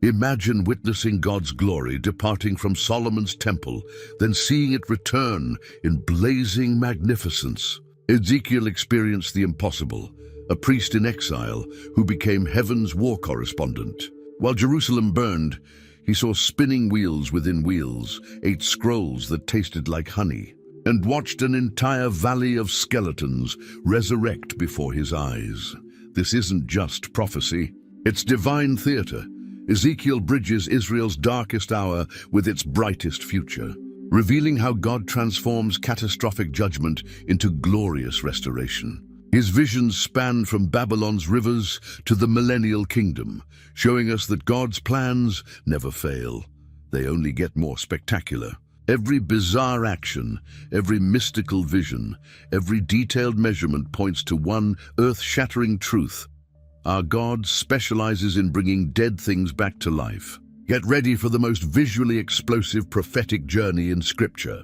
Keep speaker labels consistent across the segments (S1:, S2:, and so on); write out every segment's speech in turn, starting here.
S1: Imagine witnessing God's glory departing from Solomon's temple, then seeing it return in blazing magnificence. Ezekiel experienced the impossible, a priest in exile who became heaven's war correspondent. While Jerusalem burned, he saw spinning wheels within wheels, ate scrolls that tasted like honey, and watched an entire valley of skeletons resurrect before his eyes. This isn't just prophecy, it's divine theater. Ezekiel bridges Israel's darkest hour with its brightest future, revealing how God transforms catastrophic judgment into glorious restoration. His visions span from Babylon's rivers to the millennial kingdom, showing us that God's plans never fail. They only get more spectacular. Every bizarre action, every mystical vision, every detailed measurement points to one earth-shattering truth. Our God specializes in bringing dead things back to life. Get ready for the most visually explosive prophetic journey in Scripture.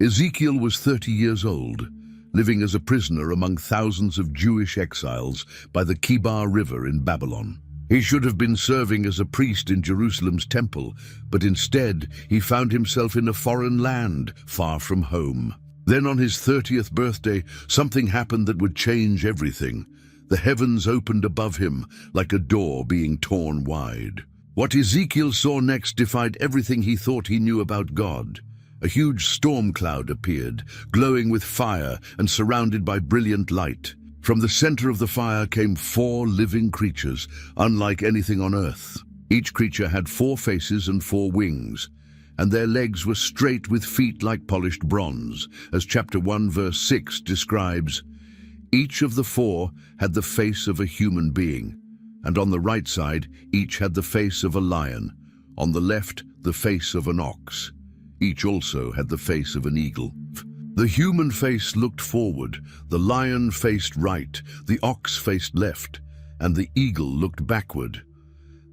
S1: Ezekiel was 30 years old, living as a prisoner among thousands of Jewish exiles by the Kibar River in Babylon. He should have been serving as a priest in Jerusalem's temple, but instead he found himself in a foreign land, far from home. Then on his 30th birthday, something happened that would change everything. The heavens opened above him like a door being torn wide. What Ezekiel saw next defied everything he thought he knew about God. A huge storm cloud appeared, glowing with fire and surrounded by brilliant light. From the center of the fire came 4 living creatures, unlike anything on earth. Each creature had 4 faces and 4 wings, and their legs were straight with feet like polished bronze, as chapter 1 verse 6 describes. Each of the 4 had the face of a human being, and on the right side each had the face of a lion, on the left the face of an ox. Each also had the face of an eagle. The human face looked forward, the lion faced right, the ox faced left, and the eagle looked backward.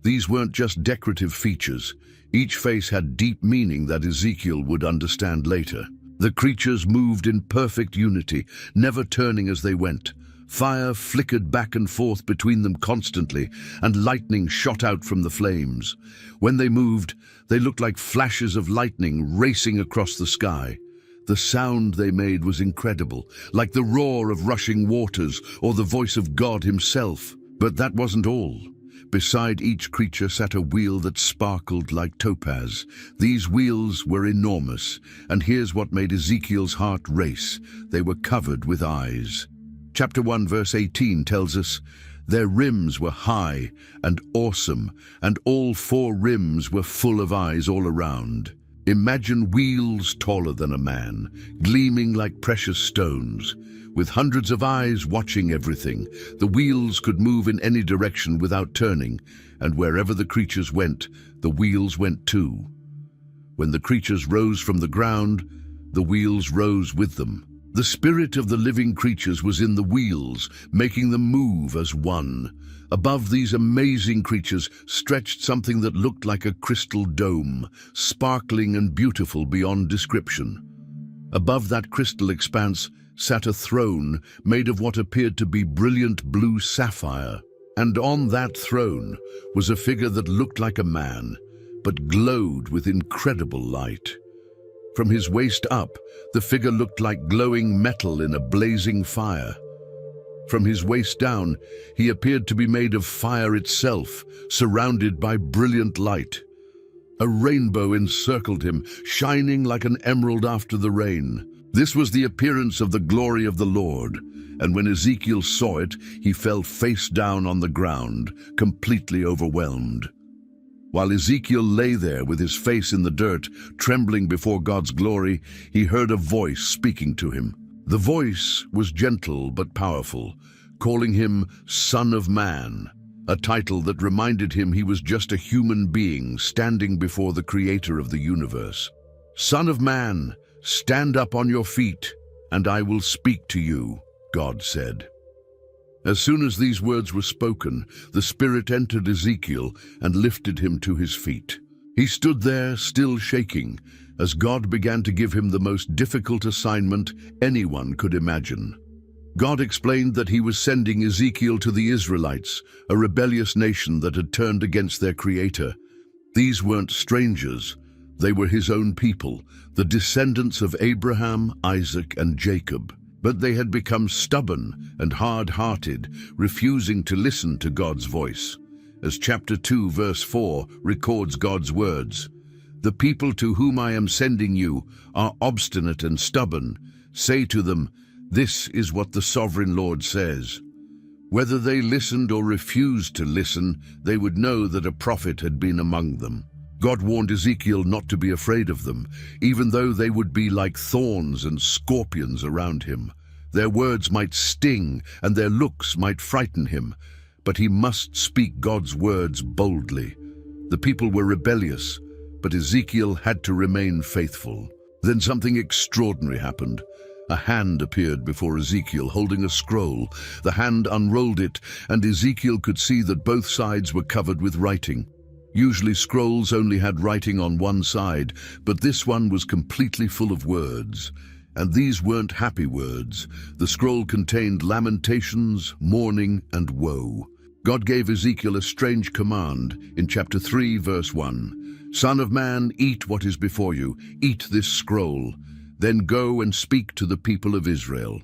S1: These weren't just decorative features. Each face had deep meaning that Ezekiel would understand later. The creatures moved in perfect unity, never turning as they went. Fire flickered back and forth between them constantly, and lightning shot out from the flames. When they moved, they looked like flashes of lightning racing across the sky. The sound they made was incredible, like the roar of rushing waters or the voice of God himself. But that wasn't all. Beside each creature sat a wheel that sparkled like topaz. These wheels were enormous, and here's what made Ezekiel's heart race. They were covered with eyes. Chapter 1 verse 18 tells us, "Their rims were high and awesome, and all 4 rims were full of eyes all around." Imagine wheels taller than a man, gleaming like precious stones. With hundreds of eyes watching everything, the wheels could move in any direction without turning, and wherever the creatures went, the wheels went too. When the creatures rose from the ground, the wheels rose with them. The spirit of the living creatures was in the wheels, making them move as one. Above these amazing creatures stretched something that looked like a crystal dome, sparkling and beautiful beyond description. Above that crystal expanse sat a throne made of what appeared to be brilliant blue sapphire. And on that throne was a figure that looked like a man, but glowed with incredible light. From his waist up, the figure looked like glowing metal in a blazing fire. From his waist down, he appeared to be made of fire itself, surrounded by brilliant light. A rainbow encircled him, shining like an emerald after the rain. This was the appearance of the glory of the Lord, and when Ezekiel saw it, he fell face down on the ground, completely overwhelmed. While Ezekiel lay there with his face in the dirt, trembling before God's glory, he heard a voice speaking to him. The voice was gentle but powerful, calling him Son of Man, a title that reminded him he was just a human being standing before the Creator of the universe. "Son of Man, stand up on your feet, and I will speak to you," God said. As soon as these words were spoken, the Spirit entered Ezekiel and lifted him to his feet. He stood there, still shaking, as God began to give him the most difficult assignment anyone could imagine. God explained that he was sending Ezekiel to the Israelites, a rebellious nation that had turned against their Creator. These weren't strangers. They were his own people, the descendants of Abraham, Isaac, and Jacob. But they had become stubborn and hard-hearted, refusing to listen to God's voice. As chapter 2, verse 4 records God's words, "The people to whom I am sending you are obstinate and stubborn. Say to them, 'This is what the sovereign Lord says.'" Whether they listened or refused to listen, they would know that a prophet had been among them. God warned Ezekiel not to be afraid of them, even though they would be like thorns and scorpions around him. Their words might sting and their looks might frighten him, but he must speak God's words boldly. The people were rebellious, but Ezekiel had to remain faithful. Then something extraordinary happened. A hand appeared before Ezekiel holding a scroll. The hand unrolled it, and Ezekiel could see that both sides were covered with writing. Usually scrolls only had writing on one side, but this one was completely full of words. And these weren't happy words. The scroll contained lamentations, mourning, and woe. God gave Ezekiel a strange command in chapter 3, verse 1. "Son of man, eat what is before you. Eat this scroll. Then go and speak to the people of Israel."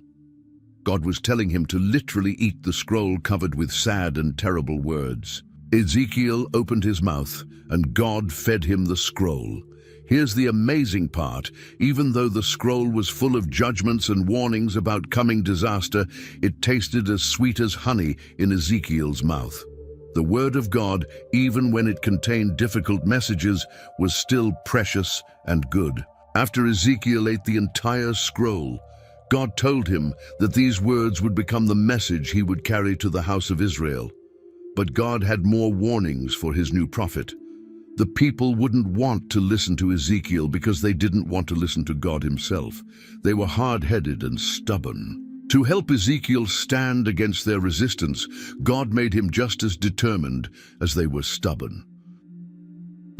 S1: God was telling him to literally eat the scroll covered with sad and terrible words. Ezekiel opened his mouth, and God fed him the scroll. Here's the amazing part. Even though the scroll was full of judgments and warnings about coming disaster, it tasted as sweet as honey in Ezekiel's mouth. The word of God, even when it contained difficult messages, was still precious and good. After Ezekiel ate the entire scroll, God told him that these words would become the message he would carry to the house of Israel. But God had more warnings for his new prophet. The people wouldn't want to listen to Ezekiel because they didn't want to listen to God himself. They were hard-headed and stubborn. To help Ezekiel stand against their resistance, God made him just as determined as they were stubborn.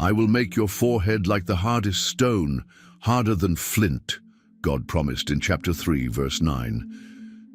S1: "I will make your forehead like the hardest stone, harder than flint," God promised in chapter 3, verse 9.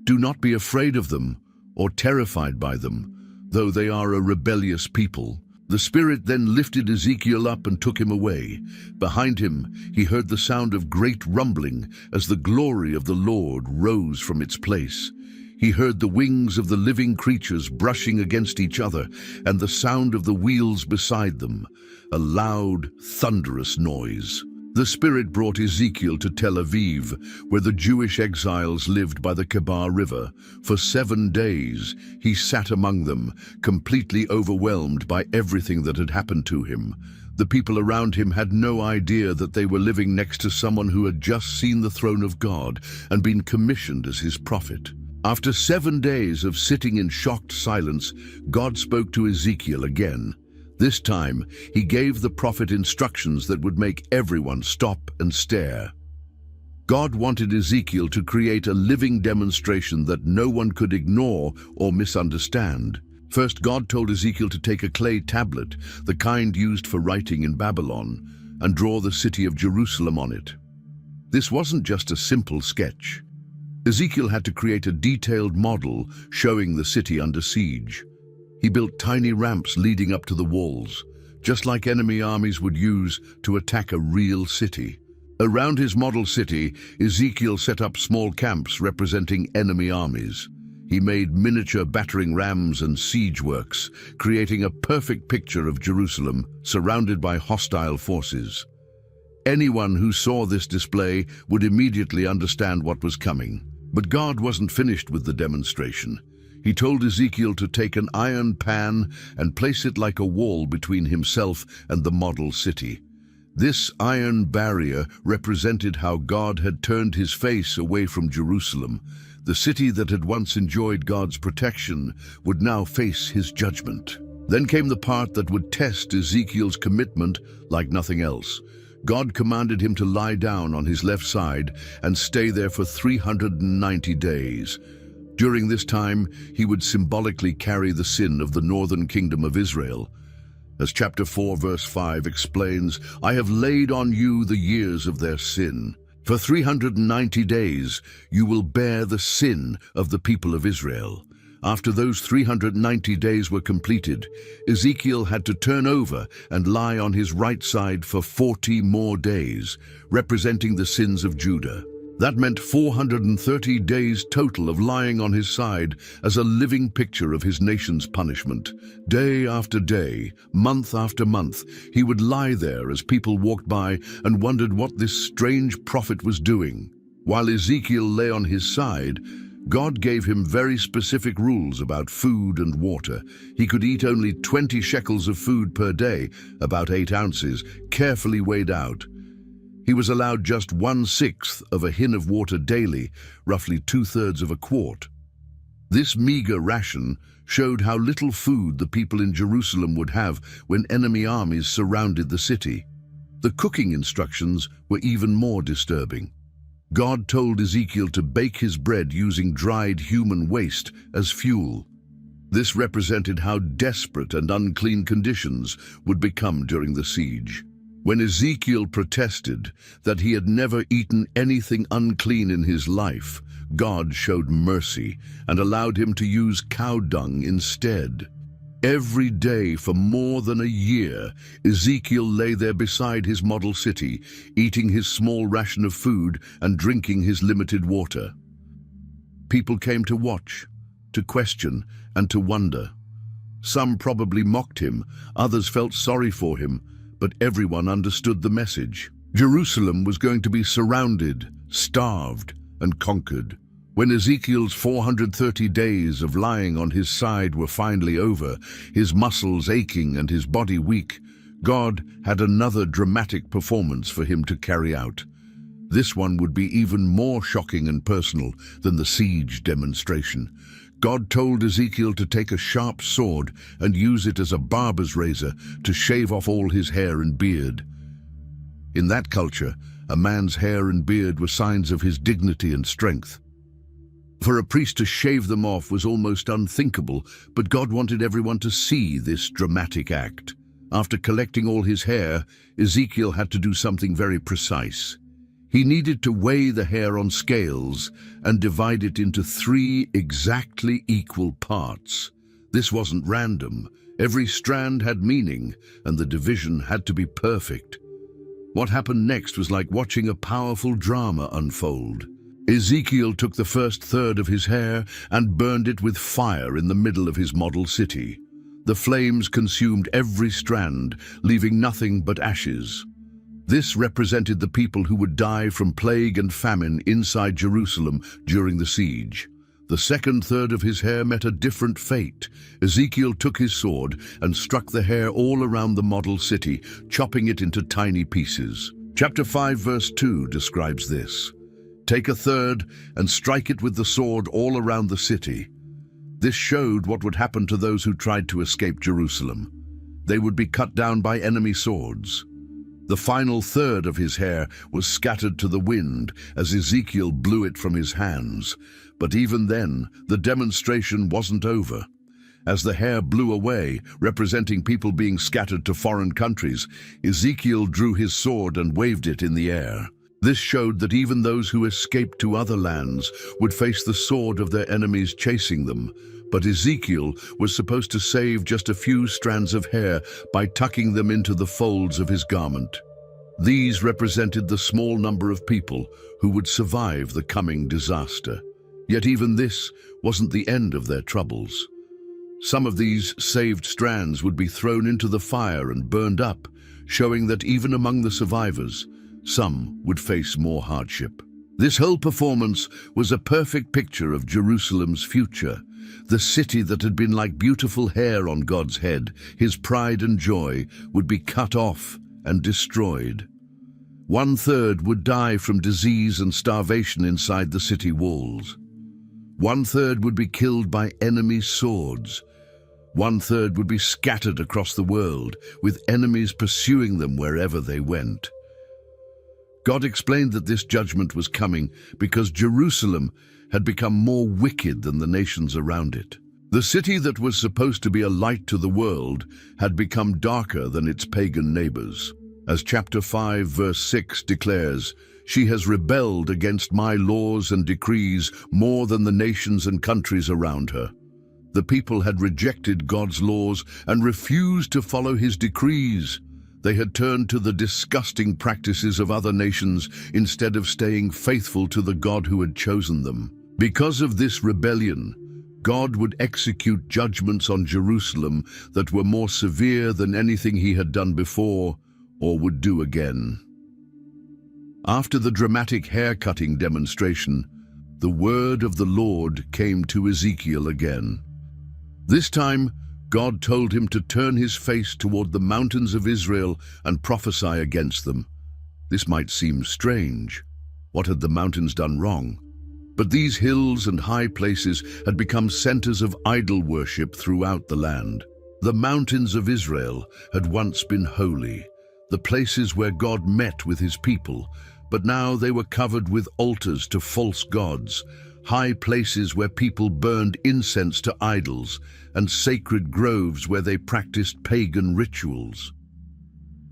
S1: "Do not be afraid of them or terrified by them, though they are a rebellious people." The Spirit then lifted Ezekiel up and took him away. Behind him, he heard the sound of great rumbling as the glory of the Lord rose from its place. He heard the wings of the living creatures brushing against each other and the sound of the wheels beside them, a loud, thunderous noise. The Spirit brought Ezekiel to Tel Aviv, where the Jewish exiles lived by the Kebar River. For 7 days, he sat among them, completely overwhelmed by everything that had happened to him. The people around him had no idea that they were living next to someone who had just seen the throne of God and been commissioned as his prophet. After 7 days of sitting in shocked silence, God spoke to Ezekiel again. This time, he gave the prophet instructions that would make everyone stop and stare. God wanted Ezekiel to create a living demonstration that no one could ignore or misunderstand. First, God told Ezekiel to take a clay tablet, the kind used for writing in Babylon, and draw the city of Jerusalem on it. This wasn't just a simple sketch. Ezekiel had to create a detailed model showing the city under siege. He built tiny ramps leading up to the walls, just like enemy armies would use to attack a real city. Around his model city, Ezekiel set up small camps representing enemy armies. He made miniature battering rams and siege works, creating a perfect picture of Jerusalem surrounded by hostile forces. Anyone who saw this display would immediately understand what was coming. But God wasn't finished with the demonstration. He told Ezekiel to take an iron pan and place it like a wall between himself and the model city. This iron barrier represented how God had turned his face away from Jerusalem. The city that had once enjoyed God's protection would now face his judgment. Then came the part that would test Ezekiel's commitment like nothing else. God commanded him to lie down on his left side and stay there for 390 days. During this time, he would symbolically carry the sin of the northern kingdom of Israel. As chapter 4, verse 5 explains, "I have laid on you the years of their sin. For 390 days, you will bear the sin of the people of Israel. After those 390 days were completed, Ezekiel had to turn over and lie on his right side for 40 more days, representing the sins of Judah. That meant 430 days total of lying on his side as a living picture of his nation's punishment. Day after day, month after month, he would lie there as people walked by and wondered what this strange prophet was doing. While Ezekiel lay on his side, God gave him very specific rules about food and water. He could eat only 20 shekels of food per day, about 8 ounces, carefully weighed out. He was allowed just 1/6 of a hin of water daily, roughly 2/3 of a quart. This meager ration showed how little food the people in Jerusalem would have when enemy armies surrounded the city. The cooking instructions were even more disturbing. God told Ezekiel to bake his bread using dried human waste as fuel. This represented how desperate and unclean conditions would become during the siege. When Ezekiel protested that he had never eaten anything unclean in his life, God showed mercy and allowed him to use cow dung instead. Every day for more than a year, Ezekiel lay there beside his model city, eating his small ration of food and drinking his limited water. People came to watch, to question, and to wonder. Some probably mocked him, others felt sorry for him, but everyone understood the message. Jerusalem was going to be surrounded, starved, and conquered. When Ezekiel's 430 days of lying on his side were finally over, his muscles aching and his body weak, God had another dramatic performance for him to carry out. This one would be even more shocking and personal than the siege demonstration. God told Ezekiel to take a sharp sword and use it as a barber's razor to shave off all his hair and beard. In that culture, a man's hair and beard were signs of his dignity and strength. For a priest to shave them off was almost unthinkable, but God wanted everyone to see this dramatic act. After collecting all his hair, Ezekiel had to do something very precise. He needed to weigh the hair on scales and divide it into 3 exactly equal parts. This wasn't random. Every strand had meaning, and the division had to be perfect. What happened next was like watching a powerful drama unfold. Ezekiel took the first third of his hair and burned it with fire in the middle of his model city. The flames consumed every strand, leaving nothing but ashes. This represented the people who would die from plague and famine inside Jerusalem during the siege. The second third of his hair met a different fate. Ezekiel took his sword and struck the hair all around the model city, chopping it into tiny pieces. Chapter 5 verse 2 describes this. Take a third and strike it with the sword all around the city. This showed what would happen to those who tried to escape Jerusalem. They would be cut down by enemy swords. The final third of his hair was scattered to the wind as Ezekiel blew it from his hands. But even then, the demonstration wasn't over. As the hair blew away, representing people being scattered to foreign countries, Ezekiel drew his sword and waved it in the air. This showed that even those who escaped to other lands would face the sword of their enemies chasing them. But Ezekiel was supposed to save just a few strands of hair by tucking them into the folds of his garment. These represented the small number of people who would survive the coming disaster. Yet even this wasn't the end of their troubles. Some of these saved strands would be thrown into the fire and burned up, showing that even among the survivors, some would face more hardship. This whole performance was a perfect picture of Jerusalem's future. The city that had been like beautiful hair on God's head, his pride and joy, would be cut off and destroyed. 1/3 would die from disease and starvation inside the city walls. 1/3 would be killed by enemy swords. 1/3 would be scattered across the world, with enemies pursuing them wherever they went. God explained that this judgment was coming because Jerusalem had become more wicked than the nations around it. The city that was supposed to be a light to the world had become darker than its pagan neighbors. As chapter 5 verse 6 declares, "She has rebelled against my laws and decrees more than the nations and countries around her." The people had rejected God's laws and refused to follow his decrees. They had turned to the disgusting practices of other nations instead of staying faithful to the God who had chosen them. Because of this rebellion, God would execute judgments on Jerusalem that were more severe than anything he had done before or would do again. After the dramatic hair-cutting demonstration, the word of the Lord came to Ezekiel again. This time, God told him to turn his face toward the mountains of Israel and prophesy against them. This might seem strange. What had the mountains done wrong? But these hills and high places had become centers of idol worship throughout the land. The mountains of Israel had once been holy, the places where God met with his people, but now they were covered with altars to false gods, high places where people burned incense to idols, and sacred groves where they practiced pagan rituals.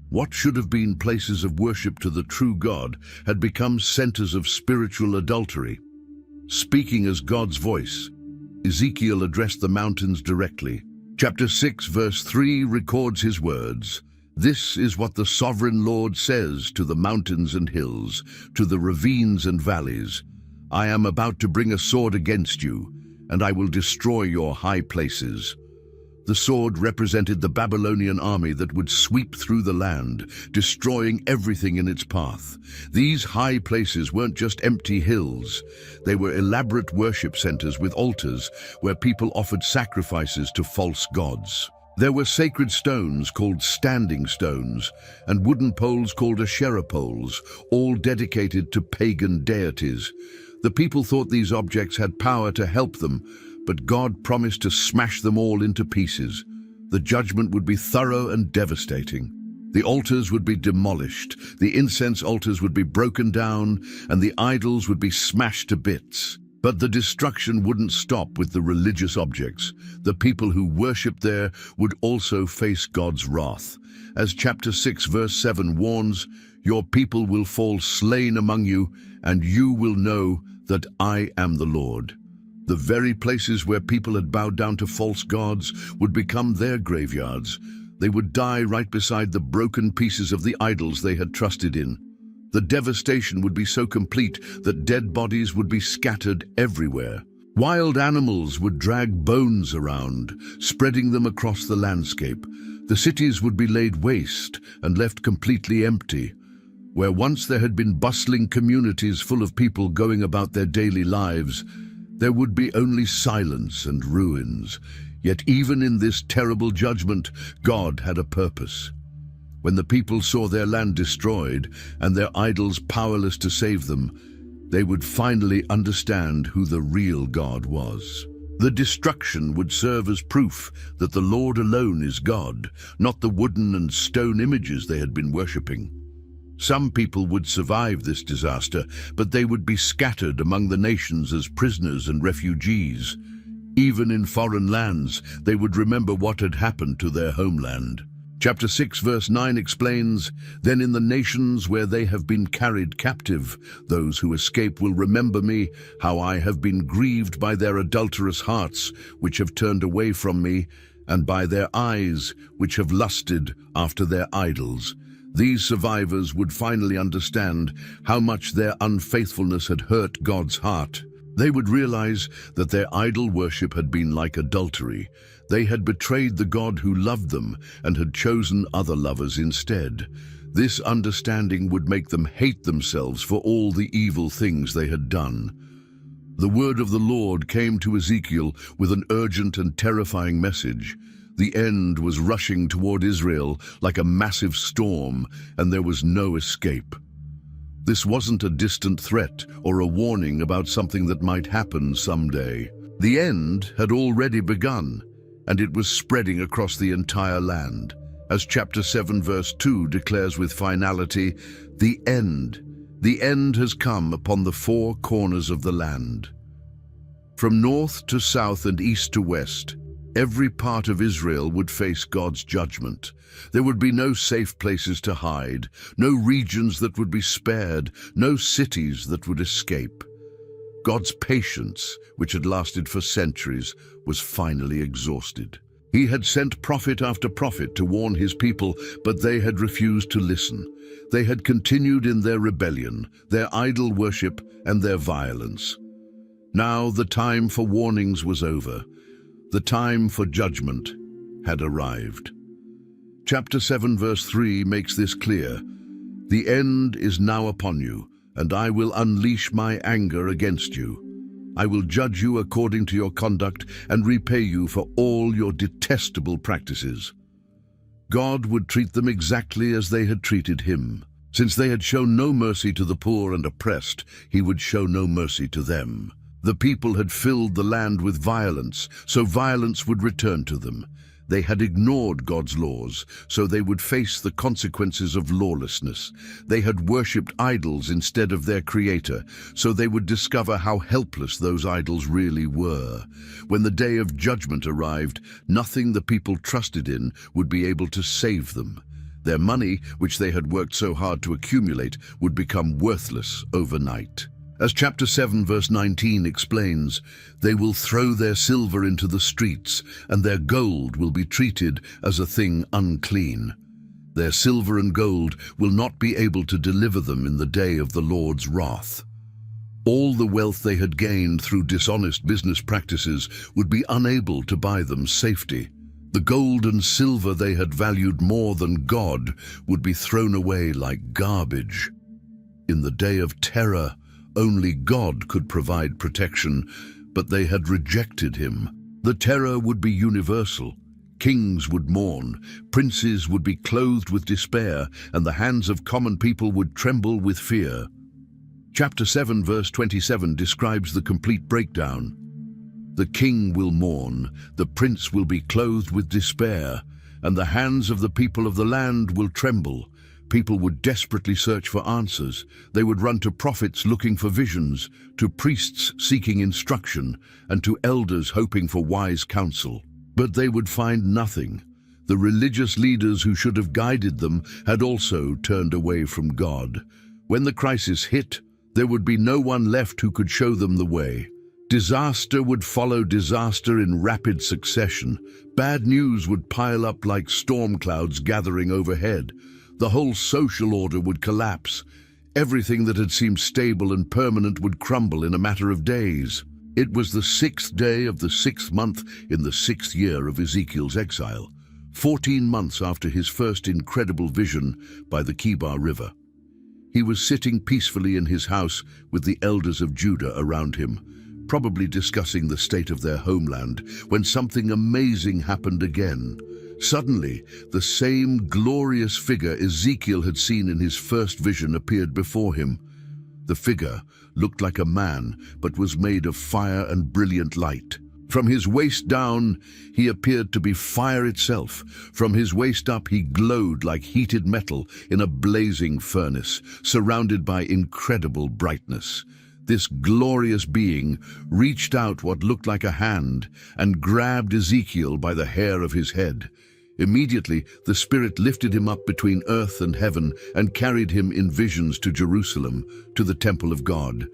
S1: What should have been places of worship to the true God had become centers of spiritual adultery. Speaking as God's voice, Ezekiel addressed the mountains directly. Chapter 6, verse 3 records his words. This is what the sovereign Lord says to the mountains and hills, to the ravines and valleys. I am about to bring a sword against you, and I will destroy your high places. The sword represented the Babylonian army that would sweep through the land, destroying everything in its path. These high places weren't just empty hills. They were elaborate worship centers with altars where people offered sacrifices to false gods. There were sacred stones called standing stones and wooden poles called Asherah poles, all dedicated to pagan deities. The people thought these objects had power to help them, but God promised to smash them all into pieces. The judgment would be thorough and devastating. The altars would be demolished, the incense altars would be broken down, and the idols would be smashed to bits. But the destruction wouldn't stop with the religious objects. The people who worshipped there would also face God's wrath. As chapter 6 verse 7 warns, your people will fall slain among you, and you will know that I am the Lord. The very places where people had bowed down to false gods would become their graveyards. They would die right beside the broken pieces of the idols they had trusted in. The devastation would be so complete that dead bodies would be scattered everywhere. Wild animals would drag bones around, spreading them across the landscape. The cities would be laid waste and left completely empty. Where once there had been bustling communities full of people going about their daily lives, there would be only silence and ruins. Yet even in this terrible judgment, God had a purpose. When the people saw their land destroyed and their idols powerless to save them, they would finally understand who the real God was. The destruction would serve as proof that the Lord alone is God, not the wooden and stone images they had been worshipping. Some people would survive this disaster, but they would be scattered among the nations as prisoners and refugees. Even in foreign lands, they would remember what had happened to their homeland. Chapter 6 verse 9 explains, Then in the nations where they have been carried captive, those who escape will remember me, how I have been grieved by their adulterous hearts, which have turned away from me, and by their eyes, which have lusted after their idols. These survivors would finally understand how much their unfaithfulness had hurt God's heart. They would realize that their idol worship had been like adultery. They had betrayed the God who loved them and had chosen other lovers instead. This understanding would make them hate themselves for all the evil things they had done. The word of the Lord came to Ezekiel with an urgent and terrifying message. The end was rushing toward Israel like a massive storm, and there was no escape. This wasn't a distant threat or a warning about something that might happen someday. The end had already begun, and it was spreading across the entire land. As chapter 7 verse 2 declares with finality, the end has come upon the four corners of the land. From north to south and east to west, every part of Israel would face God's judgment. There would be no safe places to hide, no regions that would be spared, no cities that would escape. God's patience, which had lasted for centuries, was finally exhausted. He had sent prophet after prophet to warn his people, but they had refused to listen. They had continued in their rebellion, their idol worship, and their violence. Now the time for warnings was over. The time for judgment had arrived. Chapter 7 verse 3 makes this clear. The end is now upon you, and I will unleash my anger against you. I will judge you according to your conduct and repay you for all your detestable practices. God would treat them exactly as they had treated him. Since they had shown no mercy to the poor and oppressed, he would show no mercy to them. The people had filled the land with violence, so violence would return to them. They had ignored God's laws, so they would face the consequences of lawlessness. They had worshipped idols instead of their Creator, so they would discover how helpless those idols really were. When the day of judgment arrived, nothing the people trusted in would be able to save them. Their money, which they had worked so hard to accumulate, would become worthless overnight. As chapter 7 verse 19 explains, they will throw their silver into the streets, and their gold will be treated as a thing unclean. Their silver and gold will not be able to deliver them in the day of the Lord's wrath. All the wealth they had gained through dishonest business practices would be unable to buy them safety. The gold and silver they had valued more than God would be thrown away like garbage. In the day of terror, only God could provide protection, but they had rejected him. The terror would be universal. Kings would mourn, princes would be clothed with despair, and the hands of common people would tremble with fear. Chapter 7 verse 27 describes the complete breakdown. The king will mourn, the prince will be clothed with despair, and the hands of the people of the land will tremble. People would desperately search for answers. They would run to prophets looking for visions, to priests seeking instruction, and to elders hoping for wise counsel. But they would find nothing. The religious leaders who should have guided them had also turned away from God. When the crisis hit, there would be no one left who could show them the way. Disaster would follow disaster in rapid succession. Bad news would pile up like storm clouds gathering overhead. The whole social order would collapse. Everything that had seemed stable and permanent would crumble in a matter of days. It was the 6th day of the 6th month in the 6th year of Ezekiel's exile, 14 months after his first incredible vision by the Kibar River. He was sitting peacefully in his house with the elders of Judah around him, probably discussing the state of their homeland, when something amazing happened again. Suddenly, the same glorious figure Ezekiel had seen in his first vision appeared before him. The figure looked like a man, but was made of fire and brilliant light. From his waist down, he appeared to be fire itself. From his waist up, he glowed like heated metal in a blazing furnace, surrounded by incredible brightness. This glorious being reached out what looked like a hand and grabbed Ezekiel by the hair of his head. Immediately, the Spirit lifted him up between earth and heaven and carried him in visions to Jerusalem, to the temple of God.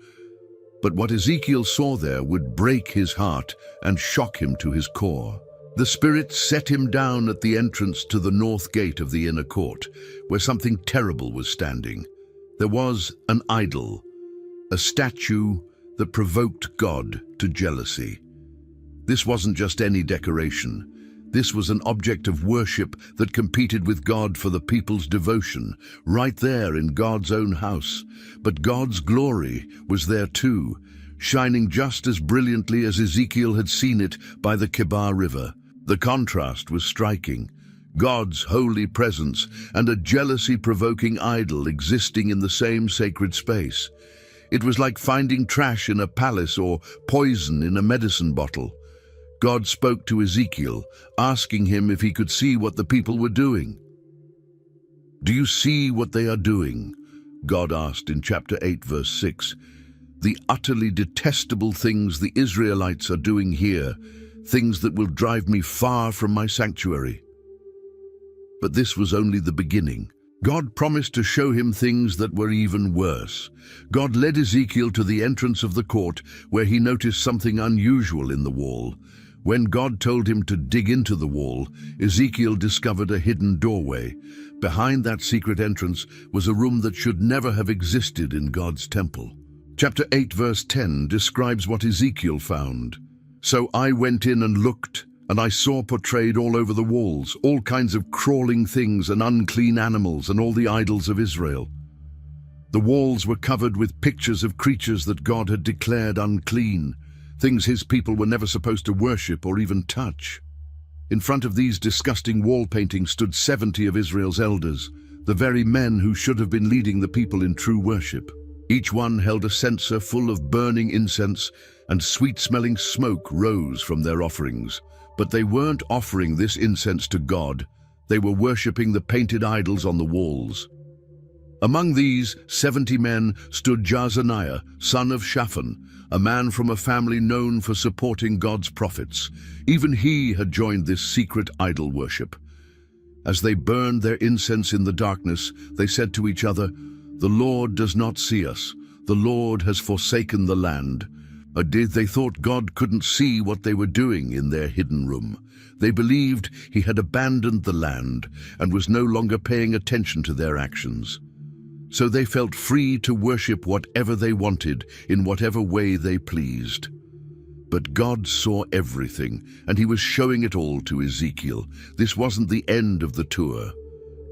S1: But what Ezekiel saw there would break his heart and shock him to his core. The Spirit set him down at the entrance to the north gate of the inner court, where something terrible was standing. There was an idol, a statue that provoked God to jealousy. This wasn't just any decoration. This was an object of worship that competed with God for the people's devotion, right there in God's own house. But God's glory was there too, shining just as brilliantly as Ezekiel had seen it by the Kibar River. The contrast was striking. God's holy presence and a jealousy-provoking idol existing in the same sacred space. It was like finding trash in a palace or poison in a medicine bottle. God spoke to Ezekiel, asking him if he could see what the people were doing. "Do you see what they are doing?" God asked in chapter 8, verse 6. "The utterly detestable things the Israelites are doing here, things that will drive me far from my sanctuary." But this was only the beginning. God promised to show him things that were even worse. God led Ezekiel to the entrance of the court, where he noticed something unusual in the wall. When God told him to dig into the wall, Ezekiel discovered a hidden doorway. Behind that secret entrance was a room that should never have existed in God's temple. Chapter 8, verse 10 describes what Ezekiel found. "So I went in and looked, and I saw portrayed all over the walls all kinds of crawling things and unclean animals and all the idols of Israel. The walls were covered with pictures of creatures that God had declared unclean, things his people were never supposed to worship or even touch. In front of these disgusting wall paintings stood 70 of Israel's elders, the very men who should have been leading the people in true worship. Each one held a censer full of burning incense, and sweet-smelling smoke rose from their offerings. But they weren't offering this incense to God. They were worshipping the painted idols on the walls. Among these 70 men stood Jaazaniah, son of Shaphan, a man from a family known for supporting God's prophets. Even he had joined this secret idol worship. As they burned their incense in the darkness, they said to each other, "The Lord does not see us. The Lord has forsaken the land." They thought God couldn't see what they were doing in their hidden room. They believed he had abandoned the land and was no longer paying attention to their actions. So they felt free to worship whatever they wanted, in whatever way they pleased. But God saw everything, and he was showing it all to Ezekiel. This wasn't the end of the tour.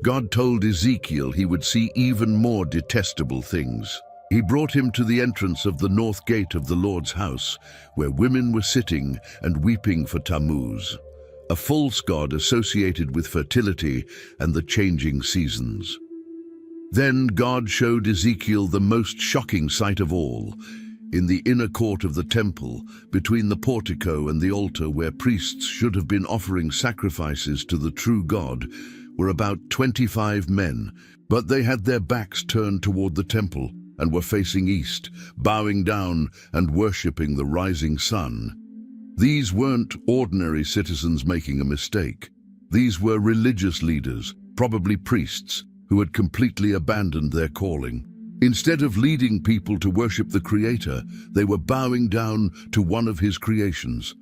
S1: God told Ezekiel he would see even more detestable things. He brought him to the entrance of the north gate of the Lord's house, where women were sitting and weeping for Tammuz, a false god associated with fertility and the changing seasons. Then God showed Ezekiel the most shocking sight of all. In the inner court of the temple, between the portico and the altar where priests should have been offering sacrifices to the true God, were about 25 men, but they had their backs turned toward the temple and were facing east, bowing down and worshipping the rising sun. These weren't ordinary citizens making a mistake. These were religious leaders, probably priests, who had completely abandoned their calling. Instead of leading people to worship the Creator, they were bowing down to one of his creations.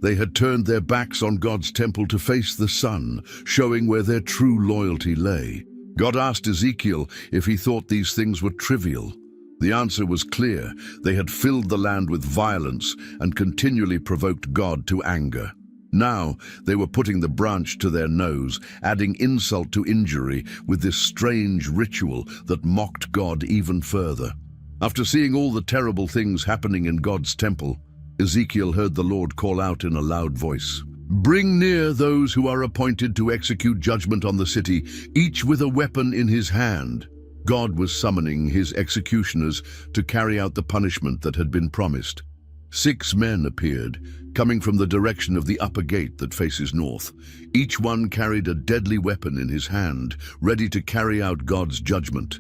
S1: They had turned their backs on God's temple to face the sun, showing where their true loyalty lay. God asked Ezekiel if he thought these things were trivial. The answer was clear. They had filled the land with violence and continually provoked God to anger. Now they were putting the branch to their nose, adding insult to injury with this strange ritual that mocked God even further. After seeing all the terrible things happening in God's temple, Ezekiel heard the Lord call out in a loud voice, "Bring near those who are appointed to execute judgment on the city, each with a weapon in his hand." God was summoning his executioners to carry out the punishment that had been promised. 6 men appeared, coming from the direction of the upper gate that faces north. Each one carried a deadly weapon in his hand, ready to carry out God's judgment.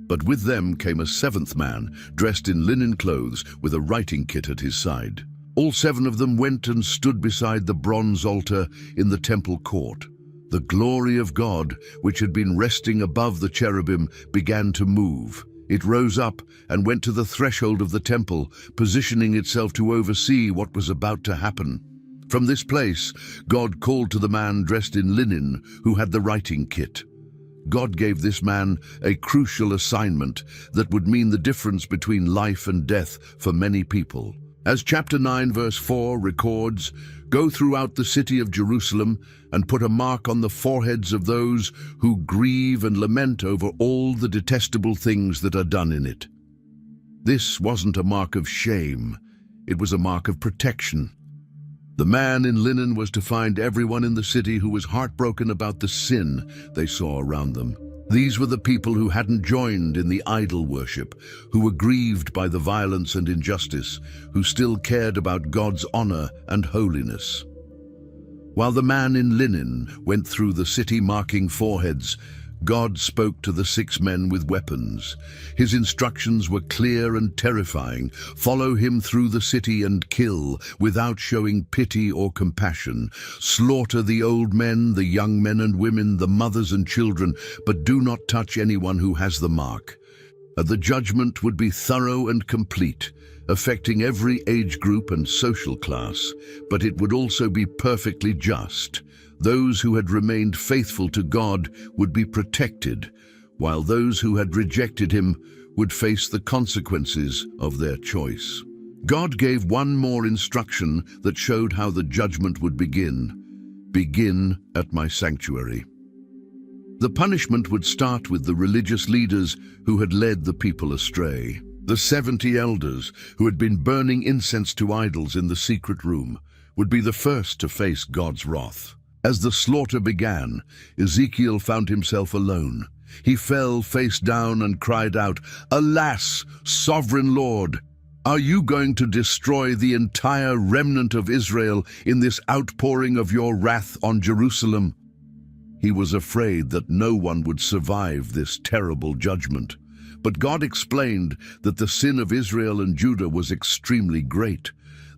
S1: But with them came a 7th man, dressed in linen clothes, with a writing kit at his side. All 7 of them went and stood beside the bronze altar in the temple court. The glory of God, which had been resting above the cherubim, began to move. It rose up and went to the threshold of the temple, positioning itself to oversee what was about to happen. From this place, God called to the man dressed in linen who had the writing kit. God gave this man a crucial assignment that would mean the difference between life and death for many people. As chapter 9 verse 4 records, "Go throughout the city of Jerusalem and put a mark on the foreheads of those who grieve and lament over all the detestable things that are done in it." This wasn't a mark of shame, it was a mark of protection. The man in linen was to find everyone in the city who was heartbroken about the sin they saw around them. These were the people who hadn't joined in the idol worship, who were grieved by the violence and injustice, who still cared about God's honor and holiness. While the man in linen went through the city marking foreheads, God spoke to the 6 men with weapons. His instructions were clear and terrifying. Follow him through the city and kill, without showing pity or compassion. Slaughter the old men, the young men and women, the mothers and children, but do not touch anyone who has the mark. The judgment would be thorough and complete, affecting every age group and social class, but it would also be perfectly just. Those who had remained faithful to God would be protected, while those who had rejected him would face the consequences of their choice. God gave one more instruction that showed how the judgment would begin. Begin at my sanctuary. The punishment would start with the religious leaders who had led the people astray. The 70 elders who had been burning incense to idols in the secret room would be the first to face God's wrath. As the slaughter began, Ezekiel found himself alone. He fell face down and cried out, "Alas, sovereign Lord! Are you going to destroy the entire remnant of Israel in this outpouring of your wrath on Jerusalem?" He was afraid that no one would survive this terrible judgment. But God explained that the sin of Israel and Judah was extremely great.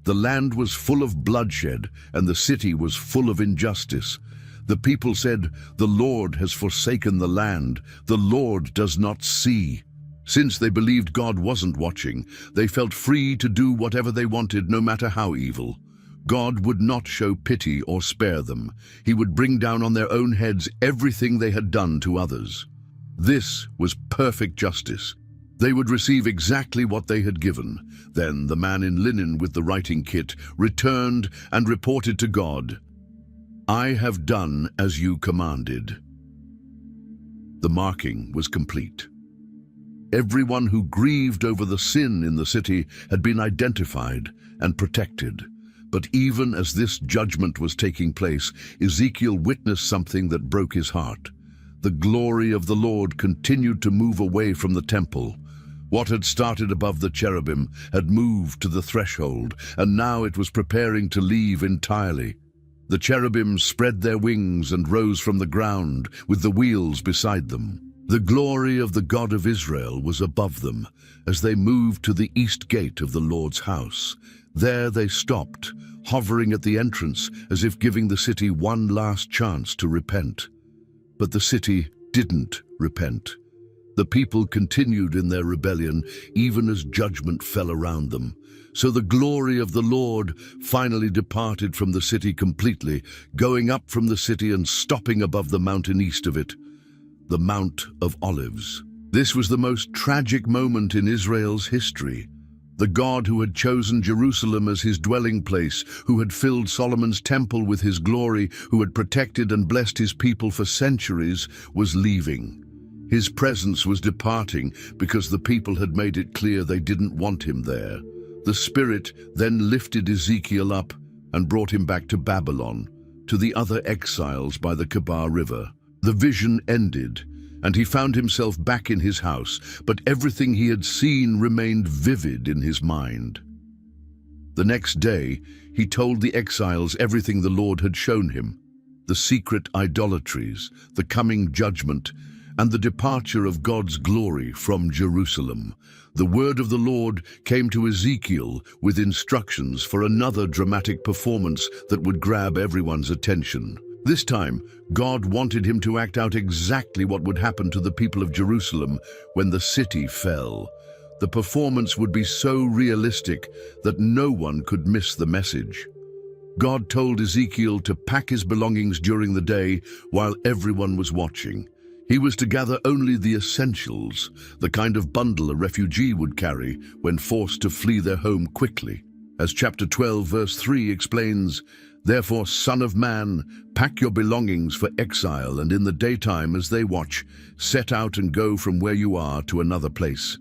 S1: The land was full of bloodshed, and the city was full of injustice. The people said, "The Lord has forsaken the land. The Lord does not see." Since they believed God wasn't watching, they felt free to do whatever they wanted, no matter how evil. God would not show pity or spare them. He would bring down on their own heads everything they had done to others. This was perfect justice. They would receive exactly what they had given. Then the man in linen with the writing kit returned and reported to God, "I have done as you commanded." The marking was complete. Everyone who grieved over the sin in the city had been identified and protected. But even as this judgment was taking place, Ezekiel witnessed something that broke his heart. The glory of the Lord continued to move away from the temple. What had started above the cherubim had moved to the threshold, and now it was preparing to leave entirely. The cherubim spread their wings and rose from the ground, with the wheels beside them. The glory of the God of Israel was above them as they moved to the east gate of the Lord's house. There they stopped, hovering at the entrance as if giving the city one last chance to repent. But the city didn't repent. The people continued in their rebellion, even as judgment fell around them. So the glory of the Lord finally departed from the city completely, going up from the city and stopping above the mountain east of it, the Mount of Olives. This was the most tragic moment in Israel's history. The God who had chosen Jerusalem as his dwelling place, who had filled Solomon's temple with his glory, who had protected and blessed his people for centuries, was leaving. His presence was departing because the people had made it clear they didn't want him there. The Spirit then lifted Ezekiel up and brought him back to Babylon, to the other exiles by the Kebar River. The vision ended, and he found himself back in his house, but everything he had seen remained vivid in his mind. The next day, he told the exiles everything the Lord had shown him: the secret idolatries, the coming judgment, and the departure of God's glory from Jerusalem. The word of the Lord came to Ezekiel with instructions for another dramatic performance that would grab everyone's attention. This time, God wanted him to act out exactly what would happen to the people of Jerusalem when the city fell. The performance would be so realistic that no one could miss the message. God told Ezekiel to pack his belongings during the day while everyone was watching. He was to gather only the essentials, the kind of bundle a refugee would carry when forced to flee their home quickly. As chapter 12, verse 3 explains, "Therefore, Son of Man, pack your belongings for exile, and in the daytime as they watch, set out and go from where you are to another place."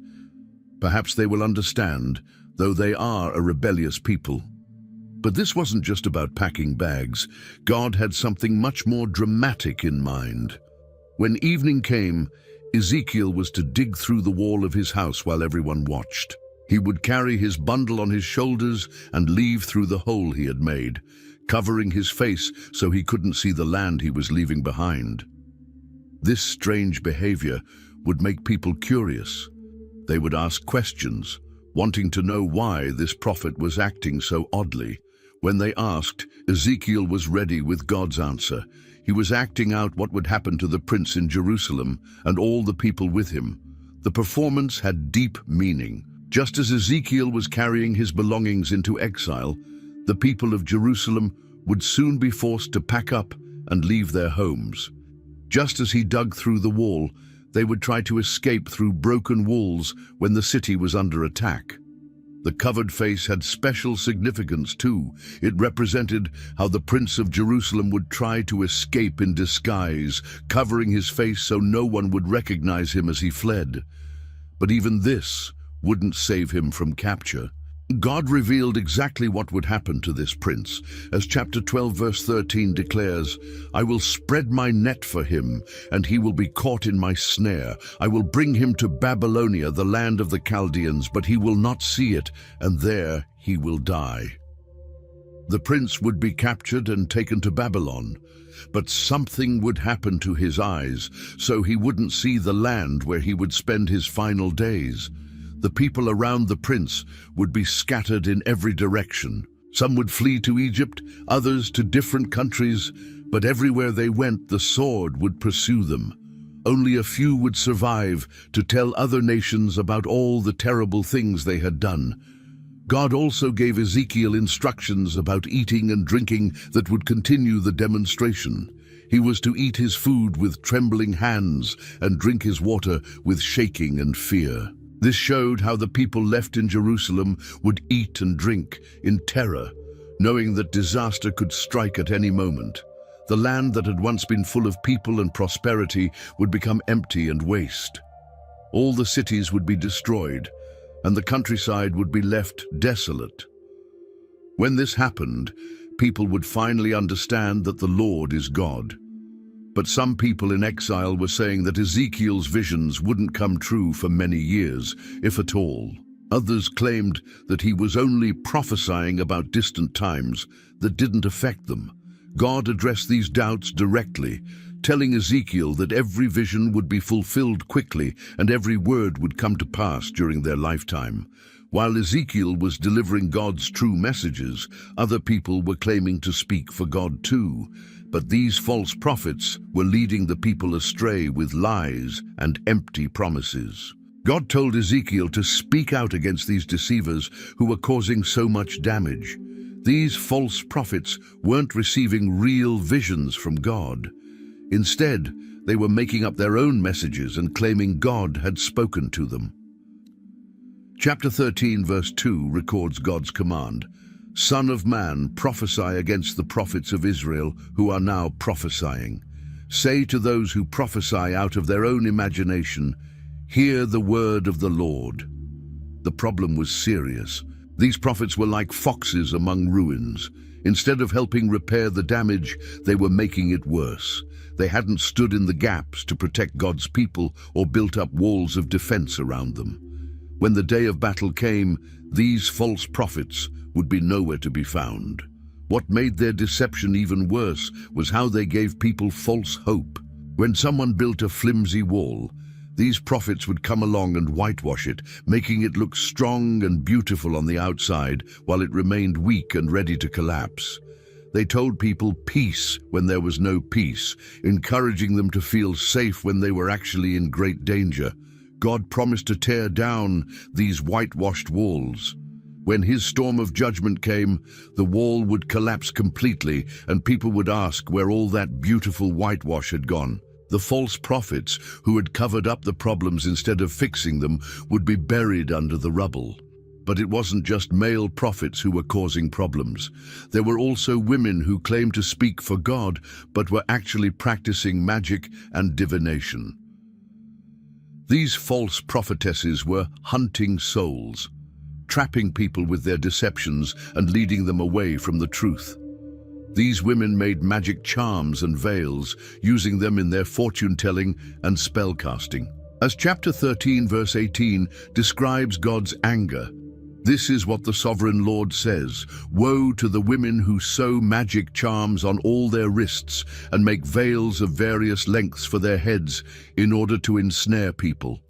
S1: Perhaps they will understand, though they are a rebellious people. But this wasn't just about packing bags. God had something much more dramatic in mind. When evening came, Ezekiel was to dig through the wall of his house while everyone watched. He would carry his bundle on his shoulders and leave through the hole he had made, covering his face so he couldn't see the land he was leaving behind. This strange behavior would make people curious. They would ask questions, wanting to know why this prophet was acting so oddly. When they asked, Ezekiel was ready with God's answer. He was acting out what would happen to the prince in Jerusalem and all the people with him. The performance had deep meaning. Just as Ezekiel was carrying his belongings into exile, the people of Jerusalem would soon be forced to pack up and leave their homes. Just as he dug through the wall, they would try to escape through broken walls when the city was under attack. The covered face had special significance too. It represented how the Prince of Jerusalem would try to escape in disguise, covering his face so no one would recognize him as he fled. But even this wouldn't save him from capture. God revealed exactly what would happen to this prince. As chapter 12 verse 13 declares, I will spread my net for him, and he will be caught in my snare. I will bring him to Babylonia, the land of the Chaldeans, but he will not see it, and there he will die. The prince would be captured and taken to Babylon, but something would happen to his eyes, so he wouldn't see the land where he would spend his final days. The people around the prince would be scattered in every direction. Some would flee to Egypt, others to different countries, but everywhere they went, the sword would pursue them. Only a few would survive to tell other nations about all the terrible things they had done. God also gave Ezekiel instructions about eating and drinking that would continue the demonstration. He was to eat his food with trembling hands and drink his water with shaking and fear. This showed how the people left in Jerusalem would eat and drink in terror, knowing that disaster could strike at any moment. The land that had once been full of people and prosperity would become empty and waste. All the cities would be destroyed, and the countryside would be left desolate. When this happened, people would finally understand that the Lord is God. But some people in exile were saying that Ezekiel's visions wouldn't come true for many years, if at all. Others claimed that he was only prophesying about distant times that didn't affect them. God addressed these doubts directly, telling Ezekiel that every vision would be fulfilled quickly and every word would come to pass during their lifetime. While Ezekiel was delivering God's true messages, other people were claiming to speak for God too. But these false prophets were leading the people astray with lies and empty promises. God told Ezekiel to speak out against these deceivers who were causing so much damage. These false prophets weren't receiving real visions from God. Instead, they were making up their own messages and claiming God had spoken to them. Chapter 13 verse 2 records God's command. Son of man, prophesy against the prophets of Israel who are now prophesying. Say to those who prophesy out of their own imagination, hear the word of the Lord. The problem was serious. These prophets were like foxes among ruins. Instead of helping repair the damage, they were making it worse. They hadn't stood in the gaps to protect God's people or built up walls of defense around them. When the day of battle came, these false prophets would be nowhere to be found. What made their deception even worse was how they gave people false hope. When someone built a flimsy wall, these prophets would come along and whitewash it, making it look strong and beautiful on the outside while it remained weak and ready to collapse. They told people peace when there was no peace, encouraging them to feel safe when they were actually in great danger. God promised to tear down these whitewashed walls. When his storm of judgment came, the wall would collapse completely, and people would ask where all that beautiful whitewash had gone. The false prophets, who had covered up the problems instead of fixing them, would be buried under the rubble. But it wasn't just male prophets who were causing problems. There were also women who claimed to speak for God, but were actually practicing magic and divination. These false prophetesses were hunting souls, trapping people with their deceptions and leading them away from the truth. These women made magic charms and veils, using them in their fortune-telling and spell-casting. As chapter 13 verse 18 describes God's anger, This is what the sovereign Lord says: "Woe to the women who sew magic charms on all their wrists and make veils of various lengths for their heads in order to ensnare people."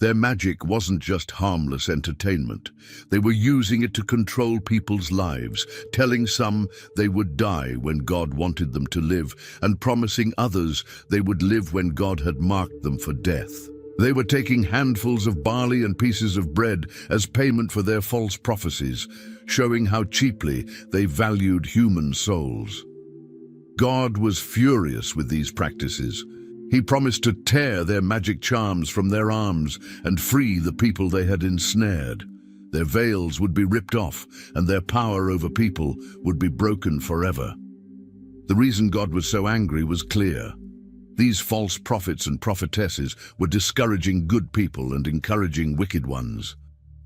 S1: Their magic wasn't just harmless entertainment. They were using it to control people's lives, telling some they would die when God wanted them to live, and promising others they would live when God had marked them for death. They were taking handfuls of barley and pieces of bread as payment for their false prophecies, showing how cheaply they valued human souls. God was furious with these practices. He promised to tear their magic charms from their arms and free the people they had ensnared. Their veils would be ripped off, and their power over people would be broken forever. The reason God was so angry was clear. These false prophets and prophetesses were discouraging good people and encouraging wicked ones.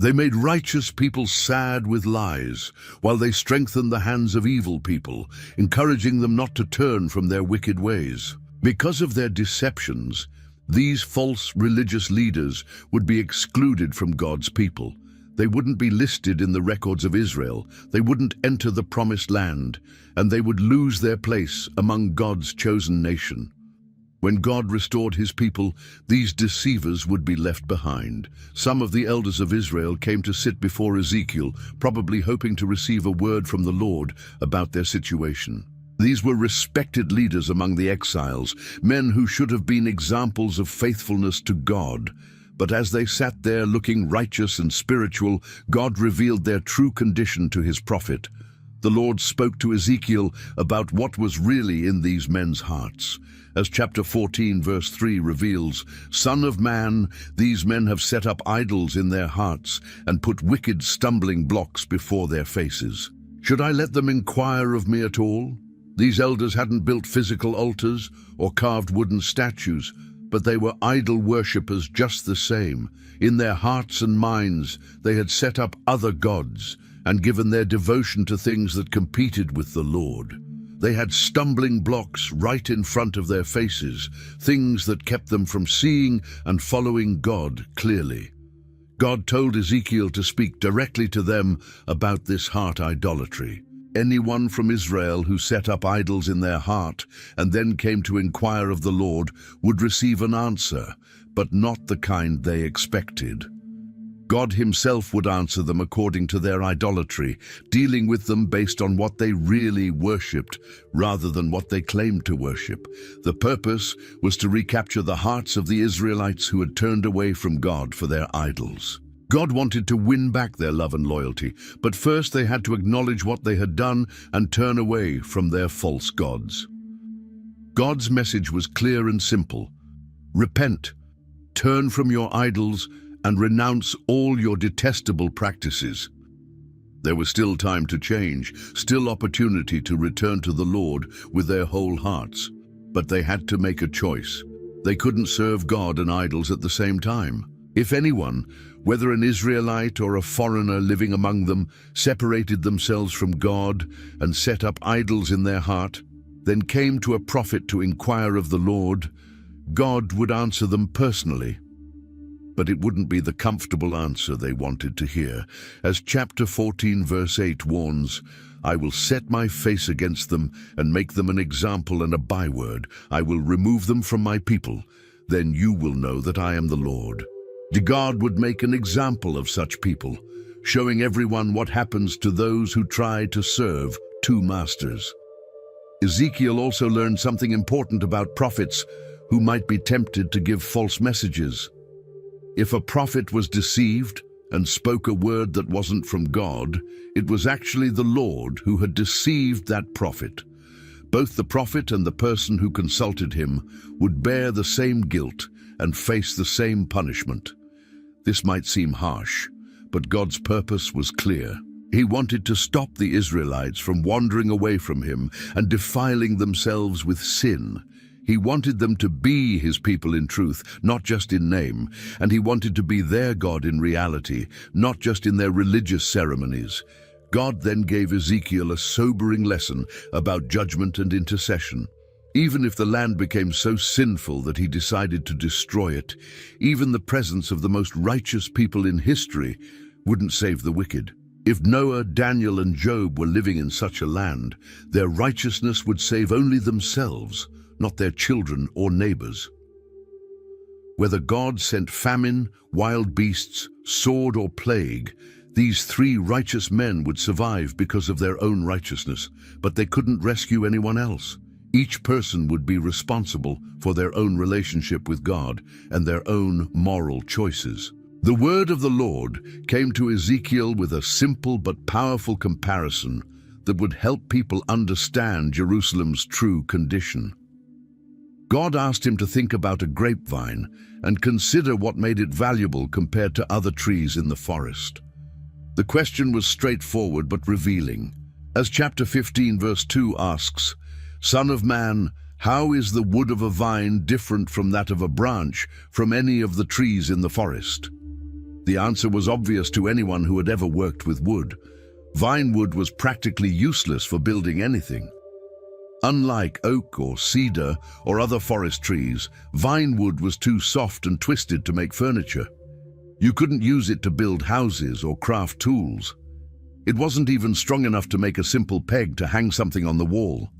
S1: They made righteous people sad with lies, while they strengthened the hands of evil people, encouraging them not to turn from their wicked ways. Because of their deceptions, these false religious leaders would be excluded from God's people. They wouldn't be listed in the records of Israel, they wouldn't enter the promised land, and they would lose their place among God's chosen nation. When God restored his people, these deceivers would be left behind. Some of the elders of Israel came to sit before Ezekiel, probably hoping to receive a word from the Lord about their situation. These were respected leaders among the exiles, men who should have been examples of faithfulness to God. But as they sat there looking righteous and spiritual, God revealed their true condition to his prophet. The Lord spoke to Ezekiel about what was really in these men's hearts. As chapter 14 verse 3 reveals, "Son of man, these men have set up idols in their hearts and put wicked stumbling blocks before their faces. Should I let them inquire of me at all?" These elders hadn't built physical altars or carved wooden statues, but they were idol worshippers just the same. In their hearts and minds, they had set up other gods and given their devotion to things that competed with the Lord. They had stumbling blocks right in front of their faces, things that kept them from seeing and following God clearly. God told Ezekiel to speak directly to them about this heart idolatry. Anyone from Israel who set up idols in their heart and then came to inquire of the Lord would receive an answer, but not the kind they expected. God himself would answer them according to their idolatry, dealing with them based on what they really worshipped rather than what they claimed to worship. The purpose was to recapture the hearts of the Israelites who had turned away from God for their idols. God wanted to win back their love and loyalty, but first they had to acknowledge what they had done and turn away from their false gods. God's message was clear and simple. Repent, turn from your idols, and renounce all your detestable practices. There was still time to change, still opportunity to return to the Lord with their whole hearts. But they had to make a choice. They couldn't serve God and idols at the same time. If anyone, whether an Israelite or a foreigner living among them, separated themselves from God and set up idols in their heart, then came to a prophet to inquire of the Lord, God would answer them personally. But it wouldn't be the comfortable answer they wanted to hear. As chapter 14 verse 8 warns, "I will set my face against them and make them an example and a byword. I will remove them from my people. Then you will know that I am the Lord." God would make an example of such people, showing everyone what happens to those who try to serve two masters. Ezekiel also learned something important about prophets who might be tempted to give false messages. If a prophet was deceived and spoke a word that wasn't from God, it was actually the Lord who had deceived that prophet. Both the prophet and the person who consulted him would bear the same guilt and face the same punishment. This might seem harsh, but God's purpose was clear. He wanted to stop the Israelites from wandering away from him and defiling themselves with sin. He wanted them to be his people in truth, not just in name, and he wanted to be their God in reality, not just in their religious ceremonies. God then gave Ezekiel a sobering lesson about judgment and intercession. Even if the land became so sinful that he decided to destroy it, even the presence of the most righteous people in history wouldn't save the wicked. If Noah, Daniel, and Job were living in such a land, their righteousness would save only themselves, not their children or neighbors. Whether God sent famine, wild beasts, sword, or plague, these three righteous men would survive because of their own righteousness, but they couldn't rescue anyone else. Each person would be responsible for their own relationship with God and their own moral choices. The word of the Lord came to Ezekiel with a simple but powerful comparison that would help people understand Jerusalem's true condition. God asked him to think about a grapevine and consider what made it valuable compared to other trees in the forest. The question was straightforward but revealing. As chapter 15 verse 2 asks, "Son of man, how is the wood of a vine different from that of a branch from any of the trees in the forest?" The answer was obvious to anyone who had ever worked with wood. Vine wood was practically useless for building anything. Unlike oak or cedar or other forest trees, vine wood was too soft and twisted to make furniture. You couldn't use it to build houses or craft tools. It wasn't even strong enough to make a simple peg to hang something on the wall.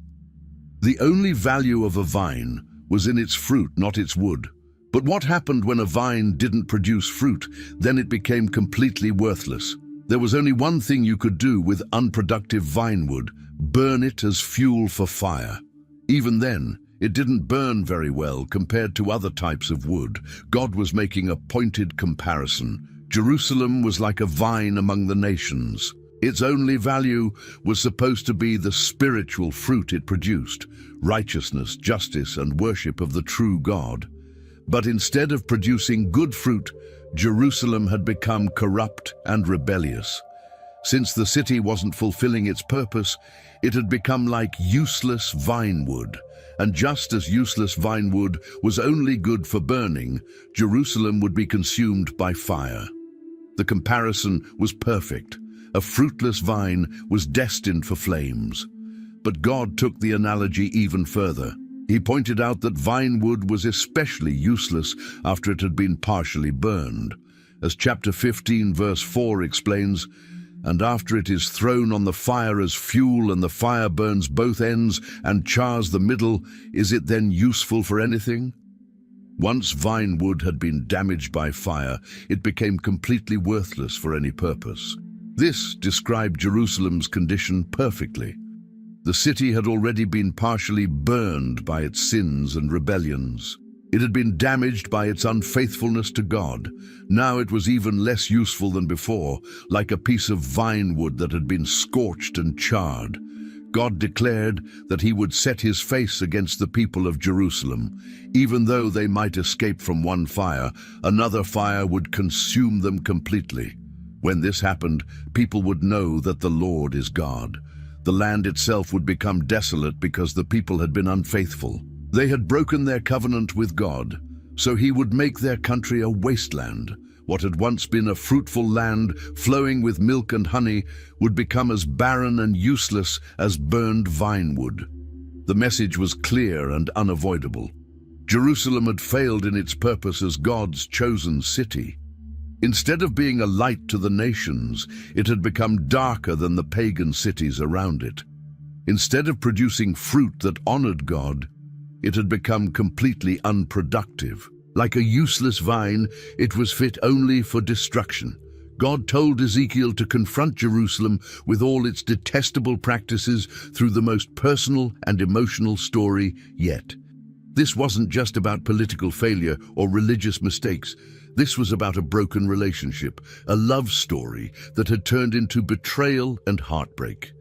S1: The only value of a vine was in its fruit, not its wood. But what happened when a vine didn't produce fruit? Then it became completely worthless. There was only one thing you could do with unproductive vine wood: burn it as fuel for fire. Even then, it didn't burn very well compared to other types of wood. God was making a pointed comparison. Jerusalem was like a vine among the nations. Its only value was supposed to be the spiritual fruit it produced: righteousness, justice, and worship of the true God. But instead of producing good fruit, Jerusalem had become corrupt and rebellious. Since the city wasn't fulfilling its purpose, it had become like useless vine wood. And just as useless vine wood was only good for burning, Jerusalem would be consumed by fire. The comparison was perfect. A fruitless vine was destined for flames. But God took the analogy even further. He pointed out that vine wood was especially useless after it had been partially burned. As chapter 15 verse 4 explains, "And after it is thrown on the fire as fuel, and the fire burns both ends and chars the middle, is it then useful for anything?" Once vine wood had been damaged by fire, it became completely worthless for any purpose. This described Jerusalem's condition perfectly. The city had already been partially burned by its sins and rebellions. It had been damaged by its unfaithfulness to God. Now it was even less useful than before, like a piece of vine wood that had been scorched and charred. God declared that he would set his face against the people of Jerusalem. Even though they might escape from one fire, another fire would consume them completely. When this happened, people would know that the Lord is God. The land itself would become desolate because the people had been unfaithful. They had broken their covenant with God, so he would make their country a wasteland. What had once been a fruitful land flowing with milk and honey would become as barren and useless as burned vine wood. The message was clear and unavoidable. Jerusalem had failed in its purpose as God's chosen city. Instead of being a light to the nations, it had become darker than the pagan cities around it. Instead of producing fruit that honored God, it had become completely unproductive. Like a useless vine, it was fit only for destruction. God told Ezekiel to confront Jerusalem with all its detestable practices through the most personal and emotional story yet. This wasn't just about political failure or religious mistakes. This was about a broken relationship, a love story that had turned into betrayal and heartbreak.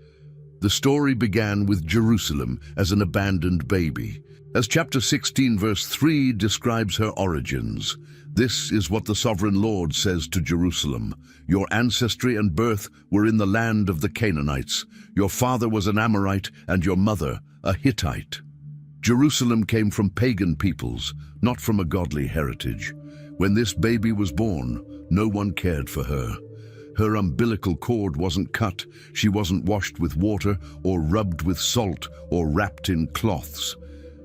S1: The story began with Jerusalem as an abandoned baby. As chapter 16 verse 3 describes her origins, "This is what the sovereign Lord says to Jerusalem. Your ancestry and birth were in the land of the Canaanites. Your father was an Amorite and your mother a Hittite." Jerusalem came from pagan peoples, not from a godly heritage. When this baby was born, no one cared for her. Her umbilical cord wasn't cut, she wasn't washed with water or rubbed with salt or wrapped in cloths.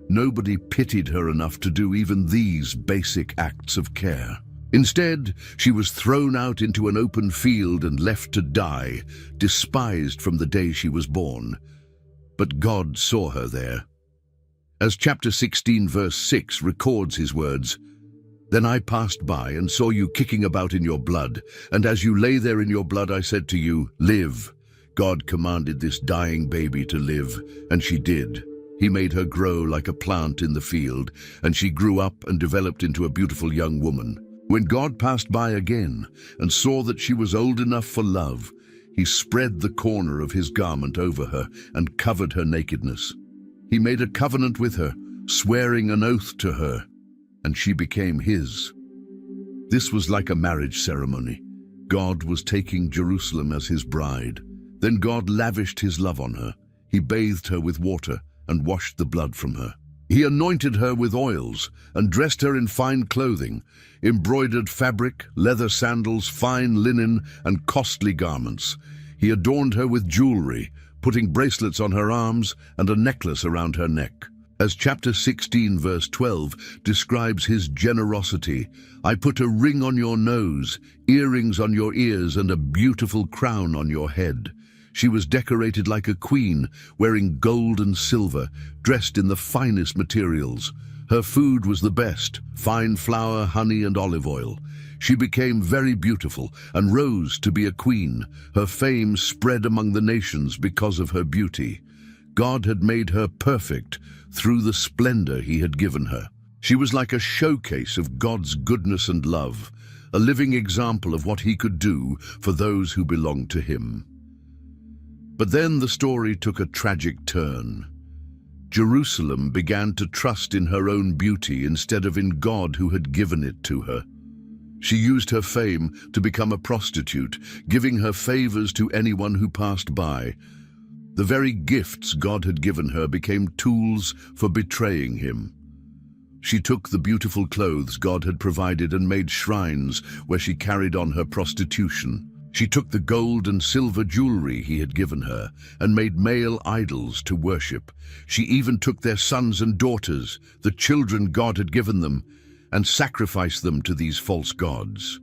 S1: Nobody pitied her enough to do even these basic acts of care. Instead, she was thrown out into an open field and left to die, despised from the day she was born. But God saw her there. As chapter 16 verse 6 records his words, "Then I passed by and saw you kicking about in your blood, and as you lay there in your blood I said to you, 'Live.' God commanded this dying baby to live, and she did. He made her grow like a plant in the field, and she grew up and developed into a beautiful young woman. When God passed by again and saw that she was old enough for love, he spread the corner of his garment over her and covered her nakedness. He made a covenant with her, swearing an oath to her, and she became his." This was like a marriage ceremony. God was taking Jerusalem as his bride. Then God lavished his love on her. He bathed her with water and washed the blood from her. He anointed her with oils and dressed her in fine clothing, embroidered fabric, leather sandals, fine linen, and costly garments. He adorned her with jewelry, putting bracelets on her arms and a necklace around her neck. As chapter 16 verse 12 describes his generosity, "I put a ring on your nose, earrings on your ears, and a beautiful crown on your head." She was decorated like a queen, wearing gold and silver, dressed in the finest materials. Her food was the best, fine flour, honey, and olive oil. She became very beautiful and rose to be a queen. Her fame spread among the nations because of her beauty. God had made her perfect through the splendor he had given her. She was like a showcase of God's goodness and love, a living example of what he could do for those who belonged to him. But then the story took a tragic turn. Jerusalem began to trust in her own beauty instead of in God who had given it to her. She used her fame to become a prostitute, giving her favors to anyone who passed by. The very gifts God had given her became tools for betraying him. She took the beautiful clothes God had provided and made shrines where she carried on her prostitution. She took the gold and silver jewelry he had given her and made male idols to worship. She even took their sons and daughters, the children God had given them, and sacrificed them to these false gods.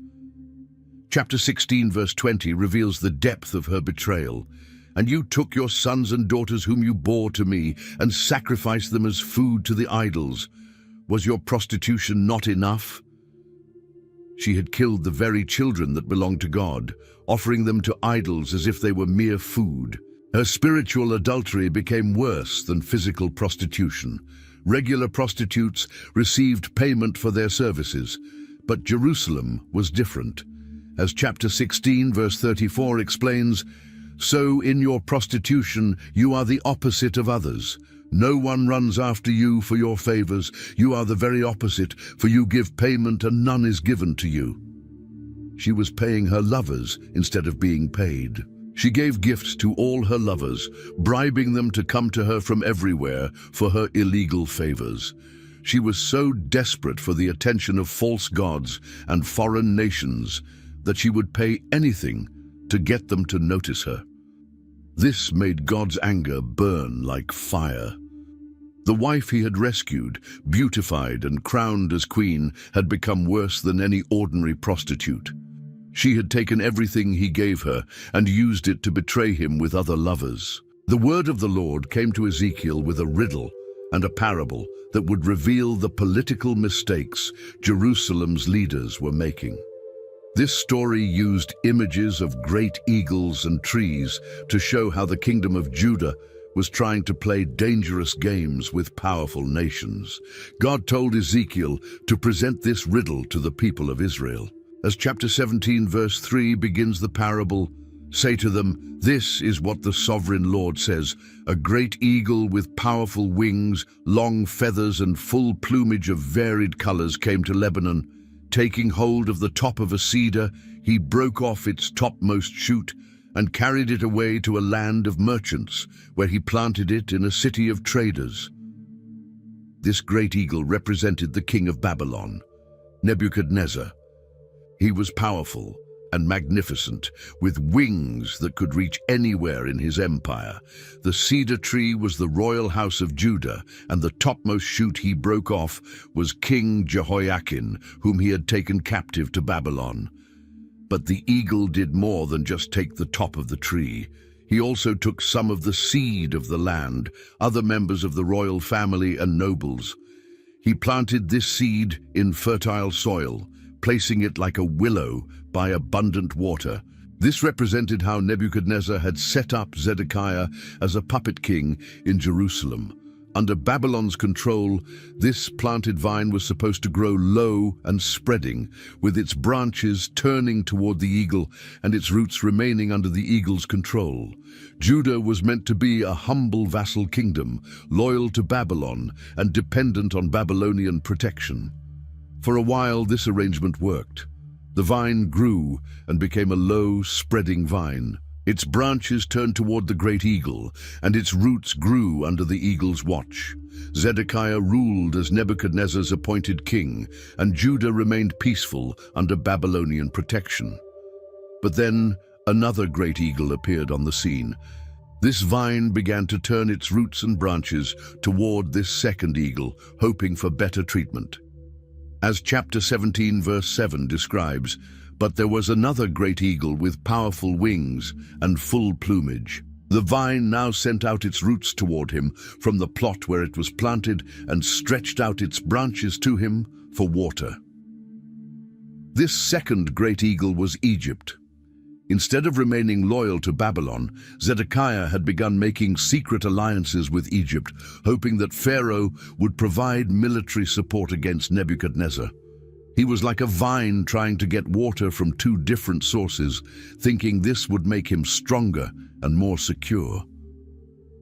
S1: Chapter 16 verse 20 reveals the depth of her betrayal. "And you took your sons and daughters whom you bore to me and sacrificed them as food to the idols. Was your prostitution not enough?" She had killed the very children that belonged to God, offering them to idols as if they were mere food. Her spiritual adultery became worse than physical prostitution. Regular prostitutes received payment for their services, but Jerusalem was different. As chapter 16 verse 34 explains, "So in your prostitution you are the opposite of others. No one runs after you for your favors. You are the very opposite, for you give payment and none is given to you." She was paying her lovers instead of being paid. She gave gifts to all her lovers, bribing them to come to her from everywhere for her illegal favors. She was so desperate for the attention of false gods and foreign nations that she would pay anything to get them to notice her. This made God's anger burn like fire. The wife he had rescued, beautified and crowned as queen, had become worse than any ordinary prostitute. She had taken everything he gave her and used it to betray him with other lovers. The word of the Lord came to Ezekiel with a riddle and a parable that would reveal the political mistakes Jerusalem's leaders were making. This story used images of great eagles and trees to show how the kingdom of Judah was trying to play dangerous games with powerful nations. God told Ezekiel to present this riddle to the people of Israel. As chapter 17 verse 3 begins the parable, "Say to them, this is what the sovereign Lord says, a great eagle with powerful wings, long feathers and full plumage of varied colors came to Lebanon. Taking hold of the top of a cedar, he broke off its topmost shoot and carried it away to a land of merchants, where he planted it in a city of traders." This great eagle represented the king of Babylon, Nebuchadnezzar. He was powerful and magnificent, with wings that could reach anywhere in his empire. The cedar tree was the royal house of Judah, and the topmost shoot he broke off was King Jehoiakim, whom he had taken captive to Babylon. But the eagle did more than just take the top of the tree. He also took some of the seed of the land, other members of the royal family and nobles. He planted this seed in fertile soil, placing it like a willow by abundant water. This represented how Nebuchadnezzar had set up Zedekiah as a puppet king in Jerusalem. Under Babylon's control, this planted vine was supposed to grow low and spreading, with its branches turning toward the eagle and its roots remaining under the eagle's control. Judah was meant to be a humble vassal kingdom, loyal to Babylon and dependent on Babylonian protection. For a while, this arrangement worked. The vine grew and became a low, spreading vine. Its branches turned toward the great eagle, and its roots grew under the eagle's watch. Zedekiah ruled as Nebuchadnezzar's appointed king, and Judah remained peaceful under Babylonian protection. But then another great eagle appeared on the scene. This vine began to turn its roots and branches toward this second eagle, hoping for better treatment. As chapter 17 verse 7 describes, "But there was another great eagle with powerful wings and full plumage. The vine now sent out its roots toward him from the plot where it was planted and stretched out its branches to him for water." This second great eagle was Egypt. Instead of remaining loyal to Babylon, Zedekiah had begun making secret alliances with Egypt, hoping that Pharaoh would provide military support against Nebuchadnezzar. He was like a vine trying to get water from two different sources, thinking this would make him stronger and more secure.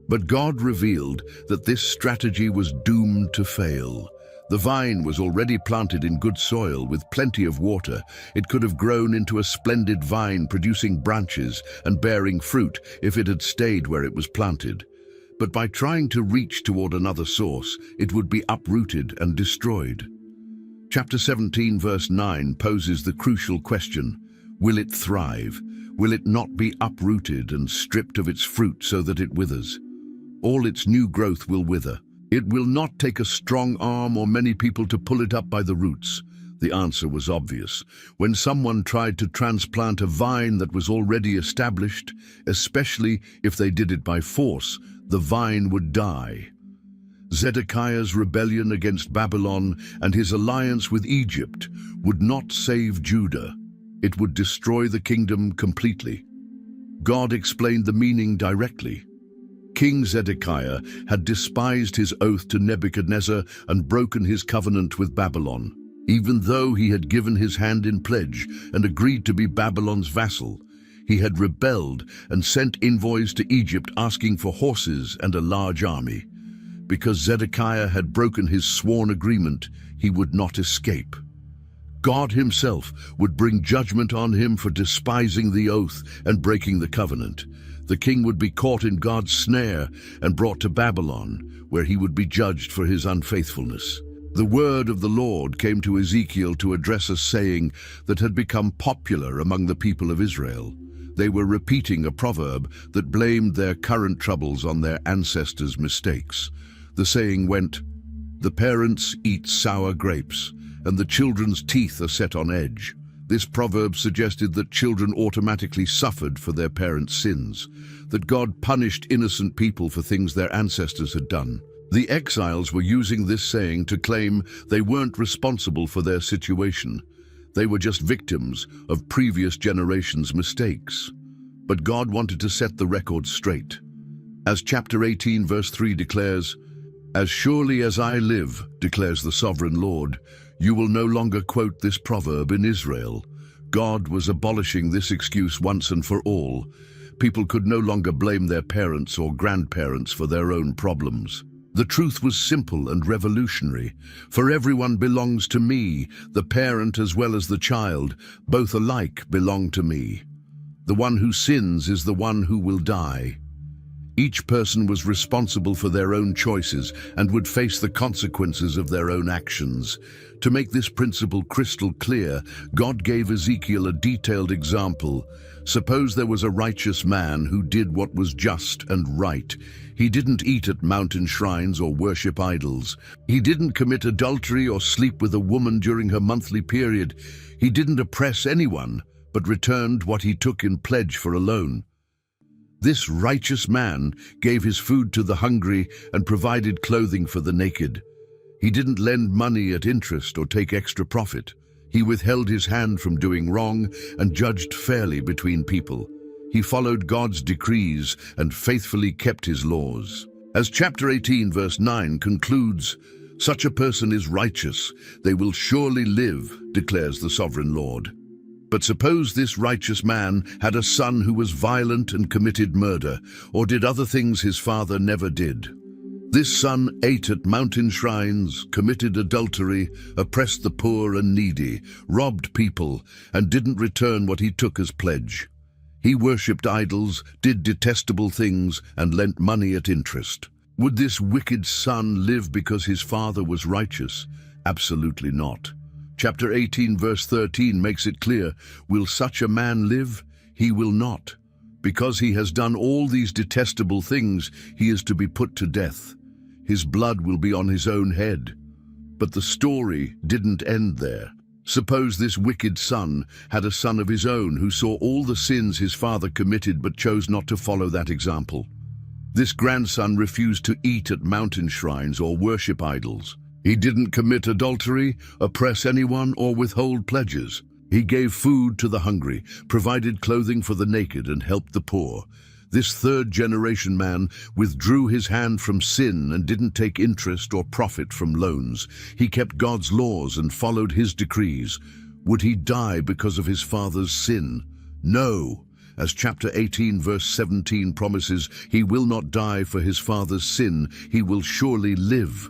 S1: But God revealed that this strategy was doomed to fail. The vine was already planted in good soil with plenty of water. It could have grown into a splendid vine, producing branches and bearing fruit if it had stayed where it was planted. But by trying to reach toward another source, it would be uprooted and destroyed. Chapter 17 verse 9 poses the crucial question: will it thrive? Will it not be uprooted and stripped of its fruit so that it withers? All its new growth will wither. It will not take a strong arm or many people to pull it up by the roots. The answer was obvious. When someone tried to transplant a vine that was already established, especially if they did it by force, the vine would die. Zedekiah's rebellion against Babylon and his alliance with Egypt would not save Judah. It would destroy the kingdom completely. God explained the meaning directly. King Zedekiah had despised his oath to Nebuchadnezzar and broken his covenant with Babylon. Even though he had given his hand in pledge and agreed to be Babylon's vassal, he had rebelled and sent envoys to Egypt asking for horses and a large army. Because Zedekiah had broken his sworn agreement, he would not escape. God himself would bring judgment on him for despising the oath and breaking the covenant. The king would be caught in God's snare and brought to Babylon, where he would be judged for his unfaithfulness. The word of the Lord came to Ezekiel to address a saying that had become popular among the people of Israel. They were repeating a proverb that blamed their current troubles on their ancestors' mistakes. The saying went, "The parents eat sour grapes, and the children's teeth are set on edge." This proverb suggested that children automatically suffered for their parents' sins, that God punished innocent people for things their ancestors had done. The exiles were using this saying to claim they weren't responsible for their situation. They were just victims of previous generations' mistakes. But God wanted to set the record straight. As chapter 18 verse 3 declares, "As surely as I live, declares the sovereign Lord, you will no longer quote this proverb in Israel." God was abolishing this excuse once and for all. People could no longer blame their parents or grandparents for their own problems. The truth was simple and revolutionary. For everyone belongs to me, the parent as well as the child, both alike belong to me. The one who sins is the one who will die. Each person was responsible for their own choices and would face the consequences of their own actions. To make this principle crystal clear, God gave Ezekiel a detailed example. Suppose there was a righteous man who did what was just and right. He didn't eat at mountain shrines or worship idols. He didn't commit adultery or sleep with a woman during her monthly period. He didn't oppress anyone, but returned what he took in pledge for a loan. This righteous man gave his food to the hungry and provided clothing for the naked. He didn't lend money at interest or take extra profit. He withheld his hand from doing wrong and judged fairly between people. He followed God's decrees and faithfully kept his laws. As chapter 18 verse 9 concludes, "Such a person is righteous, they will surely live, declares the sovereign Lord." But suppose this righteous man had a son who was violent and committed murder, or did other things his father never did. This son ate at mountain shrines, committed adultery, oppressed the poor and needy, robbed people, and didn't return what he took as pledge. He worshipped idols, did detestable things, and lent money at interest. Would this wicked son live because his father was righteous? Absolutely not. Chapter 18 verse 13 makes it clear, will such a man live? He will not. Because he has done all these detestable things, he is to be put to death. His blood will be on his own head. But the story didn't end there. Suppose this wicked son had a son of his own who saw all the sins his father committed but chose not to follow that example. This grandson refused to eat at mountain shrines or worship idols. He didn't commit adultery, oppress anyone, or withhold pledges. He gave food to the hungry, provided clothing for the naked, and helped the poor. This third-generation man withdrew his hand from sin and didn't take interest or profit from loans. He kept God's laws and followed his decrees. Would he die because of his father's sin? No. As chapter 18 verse 17 promises, he will not die for his father's sin, he will surely live.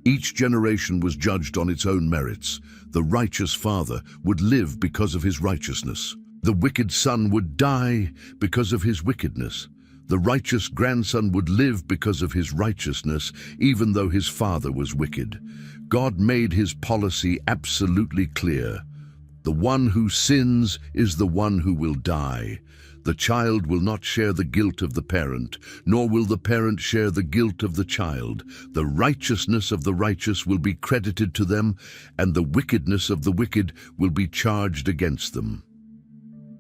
S1: Each generation was judged on its own merits. The righteous father would live because of his righteousness. The wicked son would die because of his wickedness. The righteous grandson would live because of his righteousness, even though his father was wicked. God made his policy absolutely clear. The one who sins is the one who will die. The child will not share the guilt of the parent, nor will the parent share the guilt of the child. The righteousness of the righteous will be credited to them, and the wickedness of the wicked will be charged against them.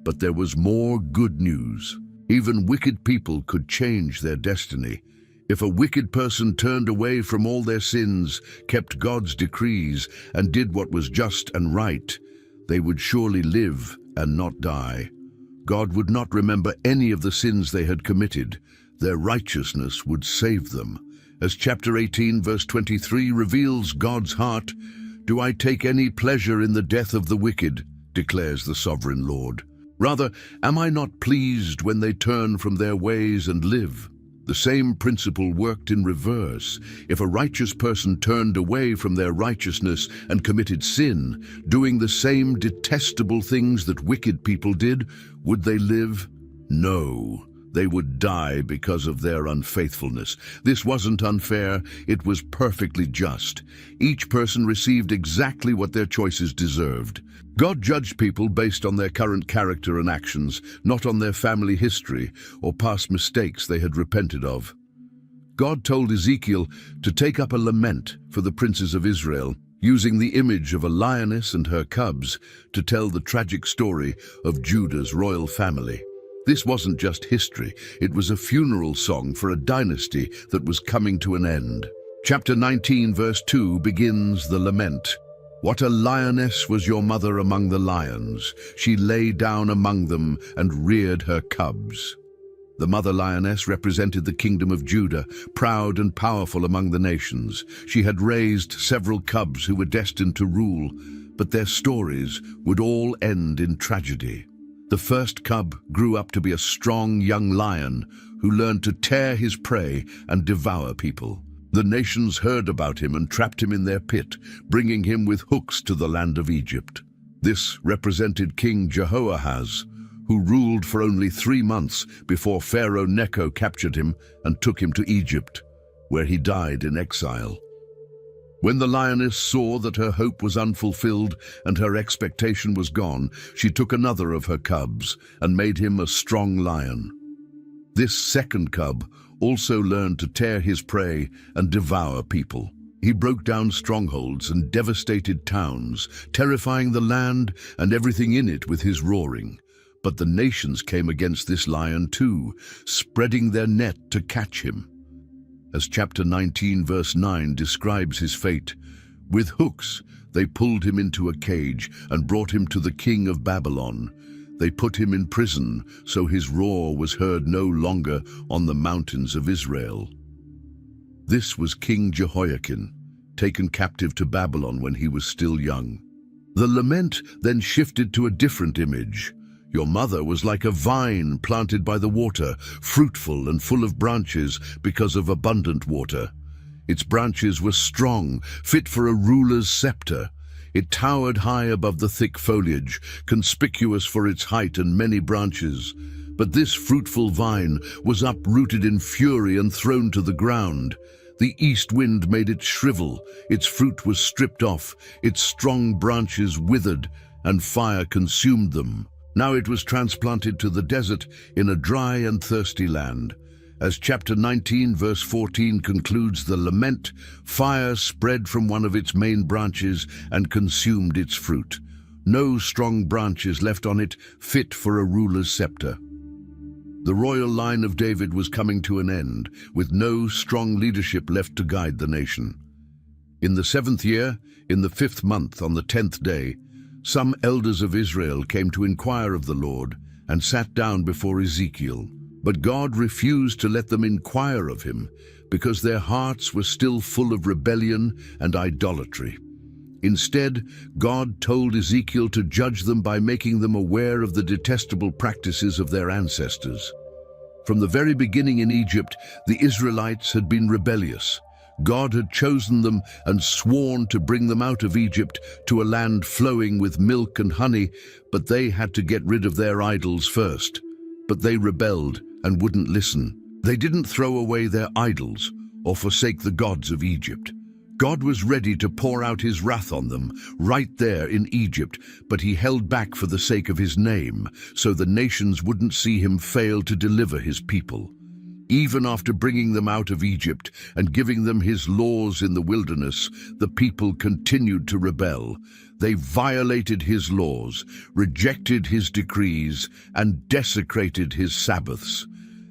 S1: But there was more good news. Even wicked people could change their destiny. If a wicked person turned away from all their sins, kept God's decrees, and did what was just and right, they would surely live and not die. God would not remember any of the sins they had committed. Their righteousness would save them. As chapter 18 verse 23 reveals God's heart, "Do I take any pleasure in the death of the wicked?" declares the sovereign Lord. Rather, am I not pleased when they turn from their ways and live? The same principle worked in reverse. If a righteous person turned away from their righteousness and committed sin, doing the same detestable things that wicked people did, would they live? No. They would die because of their unfaithfulness. This wasn't unfair, it was perfectly just. Each person received exactly what their choices deserved. God judged people based on their current character and actions, not on their family history or past mistakes they had repented of. God told Ezekiel to take up a lament for the princes of Israel, using the image of a lioness and her cubs to tell the tragic story of Judah's royal family. This wasn't just history, it was a funeral song for a dynasty that was coming to an end. Chapter 19 verse 2 begins the lament. "What a lioness was your mother among the lions. She lay down among them and reared her cubs." The mother lioness represented the kingdom of Judah, proud and powerful among the nations. She had raised several cubs who were destined to rule, but their stories would all end in tragedy. The first cub grew up to be a strong young lion who learned to tear his prey and devour people. The nations heard about him and trapped him in their pit, bringing him with hooks to the land of Egypt. This represented King Jehoahaz, who ruled for only 3 months before Pharaoh Necho captured him and took him to Egypt, where he died in exile. When the lioness saw that her hope was unfulfilled and her expectation was gone, she took another of her cubs and made him a strong lion. This second cub also learned to tear his prey and devour people. He broke down strongholds and devastated towns, terrifying the land and everything in it with his roaring. But the nations came against this lion too, spreading their net to catch him. As chapter 19 verse 9 describes his fate, with hooks they pulled him into a cage and brought him to the king of Babylon. They put him in prison, so his roar was heard no longer on the mountains of Israel. This was King Jehoiakim, taken captive to Babylon when he was still young. The lament then shifted to a different image. Your mother was like a vine planted by the water, fruitful and full of branches because of abundant water. Its branches were strong, fit for a ruler's scepter. It towered high above the thick foliage, conspicuous for its height and many branches. But this fruitful vine was uprooted in fury and thrown to the ground. The east wind made it shrivel, its fruit was stripped off, its strong branches withered, and fire consumed them. Now it was transplanted to the desert in a dry and thirsty land. As chapter 19 verse 14 concludes the lament, fire spread from one of its main branches and consumed its fruit. No strong branches left on it, fit for a ruler's scepter. The royal line of David was coming to an end, with no strong leadership left to guide the nation. In the 7th year, in the 5th month, on the 10th day, some elders of Israel came to inquire of the Lord and sat down before Ezekiel. But God refused to let them inquire of him, because their hearts were still full of rebellion and idolatry. Instead, God told Ezekiel to judge them by making them aware of the detestable practices of their ancestors. From the very beginning in Egypt, the Israelites had been rebellious. God had chosen them and sworn to bring them out of Egypt to a land flowing with milk and honey, but they had to get rid of their idols first. But they rebelled and wouldn't listen. They didn't throw away their idols or forsake the gods of Egypt. God was ready to pour out his wrath on them right there in Egypt, but he held back for the sake of his name, so the nations wouldn't see him fail to deliver his people. Even after bringing them out of Egypt and giving them his laws in the wilderness, the people continued to rebel. They violated his laws, rejected his decrees, and desecrated his Sabbaths.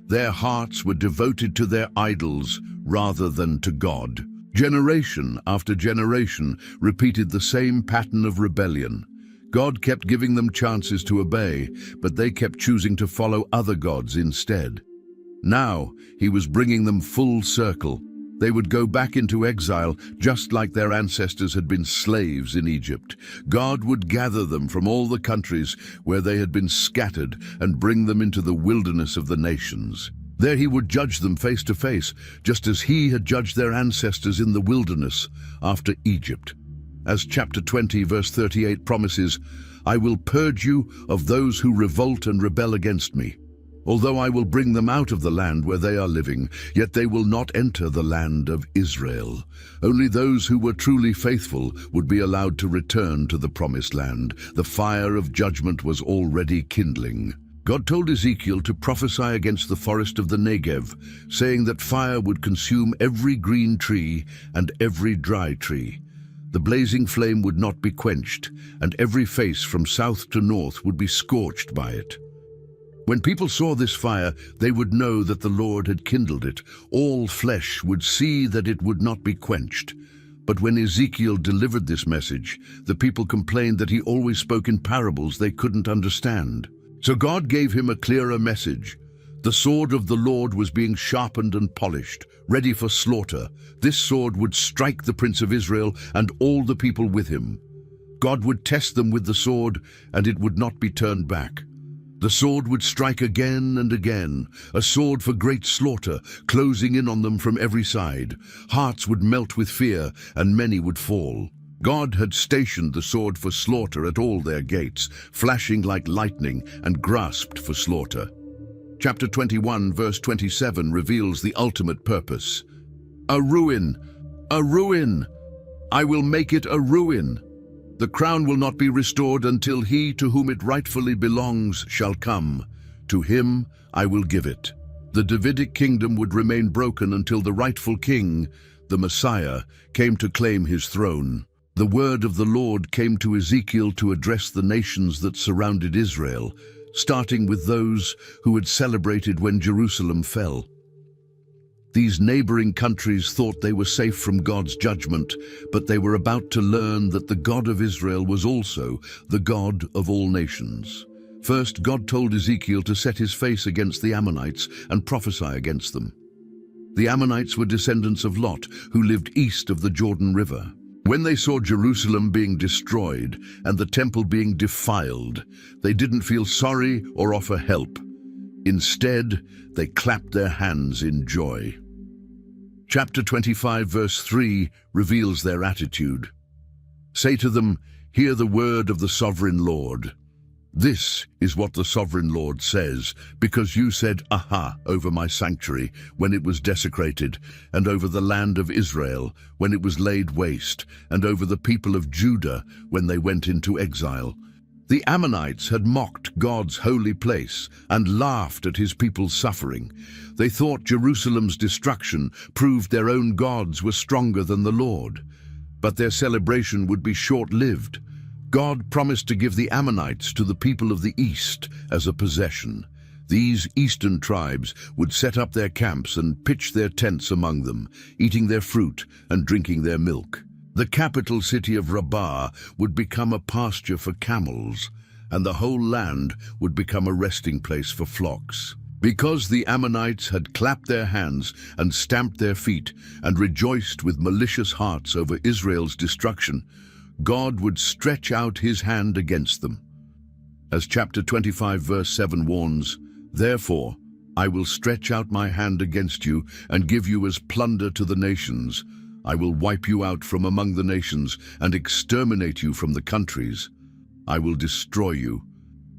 S1: Their hearts were devoted to their idols rather than to God. Generation after generation repeated the same pattern of rebellion. God kept giving them chances to obey, but they kept choosing to follow other gods instead. Now, he was bringing them full circle. They would go back into exile just like their ancestors had been slaves in Egypt. God would gather them from all the countries where they had been scattered and bring them into the wilderness of the nations. There he would judge them face to face, just as he had judged their ancestors in the wilderness after Egypt. As chapter 20 verse 38 promises, "I will purge you of those who revolt and rebel against me. Although I will bring them out of the land where they are living, yet they will not enter the land of Israel. Only those who were truly faithful would be allowed to return to the promised land. The fire of judgment was already kindling." God told Ezekiel to prophesy against the forest of the Negev, saying that fire would consume every green tree and every dry tree. The blazing flame would not be quenched, and every face from south to north would be scorched by it. When people saw this fire, they would know that the Lord had kindled it. All flesh would see that it would not be quenched. But when Ezekiel delivered this message, the people complained that he always spoke in parables they couldn't understand. So God gave him a clearer message. The sword of the Lord was being sharpened and polished, ready for slaughter. This sword would strike the prince of Israel and all the people with him. God would test them with the sword, and it would not be turned back. The sword would strike again and again, a sword for great slaughter, closing in on them from every side. Hearts would melt with fear, and many would fall. God had stationed the sword for slaughter at all their gates, flashing like lightning and grasped for slaughter. Chapter 21, verse 27 reveals the ultimate purpose. A ruin! A ruin! I will make it a ruin. The crown will not be restored until he to whom it rightfully belongs shall come. To him I will give it. The Davidic kingdom would remain broken until the rightful king, the Messiah, came to claim his throne. The word of the Lord came to Ezekiel to address the nations that surrounded Israel, starting with those who had celebrated when Jerusalem fell. These neighboring countries thought they were safe from God's judgment, but they were about to learn that the God of Israel was also the God of all nations. First, God told Ezekiel to set his face against the Ammonites and prophesy against them. The Ammonites were descendants of Lot, who lived east of the Jordan River. When they saw Jerusalem being destroyed and the temple being defiled, they didn't feel sorry or offer help. Instead, they clapped their hands in joy. Chapter 25, verse 3 reveals their attitude. Say to them, hear the word of the sovereign Lord. This is what the sovereign Lord says, because you said, aha, over my sanctuary when it was desecrated, and over the land of Israel when it was laid waste, and over the people of Judah when they went into exile. The Ammonites had mocked God's holy place and laughed at his people's suffering. They thought Jerusalem's destruction proved their own gods were stronger than the Lord. But their celebration would be short-lived. God promised to give the Ammonites to the people of the east as a possession. These eastern tribes would set up their camps and pitch their tents among them, eating their fruit and drinking their milk. The capital city of Rabbah would become a pasture for camels, and the whole land would become a resting place for flocks. Because the Ammonites had clapped their hands and stamped their feet and rejoiced with malicious hearts over Israel's destruction, God would stretch out his hand against them. As chapter 25 verse 7 warns, therefore I will stretch out my hand against you and give you as plunder to the nations. I will wipe you out from among the nations and exterminate you from the countries. I will destroy you,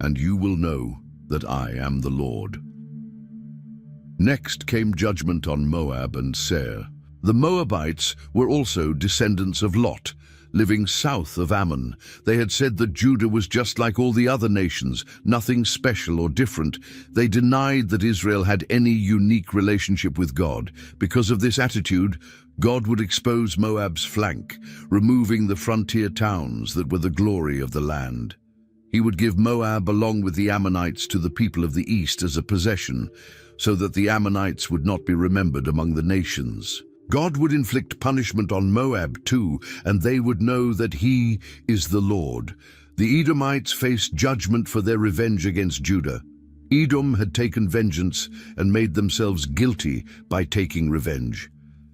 S1: and you will know that I am the Lord. Next came judgment on Moab and Seir. The Moabites were also descendants of Lot, living south of Ammon. They had said that Judah was just like all the other nations, nothing special or different. They denied that Israel had any unique relationship with God. Because of this attitude, God would expose Moab's flank, removing the frontier towns that were the glory of the land. He would give Moab along with the Ammonites to the people of the east as a possession, so that the Ammonites would not be remembered among the nations. God would inflict punishment on Moab too, and they would know that he is the Lord. The Edomites faced judgment for their revenge against Judah. Edom had taken vengeance and made themselves guilty by taking revenge.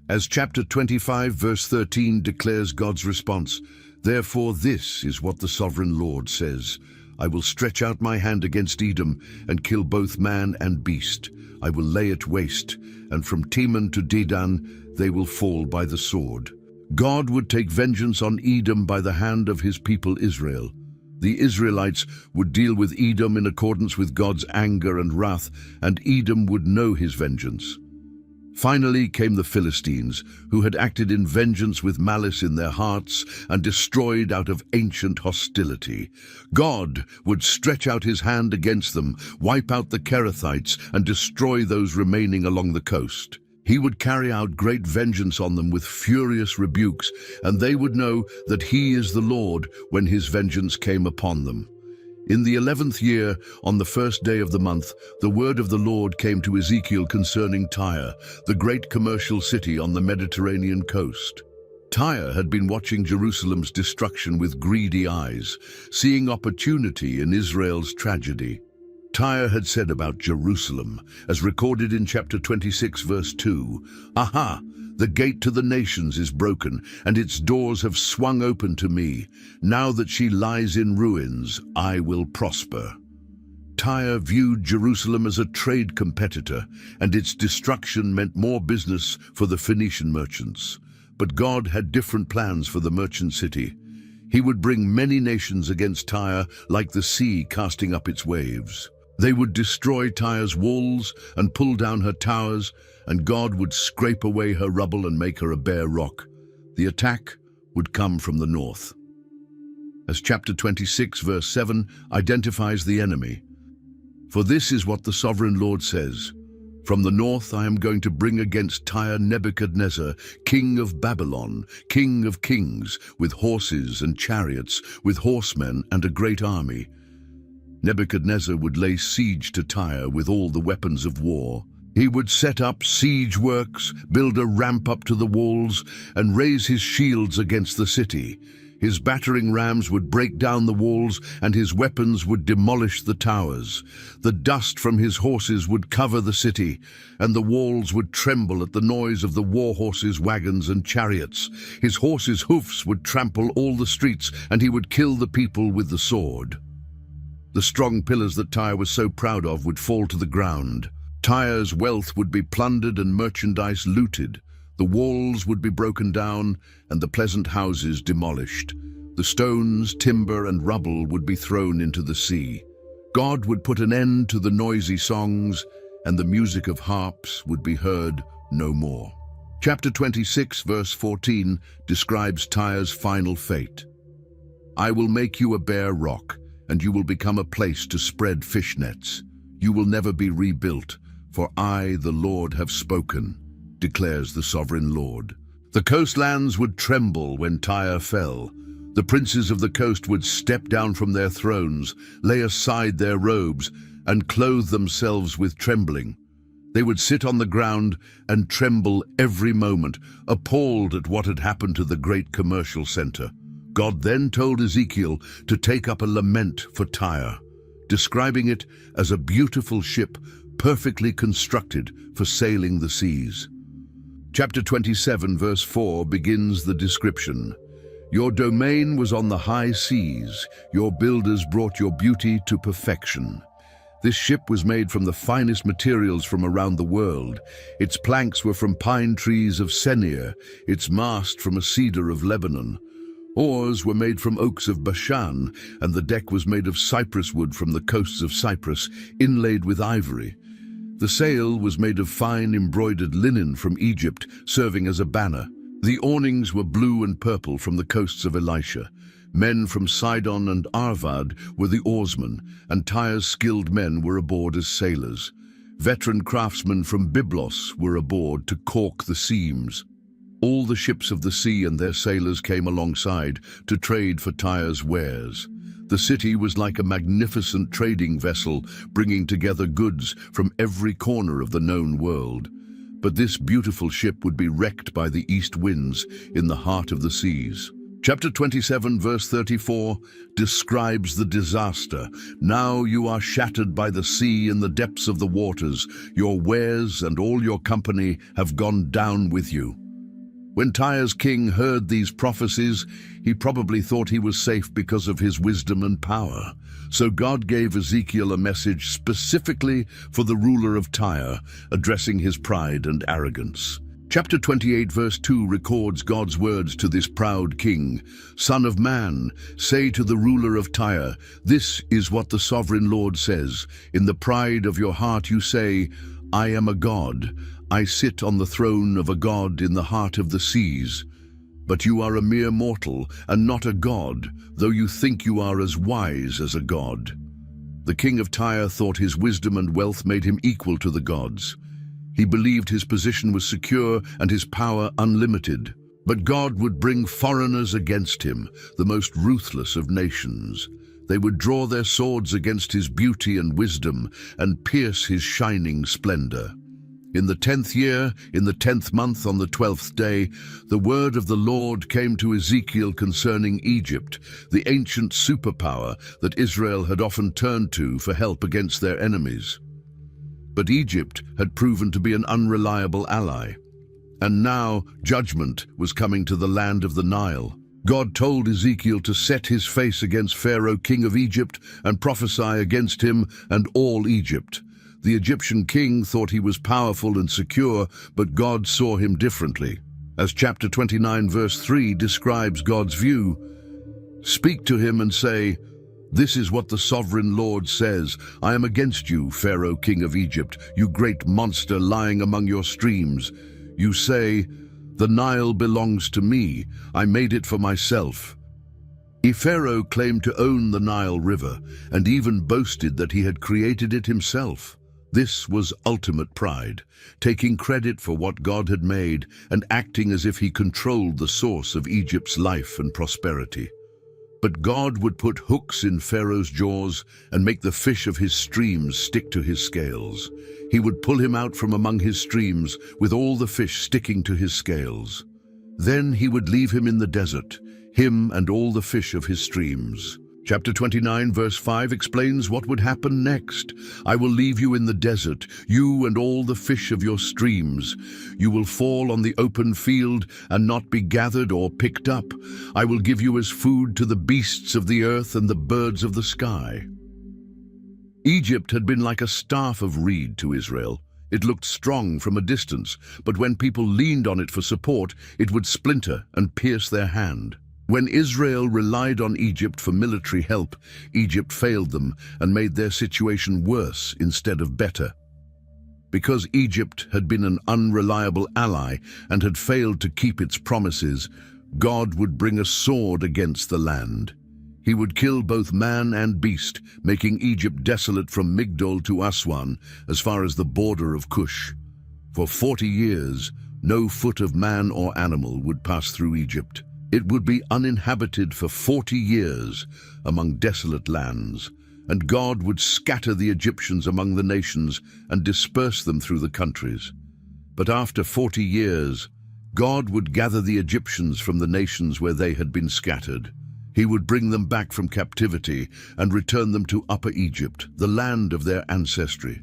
S1: As chapter 25 verse 13 declares God's response, therefore this is what the sovereign Lord says, I will stretch out my hand against Edom and kill both man and beast. I will lay it waste, and from Teman to Dedan they will fall by the sword. God would take vengeance on Edom by the hand of his people Israel. The Israelites would deal with Edom in accordance with God's anger and wrath, and Edom would know his vengeance. Finally came the Philistines, who had acted in vengeance with malice in their hearts and destroyed out of ancient hostility. God would stretch out his hand against them, wipe out the Kerethites, and destroy those remaining along the coast. He would carry out great vengeance on them with furious rebukes, and they would know that he is the Lord when his vengeance came upon them. In the 11th year, on the first day of the month, the word of the Lord came to Ezekiel concerning Tyre, the great commercial city on the Mediterranean coast. Tyre had been watching Jerusalem's destruction with greedy eyes, seeing opportunity in Israel's tragedy. Tyre had said about Jerusalem, as recorded in chapter 26 verse 2, aha! The gate to the nations is broken, and its doors have swung open to me. Now that she lies in ruins, I will prosper. Tyre viewed Jerusalem as a trade competitor, and its destruction meant more business for the Phoenician merchants. But God had different plans for the merchant city. He would bring many nations against Tyre, like the sea casting up its waves. They would destroy Tyre's walls and pull down her towers, and God would scrape away her rubble and make her a bare rock. The attack would come from the north. As chapter 26, verse 7 identifies the enemy. For this is what the sovereign Lord says: from the north I am going to bring against Tyre Nebuchadnezzar, king of Babylon, king of kings, with horses and chariots, with horsemen and a great army. Nebuchadnezzar would lay siege to Tyre with all the weapons of war. He would set up siege works, build a ramp up to the walls, and raise his shields against the city. His battering rams would break down the walls, and his weapons would demolish the towers. The dust from his horses would cover the city, and the walls would tremble at the noise of the war horses, wagons, and chariots. His horses' hoofs would trample all the streets, and he would kill the people with the sword. The strong pillars that Tyre was so proud of would fall to the ground. Tyre's wealth would be plundered and merchandise looted. The walls would be broken down and the pleasant houses demolished. The stones, timber, and rubble would be thrown into the sea. God would put an end to the noisy songs, and the music of harps would be heard no more. Chapter 26, verse 14 describes Tyre's final fate. I will make you a bare rock, and you will become a place to spread fish nets. You will never be rebuilt, for I, the Lord, have spoken, declares the sovereign Lord. The coastlands would tremble when Tyre fell. The princes of the coast would step down from their thrones, lay aside their robes, and clothe themselves with trembling. They would sit on the ground and tremble every moment, appalled at what had happened to the great commercial center. God then told Ezekiel to take up a lament for Tyre, describing it as a beautiful ship perfectly constructed for sailing the seas. Chapter 27, verse 4 begins the description. Your domain was on the high seas. Your builders brought your beauty to perfection. This ship was made from the finest materials from around the world. Its planks were from pine trees of Senir, its mast from a cedar of Lebanon. Oars were made from oaks of Bashan, and the deck was made of cypress wood from the coasts of Cyprus, inlaid with ivory. The sail was made of fine embroidered linen from Egypt, serving as a banner. The awnings were blue and purple from the coasts of Elisha. Men from Sidon and Arvad were the oarsmen, and Tyre's skilled men were aboard as sailors. Veteran craftsmen from Byblos were aboard to caulk the seams. All the ships of the sea and their sailors came alongside to trade for Tyre's wares. The city was like a magnificent trading vessel, bringing together goods from every corner of the known world. But this beautiful ship would be wrecked by the east winds in the heart of the seas. Chapter 27, verse 34 describes the disaster. Now you are shattered by the sea in the depths of the waters. Your wares and all your company have gone down with you. When Tyre's king heard these prophecies, he probably thought he was safe because of his wisdom and power. So God gave Ezekiel a message specifically for the ruler of Tyre, addressing his pride and arrogance. Chapter 28, verse 2 records God's words to this proud king. Son of man, say to the ruler of Tyre, this is what the sovereign Lord says. In the pride of your heart you say, I am a god. I sit on the throne of a god in the heart of the seas. But you are a mere mortal and not a god, though you think you are as wise as a god. The king of Tyre thought his wisdom and wealth made him equal to the gods. He believed his position was secure and his power unlimited. But God would bring foreigners against him, the most ruthless of nations. They would draw their swords against his beauty and wisdom and pierce his shining splendor. In the 10th year, in the 10th month, on the 12th day, the word of the Lord came to Ezekiel concerning Egypt, the ancient superpower that Israel had often turned to for help against their enemies. But Egypt had proven to be an unreliable ally. And now judgment was coming to the land of the Nile. God told Ezekiel to set his face against Pharaoh, king of Egypt, and prophesy against him and all Egypt. The Egyptian king thought he was powerful and secure, but God saw him differently. As chapter 29 verse 3 describes God's view, "Speak to him and say, 'This is what the sovereign Lord says. I am against you, Pharaoh, king of Egypt, you great monster lying among your streams. You say, the Nile belongs to me. I made it for myself.'" Pharaoh claimed to own the Nile River and even boasted that he had created it himself. This was ultimate pride, taking credit for what God had made and acting as if he controlled the source of Egypt's life and prosperity. But God would put hooks in Pharaoh's jaws and make the fish of his streams stick to his scales. He would pull him out from among his streams with all the fish sticking to his scales. Then he would leave him in the desert, him and all the fish of his streams. Chapter 29 verse 5 explains what would happen next. "I will leave you in the desert, you and all the fish of your streams. You will fall on the open field and not be gathered or picked up. I will give you as food to the beasts of the earth and the birds of the sky." Egypt had been like a staff of reed to Israel. It looked strong from a distance, but when people leaned on it for support, it would splinter and pierce their hand. When Israel relied on Egypt for military help, Egypt failed them and made their situation worse instead of better. Because Egypt had been an unreliable ally and had failed to keep its promises, God would bring a sword against the land. He would kill both man and beast, making Egypt desolate from Migdol to Aswan, as far as the border of Cush. For 40 years, no foot of man or animal would pass through Egypt. It would be uninhabited for 40 years among desolate lands, and God would scatter the Egyptians among the nations and disperse them through the countries. But after 40 years, God would gather the Egyptians from the nations where they had been scattered. He would bring them back from captivity and return them to Upper Egypt, the land of their ancestry.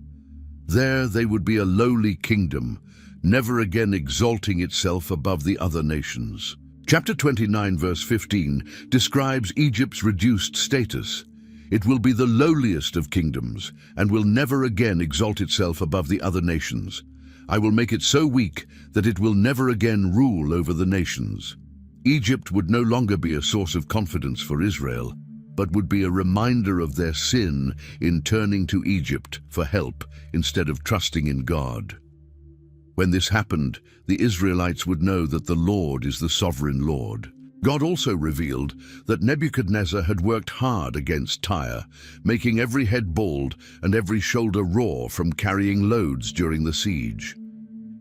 S1: There they would be a lowly kingdom, never again exalting itself above the other nations. Chapter 29 verse 15 describes Egypt's reduced status. It will be the lowliest of kingdoms and will never again exalt itself above the other nations. I will make it so weak that it will never again rule over the nations. Egypt would no longer be a source of confidence for Israel, but would be a reminder of their sin in turning to Egypt for help instead of trusting in God. When this happened, the Israelites would know that the Lord is the sovereign Lord. God also revealed that Nebuchadnezzar had worked hard against Tyre, making every head bald and every shoulder raw from carrying loads during the siege.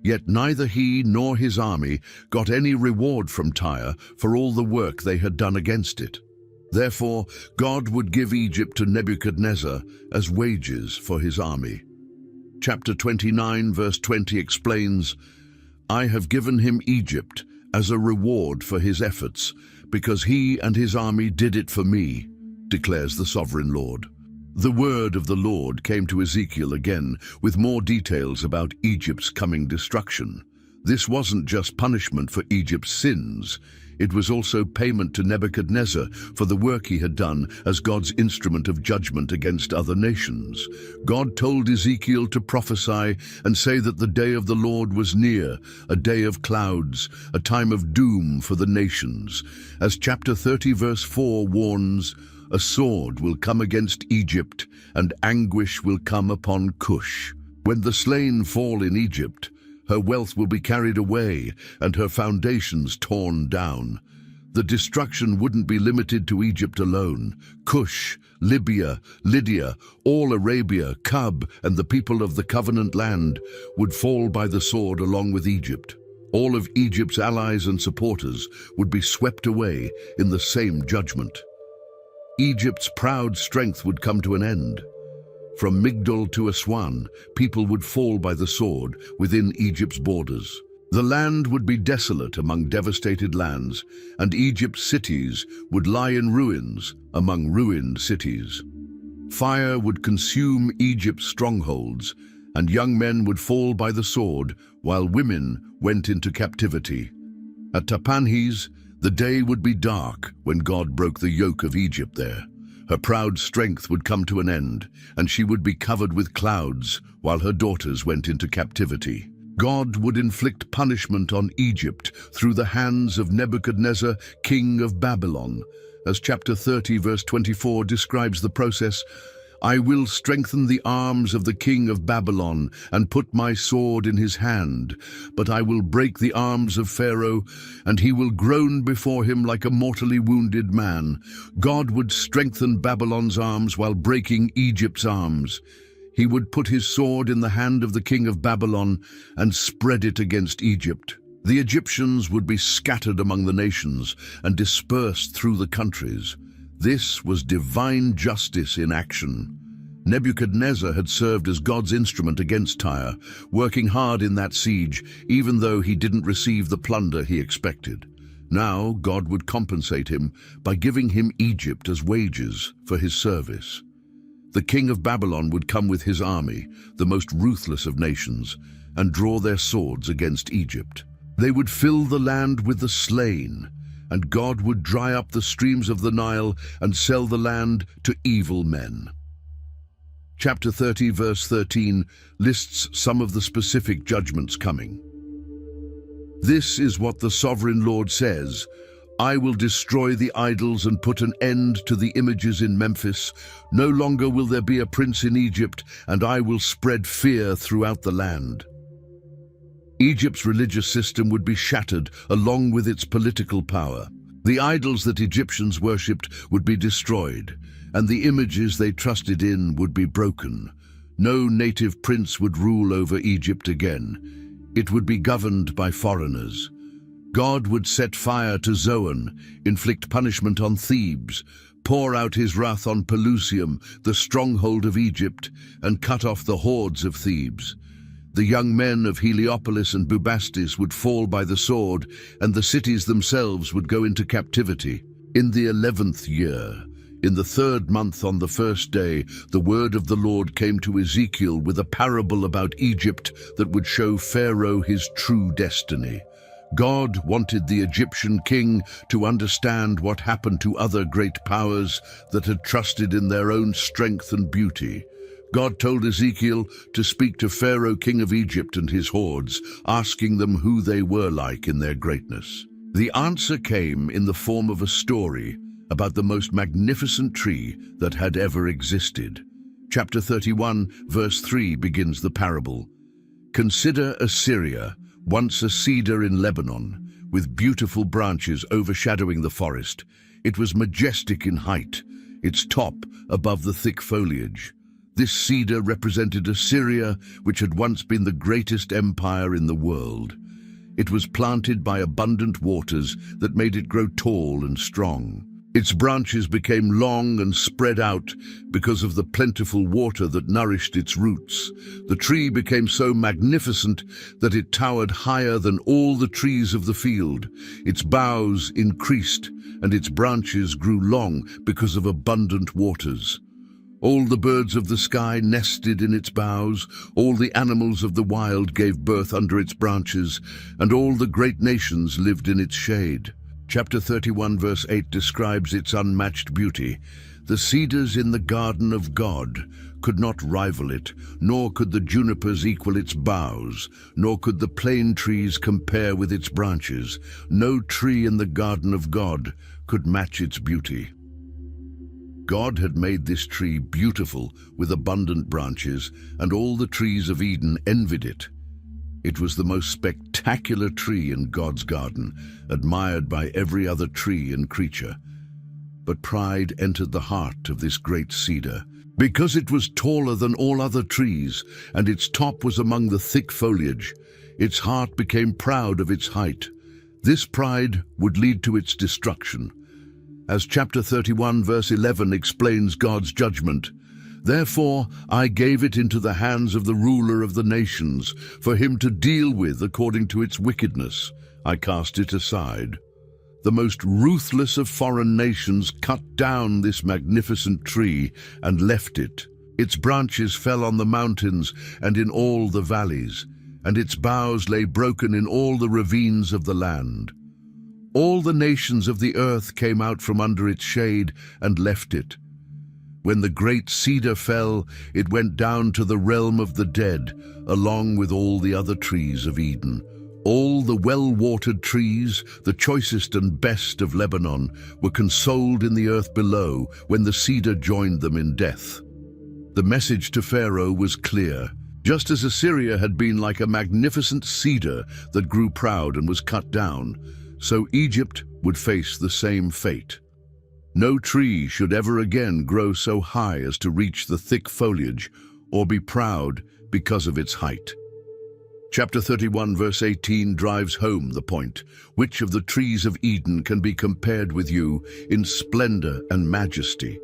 S1: Yet neither he nor his army got any reward from Tyre for all the work they had done against it. Therefore, God would give Egypt to Nebuchadnezzar as wages for his army. Chapter 29 verse 20 explains, "I have given him Egypt as a reward for his efforts, because he and his army did it for me," declares the sovereign Lord. The word of the Lord came to Ezekiel again with more details about Egypt's coming destruction. This wasn't just punishment for Egypt's sins. It was also payment to Nebuchadnezzar for the work he had done as God's instrument of judgment against other nations. God told Ezekiel to prophesy and say that the day of the Lord was near, a day of clouds, a time of doom for the nations. As chapter 30 verse 4 warns, "A sword will come against Egypt, and anguish will come upon Cush." When the slain fall in Egypt, her wealth will be carried away and her foundations torn down. The destruction wouldn't be limited to Egypt alone. Cush, Libya, Lydia, all Arabia, Cub, and the people of the covenant land would fall by the sword along with Egypt. All of Egypt's allies and supporters would be swept away in the same judgment. Egypt's proud strength would come to an end. From Migdol to Aswan, people would fall by the sword within Egypt's borders. The land would be desolate among devastated lands, and Egypt's cities would lie in ruins among ruined cities. Fire would consume Egypt's strongholds, and young men would fall by the sword, while women went into captivity. At Tahpanhes, the day would be dark when God broke the yoke of Egypt there. Her proud strength would come to an end, and she would be covered with clouds while her daughters went into captivity. God would inflict punishment on Egypt through the hands of Nebuchadnezzar, king of Babylon. As chapter 30, verse 24 describes the process, "I will strengthen the arms of the king of Babylon and put my sword in his hand, but I will break the arms of Pharaoh, and he will groan before him like a mortally wounded man." God would strengthen Babylon's arms while breaking Egypt's arms. He would put his sword in the hand of the king of Babylon and spread it against Egypt. The Egyptians would be scattered among the nations and dispersed through the countries. This was divine justice in action. Nebuchadnezzar had served as God's instrument against Tyre, working hard in that siege, even though he didn't receive the plunder he expected. Now God would compensate him by giving him Egypt as wages for his service. The king of Babylon would come with his army, the most ruthless of nations, and draw their swords against Egypt. They would fill the land with the slain, and God would dry up the streams of the Nile and sell the land to evil men. Chapter 30, verse 13, lists some of the specific judgments coming. "This is what the sovereign Lord says: I will destroy the idols and put an end to the images in Memphis. No longer will there be a prince in Egypt, and I will spread fear throughout the land." Egypt's religious system would be shattered along with its political power. The idols that Egyptians worshipped would be destroyed, and the images they trusted in would be broken. No native prince would rule over Egypt again. It would be governed by foreigners. God would set fire to Zoan, inflict punishment on Thebes, pour out his wrath on Pelusium, the stronghold of Egypt, and cut off the hordes of Thebes. The young men of Heliopolis and Bubastis would fall by the sword, and the cities themselves would go into captivity. In the 11th year, in the 3rd month on the 1st day, the word of the Lord came to Ezekiel with a parable about Egypt that would show Pharaoh his true destiny. God wanted the Egyptian king to understand what happened to other great powers that had trusted in their own strength and beauty. God told Ezekiel to speak to Pharaoh, king of Egypt, and his hordes, asking them who they were like in their greatness. The answer came in the form of a story about the most magnificent tree that had ever existed. Chapter 31, verse 3 begins the parable. "Consider Assyria, once a cedar in Lebanon, with beautiful branches overshadowing the forest. It was majestic in height, its top above the thick foliage. This cedar represented Assyria, which had once been the greatest empire in the world. It was planted by abundant waters that made it grow tall and strong. Its branches became long and spread out because of the plentiful water that nourished its roots. The tree became so magnificent that it towered higher than all the trees of the field. Its boughs increased, and its branches grew long because of abundant waters. All the birds of the sky nested in its boughs, all the animals of the wild gave birth under its branches, and all the great nations lived in its shade." Chapter 31, verse 8 describes its unmatched beauty. "The cedars in the garden of God could not rival it, nor could the junipers equal its boughs, nor could the plane trees compare with its branches. No tree in the garden of God could match its beauty." God had made this tree beautiful with abundant branches, and all the trees of Eden envied it. It was the most spectacular tree in God's garden, admired by every other tree and creature. But pride entered the heart of this great cedar. Because it was taller than all other trees, and its top was among the thick foliage, its heart became proud of its height. This pride would lead to its destruction. As chapter 31, verse 11 explains God's judgment, "Therefore I gave it into the hands of the ruler of the nations, for him to deal with according to its wickedness. I cast it aside." The most ruthless of foreign nations cut down this magnificent tree and left it. Its branches fell on the mountains and in all the valleys, and its boughs lay broken in all the ravines of the land. All the nations of the earth came out from under its shade and left it. When the great cedar fell, it went down to the realm of the dead, along with all the other trees of Eden. All the well-watered trees, the choicest and best of Lebanon, were consoled in the earth below when the cedar joined them in death. The message to Pharaoh was clear. Just as Assyria had been like a magnificent cedar that grew proud and was cut down, so Egypt would face the same fate. No tree should ever again grow so high as to reach the thick foliage or be proud because of its height. Chapter 31, verse 18 drives home the point. Which of the trees of Eden can be compared with you in splendor and majesty?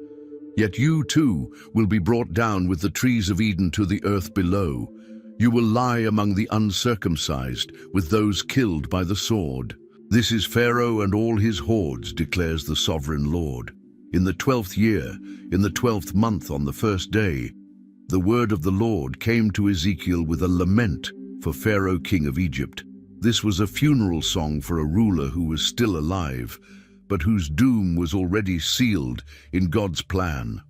S1: Yet you too will be brought down with the trees of Eden to the earth below. You will lie among the uncircumcised, with those killed by the sword. This is Pharaoh and all his hordes, declares the sovereign Lord. In the 12th year, in the 12th month, on the first day, the word of the Lord came to Ezekiel with a lament for Pharaoh, king of Egypt. This was a funeral song for a ruler who was still alive, but whose doom was already sealed in God's plan.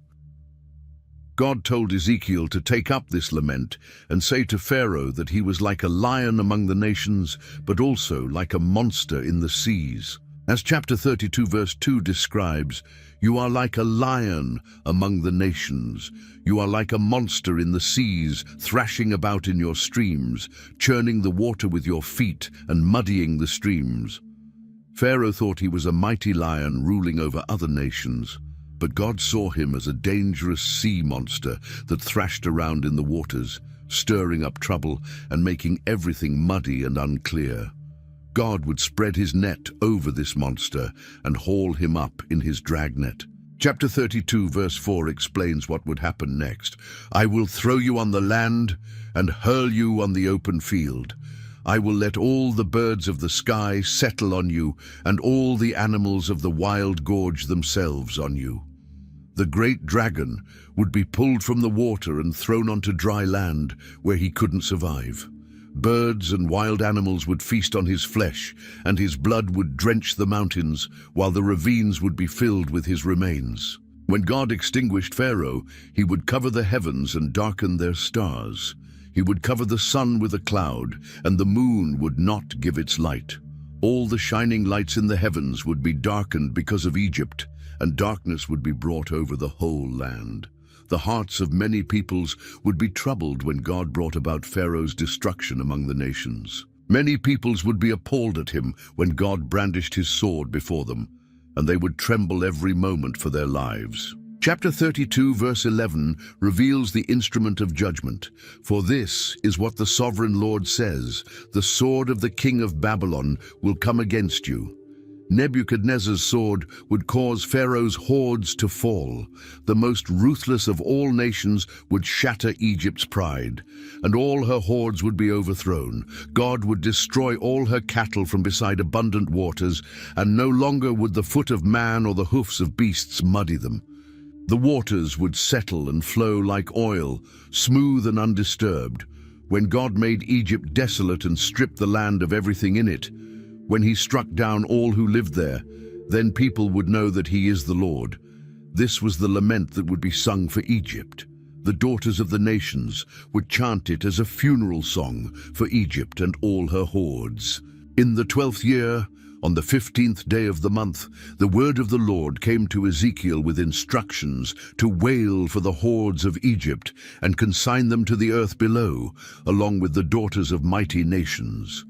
S1: God told Ezekiel to take up this lament and say to Pharaoh that he was like a lion among the nations, but also like a monster in the seas. As chapter 32 verse 2 describes, you are like a lion among the nations. You are like a monster in the seas, thrashing about in your streams, churning the water with your feet and muddying the streams. Pharaoh thought he was a mighty lion ruling over other nations, but God saw him as a dangerous sea monster that thrashed around in the waters, stirring up trouble and making everything muddy and unclear. God would spread his net over this monster and haul him up in his dragnet. Chapter 32 verse 4 explains what would happen next. I will throw you on the land and hurl you on the open field. I will let all the birds of the sky settle on you, and all the animals of the wild gorge themselves on you. The great dragon would be pulled from the water and thrown onto dry land where he couldn't survive. Birds and wild animals would feast on his flesh, and his blood would drench the mountains, while the ravines would be filled with his remains. When God extinguished Pharaoh, he would cover the heavens and darken their stars. He would cover the sun with a cloud, and the moon would not give its light. All the shining lights in the heavens would be darkened because of Egypt, and darkness would be brought over the whole land. The hearts of many peoples would be troubled when God brought about Pharaoh's destruction among the nations. Many peoples would be appalled at him when God brandished his sword before them, and they would tremble every moment for their lives. Chapter 32 verse 11 reveals the instrument of judgment. For this is what the sovereign Lord says, the sword of the king of Babylon will come against you. Nebuchadnezzar's sword would cause Pharaoh's hordes to fall. The most ruthless of all nations would shatter Egypt's pride, and all her hordes would be overthrown. God would destroy all her cattle from beside abundant waters, and no longer would the foot of man or the hoofs of beasts muddy them. The waters would settle and flow like oil, smooth and undisturbed. When God made Egypt desolate and stripped the land of everything in it, when he struck down all who lived there, then people would know that he is the Lord. This was the lament that would be sung for Egypt. The daughters of the nations would chant it as a funeral song for Egypt and all her hordes. In the 12th year, on the 15th day of the month, the word of the Lord came to Ezekiel with instructions to wail for the hordes of Egypt and consign them to the earth below, along with the daughters of mighty nations.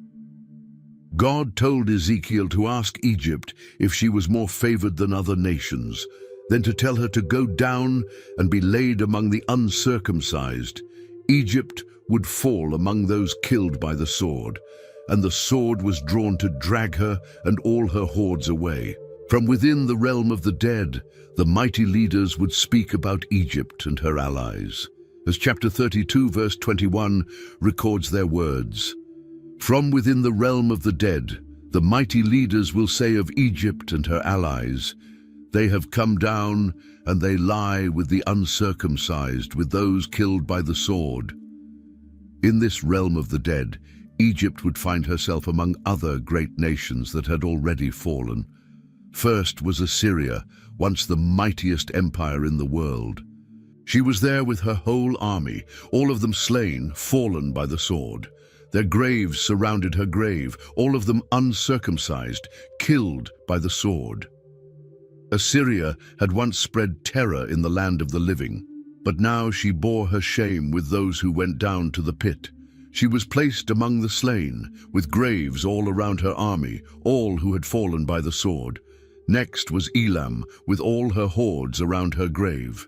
S1: God told Ezekiel to ask Egypt if she was more favored than other nations, then to tell her to go down and be laid among the uncircumcised. Egypt would fall among those killed by the sword, and the sword was drawn to drag her and all her hordes away. From within the realm of the dead, the mighty leaders would speak about Egypt and her allies. As chapter 32 verse 21 records their words, from within the realm of the dead, the mighty leaders will say of Egypt and her allies, they have come down and they lie with the uncircumcised, with those killed by the sword. In this realm of the dead, Egypt would find herself among other great nations that had already fallen. First was Assyria, once the mightiest empire in the world. She was there with her whole army, all of them slain, fallen by the sword. Their graves surrounded her grave, all of them uncircumcised, killed by the sword. Assyria had once spread terror in the land of the living, but now she bore her shame with those who went down to the pit. She was placed among the slain, with graves all around her army, all who had fallen by the sword. Next was Elam, with all her hordes around her grave.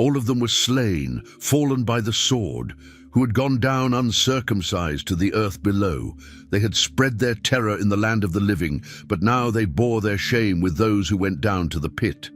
S1: All of them were slain, fallen by the sword, who had gone down uncircumcised to the earth below. They had spread their terror in the land of the living, but now they bore their shame with those who went down to the pit.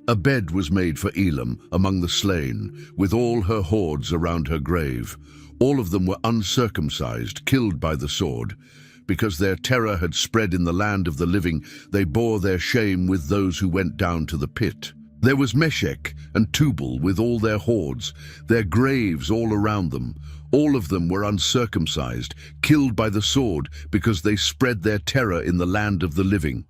S1: A bed was made for Elam among the slain, with all her hordes around her grave. All of them were uncircumcised, killed by the sword. Because their terror had spread in the land of the living, they bore their shame with those who went down to the pit. There was Meshech and Tubal with all their hordes, their graves all around them. All of them were uncircumcised, killed by the sword, because they spread their terror in the land of the living.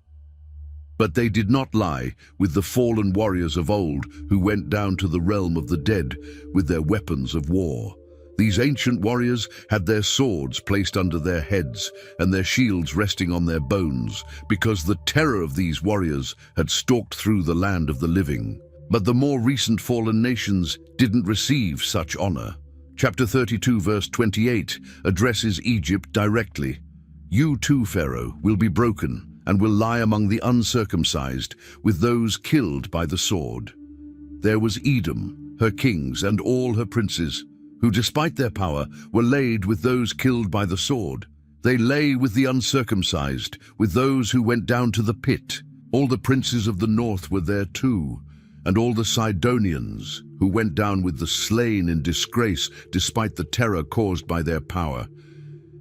S1: But they did not lie with the fallen warriors of old who went down to the realm of the dead with their weapons of war. These ancient warriors had their swords placed under their heads and their shields resting on their bones, because the terror of these warriors had stalked through the land of the living. But the more recent fallen nations didn't receive such honor. Chapter 32, verse 28, addresses Egypt directly. You too, Pharaoh, will be broken and will lie among the uncircumcised, with those killed by the sword. There was Edom, her kings and all her princes, who despite their power were laid with those killed by the sword. They lay with the uncircumcised, with those who went down to the pit. All the princes of the north were there too, and all the Sidonians, who went down with the slain in disgrace despite the terror caused by their power.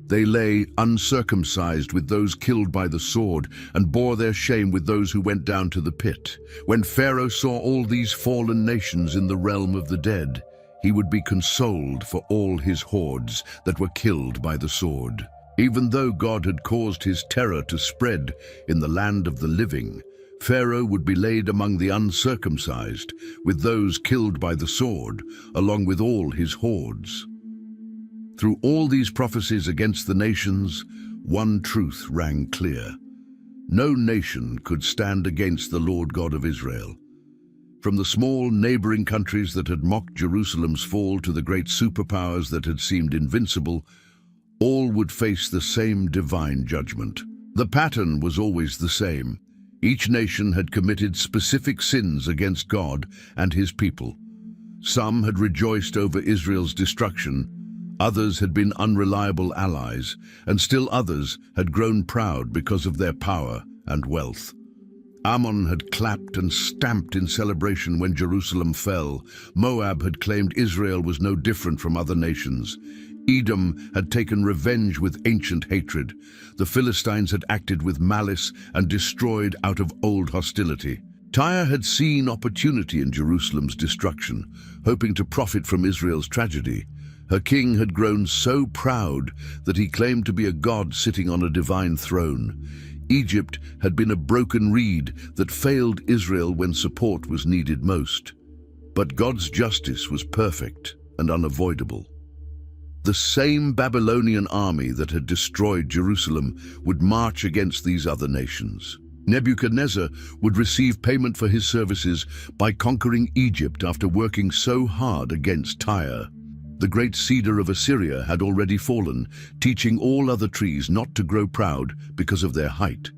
S1: They lay uncircumcised with those killed by the sword, and bore their shame with those who went down to the pit. When Pharaoh saw all these fallen nations in the realm of the dead, he would be consoled for all his hordes that were killed by the sword. Even though God had caused his terror to spread in the land of the living, Pharaoh would be laid among the uncircumcised, with those killed by the sword, along with all his hordes. Through all these prophecies against the nations, one truth rang clear. No nation could stand against the Lord God of Israel. From the small neighboring countries that had mocked Jerusalem's fall to the great superpowers that had seemed invincible, all would face the same divine judgment. The pattern was always the same. Each nation had committed specific sins against God and his people. Some had rejoiced over Israel's destruction, others had been unreliable allies, and still others had grown proud because of their power and wealth. Ammon had clapped and stamped in celebration when Jerusalem fell. Moab had claimed Israel was no different from other nations. Edom had taken revenge with ancient hatred. The Philistines had acted with malice and destroyed out of old hostility. Tyre had seen opportunity in Jerusalem's destruction, hoping to profit from Israel's tragedy. Her king had grown so proud that he claimed to be a god sitting on a divine throne. Egypt had been a broken reed that failed Israel when support was needed most. But God's justice was perfect and unavoidable. The same Babylonian army that had destroyed Jerusalem would march against these other nations. Nebuchadnezzar would receive payment for his services by conquering Egypt after working so hard against Tyre. The great cedar of Assyria had already fallen, teaching all other trees not to grow proud because of their height.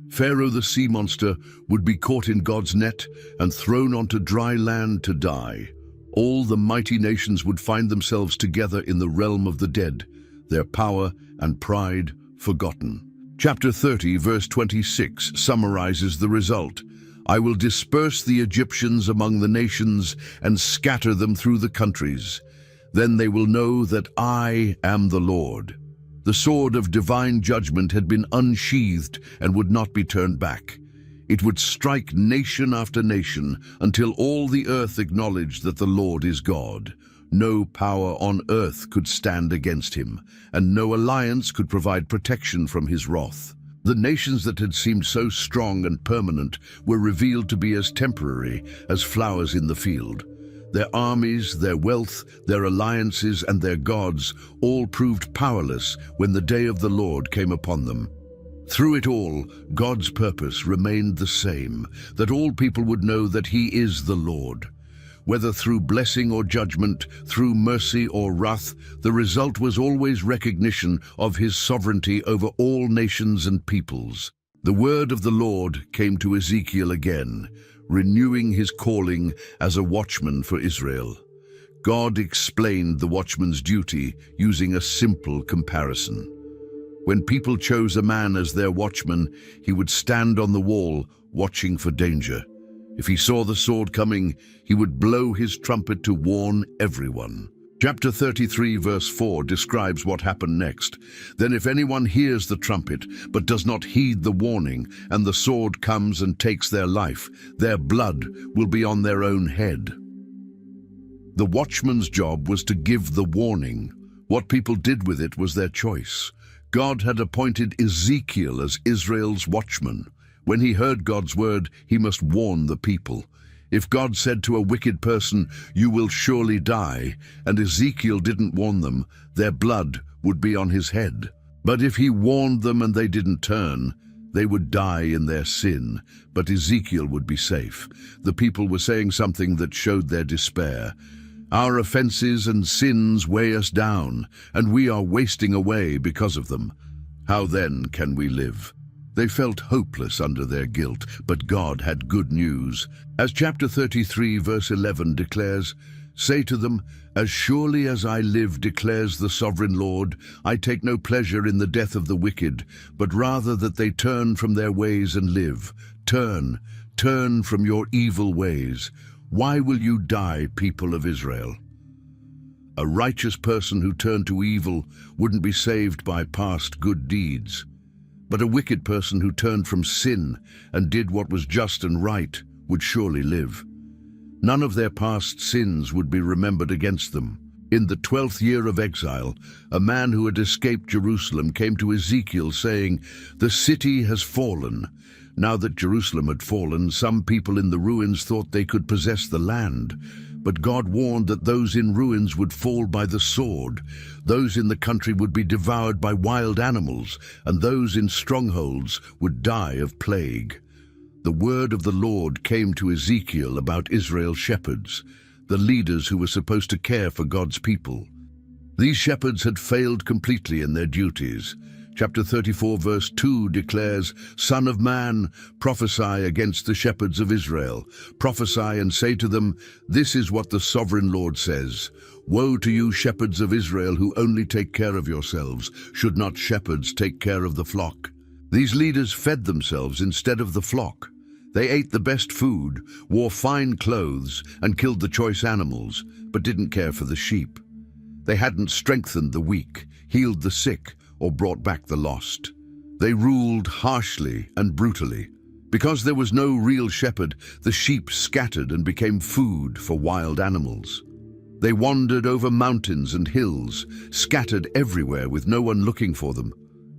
S1: Pharaoh the sea monster would be caught in God's net and thrown onto dry land to die. All the mighty nations would find themselves together in the realm of the dead, their power and pride forgotten. Chapter 30, verse 26 summarizes the result. I will disperse the Egyptians among the nations and scatter them through the countries. Then they will know that I am the Lord. The sword of divine judgment had been unsheathed and would not be turned back. It would strike nation after nation until all the earth acknowledged that the Lord is God. No power on earth could stand against him, and no alliance could provide protection from his wrath. The nations that had seemed so strong and permanent were revealed to be as temporary as flowers in the field. Their armies, their wealth, their alliances, and their gods all proved powerless when the day of the Lord came upon them. Through it all, God's purpose remained the same, that all people would know that He is the Lord. Whether through blessing or judgment, through mercy or wrath, the result was always recognition of His sovereignty over all nations and peoples. The word of the Lord came to Ezekiel again, renewing his calling as a watchman for Israel. God explained the watchman's duty using a simple comparison. When people chose a man as their watchman, he would stand on the wall, watching for danger. If he saw the sword coming, he would blow his trumpet to warn everyone. Chapter 33, verse 4 describes what happened next. Then if anyone hears the trumpet, but does not heed the warning, and the sword comes and takes their life, their blood will be on their own head. The watchman's job was to give the warning. What people did with it was their choice. God had appointed Ezekiel as Israel's watchman. When he heard God's word, he must warn the people. If God said to a wicked person, "You will surely die," and Ezekiel didn't warn them, their blood would be on his head. But if he warned them and they didn't turn, they would die in their sin, but Ezekiel would be safe. The people were saying something that showed their despair. Our offenses and sins weigh us down, and we are wasting away because of them. How then can we live? They felt hopeless under their guilt, but God had good news. As chapter 33, verse 11 declares, "Say to them, as surely as I live, declares the sovereign Lord, I take no pleasure in the death of the wicked, but rather that they turn from their ways and live. Turn from your evil ways. Why will you die, people of Israel?" A righteous person who turned to evil wouldn't be saved by past good deeds. But a wicked person who turned from sin and did what was just and right would surely live. None of their past sins would be remembered against them. In the 12th year of exile, a man who had escaped Jerusalem came to Ezekiel saying, "The city has fallen." Now that Jerusalem had fallen, some people in the ruins thought they could possess the land. But God warned that those in ruins would fall by the sword. Those in the country would be devoured by wild animals, and those in strongholds would die of plague. The word of the Lord came to Ezekiel about Israel's shepherds, the leaders who were supposed to care for God's people. These shepherds had failed completely in their duties. Chapter 34, verse 2 declares, "Son of man, prophesy against the shepherds of Israel. Prophesy and say to them, this is what the sovereign Lord says. Woe to you, shepherds of Israel, who only take care of yourselves. Should not shepherds take care of the flock?" These leaders fed themselves instead of the flock. They ate the best food, wore fine clothes, and killed the choice animals, but didn't care for the sheep. They hadn't strengthened the weak, healed the sick, or brought back the lost. They ruled harshly and brutally. Because there was no real shepherd, the sheep scattered and became food for wild animals. They wandered over mountains and hills, scattered everywhere with no one looking for them.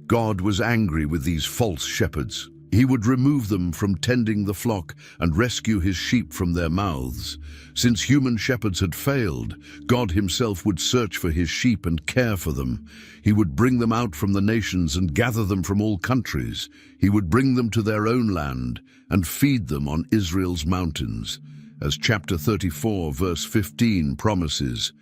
S1: God was angry with these false shepherds. He would remove them from tending the flock and rescue his sheep from their mouths. Since human shepherds had failed, God himself would search for his sheep and care for them. He would bring them out from the nations and gather them from all countries. He would bring them to their own land and feed them on Israel's mountains. As chapter 34, verse 15 promises,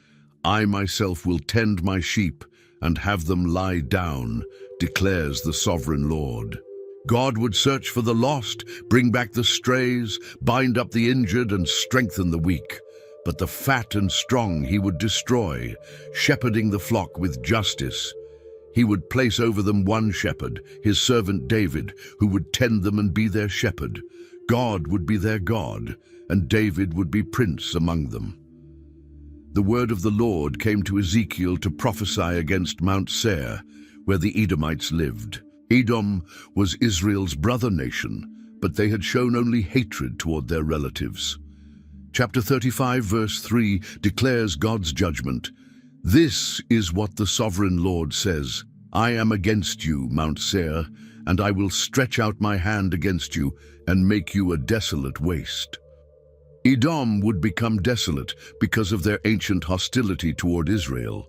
S1: "I myself will tend my sheep and have them lie down, declares the sovereign Lord." God would search for the lost, bring back the strays, bind up the injured, and strengthen the weak. But the fat and strong he would destroy, shepherding the flock with justice. He would place over them one shepherd, his servant David, who would tend them and be their shepherd. God would be their God, and David would be prince among them. The word of the Lord came to Ezekiel to prophesy against Mount Seir, where the Edomites lived. Edom was Israel's brother nation, but they had shown only hatred toward their relatives. Chapter 35, verse 3 declares God's judgment. "This is what the sovereign Lord says. I am against you, Mount Seir, and I will stretch out my hand against you and make you a desolate waste." Edom would become desolate because of their ancient hostility toward Israel.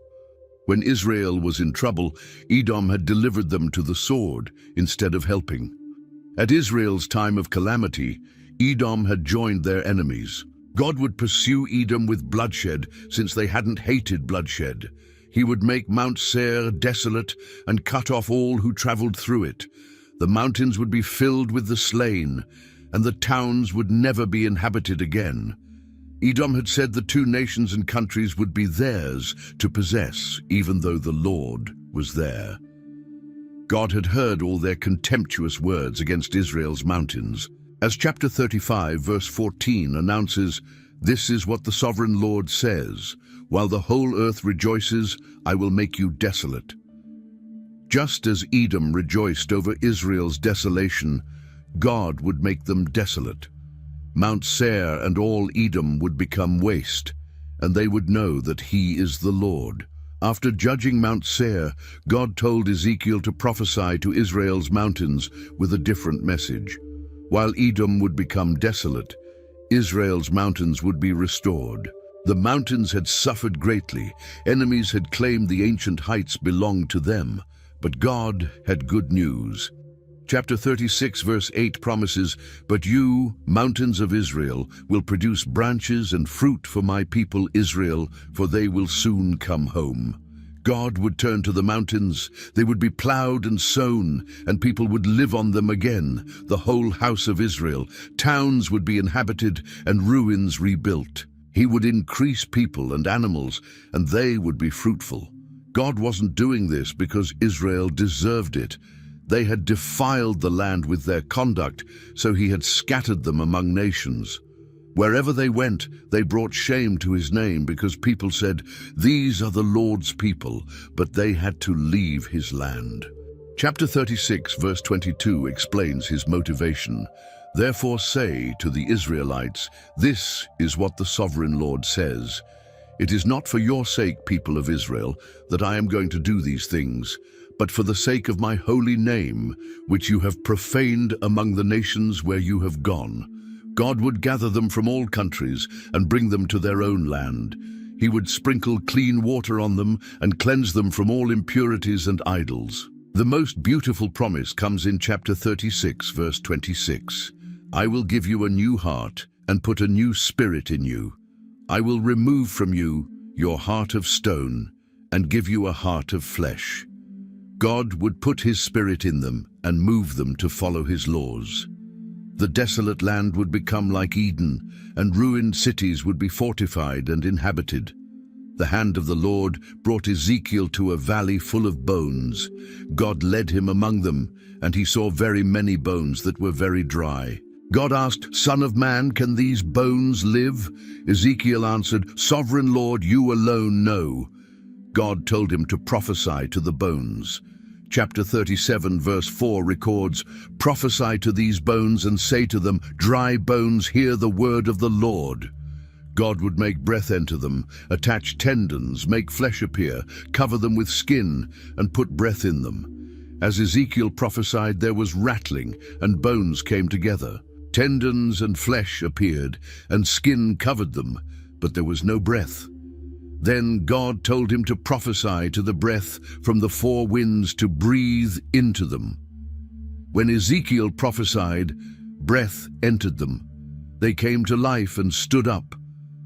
S1: When Israel was in trouble, Edom had delivered them to the sword instead of helping. At Israel's time of calamity, Edom had joined their enemies. God would pursue Edom with bloodshed since they hadn't hated bloodshed. He would make Mount Seir desolate and cut off all who traveled through it. The mountains would be filled with the slain, and the towns would never be inhabited again. Edom had said the two nations and countries would be theirs to possess, even though the Lord was there. God had heard all their contemptuous words against Israel's mountains. As chapter 35, verse 14 announces, "This is what the sovereign Lord says, while the whole earth rejoices, I will make you desolate." Just as Edom rejoiced over Israel's desolation, God would make them desolate. Mount Seir and all Edom would become waste, and they would know that He is the Lord. After judging Mount Seir, God told Ezekiel to prophesy to Israel's mountains with a different message. While Edom would become desolate, Israel's mountains would be restored. The mountains had suffered greatly. Enemies had claimed the ancient heights belonged to them, but God had good news. Chapter 36, verse 8 promises, "But you, mountains of Israel, will produce branches and fruit for my people Israel, for they will soon come home." God would turn to the mountains. They would be plowed and sown, and people would live on them again, the whole house of Israel. Towns would be inhabited and ruins rebuilt. He would increase people and animals, and they would be fruitful. God wasn't doing this because Israel deserved it. They had defiled the land with their conduct, so He had scattered them among nations. Wherever they went, they brought shame to His name because people said, "These are the Lord's people," but they had to leave His land. Chapter 36, verse 22 explains His motivation. "Therefore say to the Israelites, this is what the sovereign Lord says. It is not for your sake, people of Israel, that I am going to do these things, but for the sake of my holy name, which you have profaned among the nations where you have gone." God would gather them from all countries and bring them to their own land. He would sprinkle clean water on them and cleanse them from all impurities and idols. The most beautiful promise comes in chapter 36, verse 26. "I will give you a new heart and put a new spirit in you. I will remove from you your heart of stone and give you a heart of flesh." God would put His Spirit in them and move them to follow His laws. The desolate land would become like Eden, and ruined cities would be fortified and inhabited. The hand of the Lord brought Ezekiel to a valley full of bones. God led him among them, and he saw very many bones that were very dry. God asked, "Son of man, can these bones live?" Ezekiel answered, "Sovereign Lord, you alone know." God told him to prophesy to the bones. Chapter 37, verse 4 records, "Prophesy to these bones and say to them, dry bones, hear the word of the Lord." God would make breath enter them, attach tendons, make flesh appear, cover them with skin, and put breath in them. As Ezekiel prophesied, there was rattling, and bones came together. Tendons and flesh appeared, and skin covered them, but there was no breath. Then God told him to prophesy to the breath from the four winds to breathe into them. When Ezekiel prophesied, breath entered them. They came to life and stood up,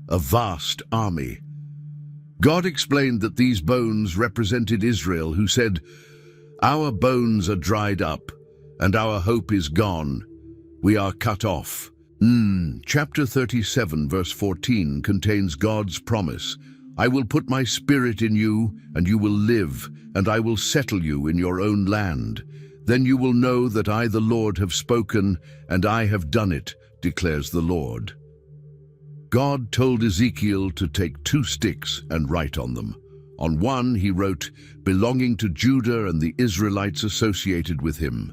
S1: a vast army. God explained that these bones represented Israel, who said, "Our bones are dried up, and our hope is gone. We are cut off." Chapter 37, verse 14 contains God's promise. "I will put my spirit in you, and you will live, and I will settle you in your own land. Then you will know that I, the Lord, have spoken, and I have done it, declares the Lord." God told Ezekiel to take 2 sticks and write on them. On one he wrote, "Belonging to Judah and the Israelites associated with him."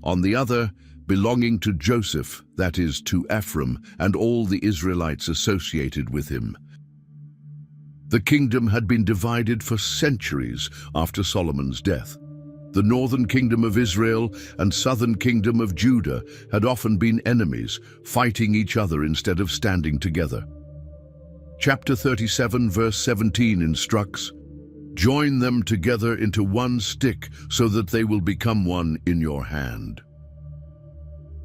S1: On the other, "Belonging to Joseph," that is, to Ephraim, and all the Israelites associated with him. The kingdom had been divided for centuries after Solomon's death. The northern kingdom of Israel and southern kingdom of Judah had often been enemies, fighting each other instead of standing together. Chapter 37, verse 17 instructs, "Join them together into one stick so that they will become one in your hand."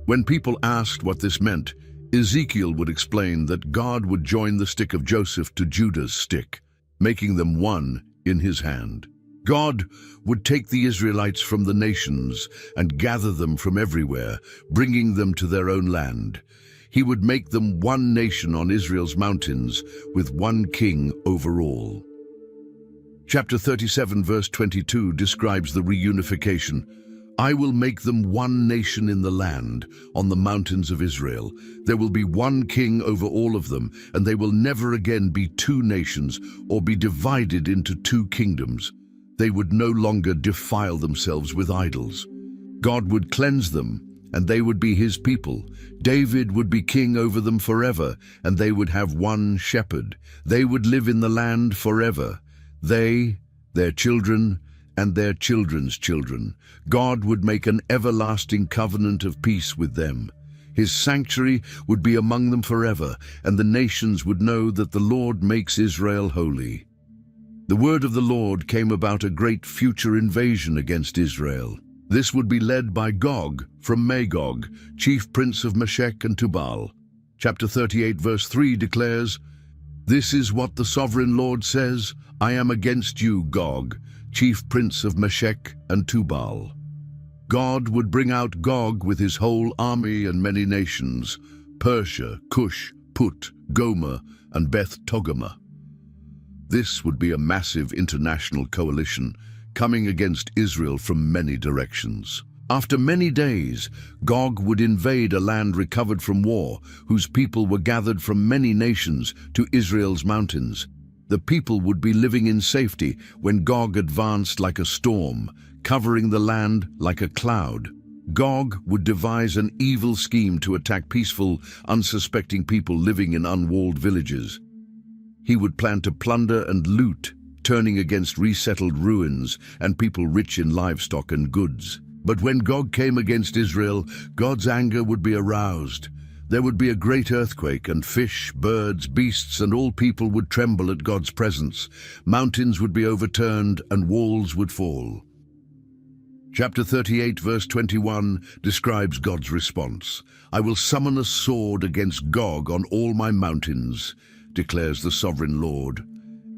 S1: When people asked what this meant, Ezekiel would explain that God would join the stick of Joseph to Judah's stick, making them one in his hand. God would take the Israelites from the nations and gather them from everywhere, bringing them to their own land. He would make them one nation on Israel's mountains, with one king over all. Chapter 37, verse 22 describes the reunification. "I will make them one nation in the land, on the mountains of Israel. There will be one king over all of them, and they will never again be two nations or be divided into two kingdoms. They would no longer defile themselves with idols. God would cleanse them, and they would be his people. David would be king over them forever, and they would have one shepherd. They would live in the land forever. They, their children, and their children's children. God would make an everlasting covenant of peace with them. His sanctuary would be among them forever, and the nations would know that the Lord makes Israel holy." The word of the Lord came about a great future invasion against Israel. This would be led by Gog from Magog, chief prince of Meshech and Tubal. Chapter 38, verse 3 declares, "This is what the sovereign Lord says, I am against you, Gog, chief prince of Meshech and Tubal." God would bring out Gog with his whole army and many nations, Persia, Cush, Put, Gomer, and Beth Togarmah. This would be a massive international coalition coming against Israel from many directions. After many days, Gog would invade a land recovered from war, whose people were gathered from many nations to Israel's mountains. The people would be living in safety when Gog advanced like a storm, covering the land like a cloud. Gog would devise an evil scheme to attack peaceful, unsuspecting people living in unwalled villages. He would plan to plunder and loot, turning against resettled ruins and people rich in livestock and goods. But when Gog came against Israel, God's anger would be aroused. There would be a great earthquake, and fish, birds, beasts, and all people would tremble at God's presence. Mountains would be overturned, and walls would fall. Chapter 38, verse 21 describes God's response. "I will summon a sword against Gog on all my mountains," declares the sovereign Lord.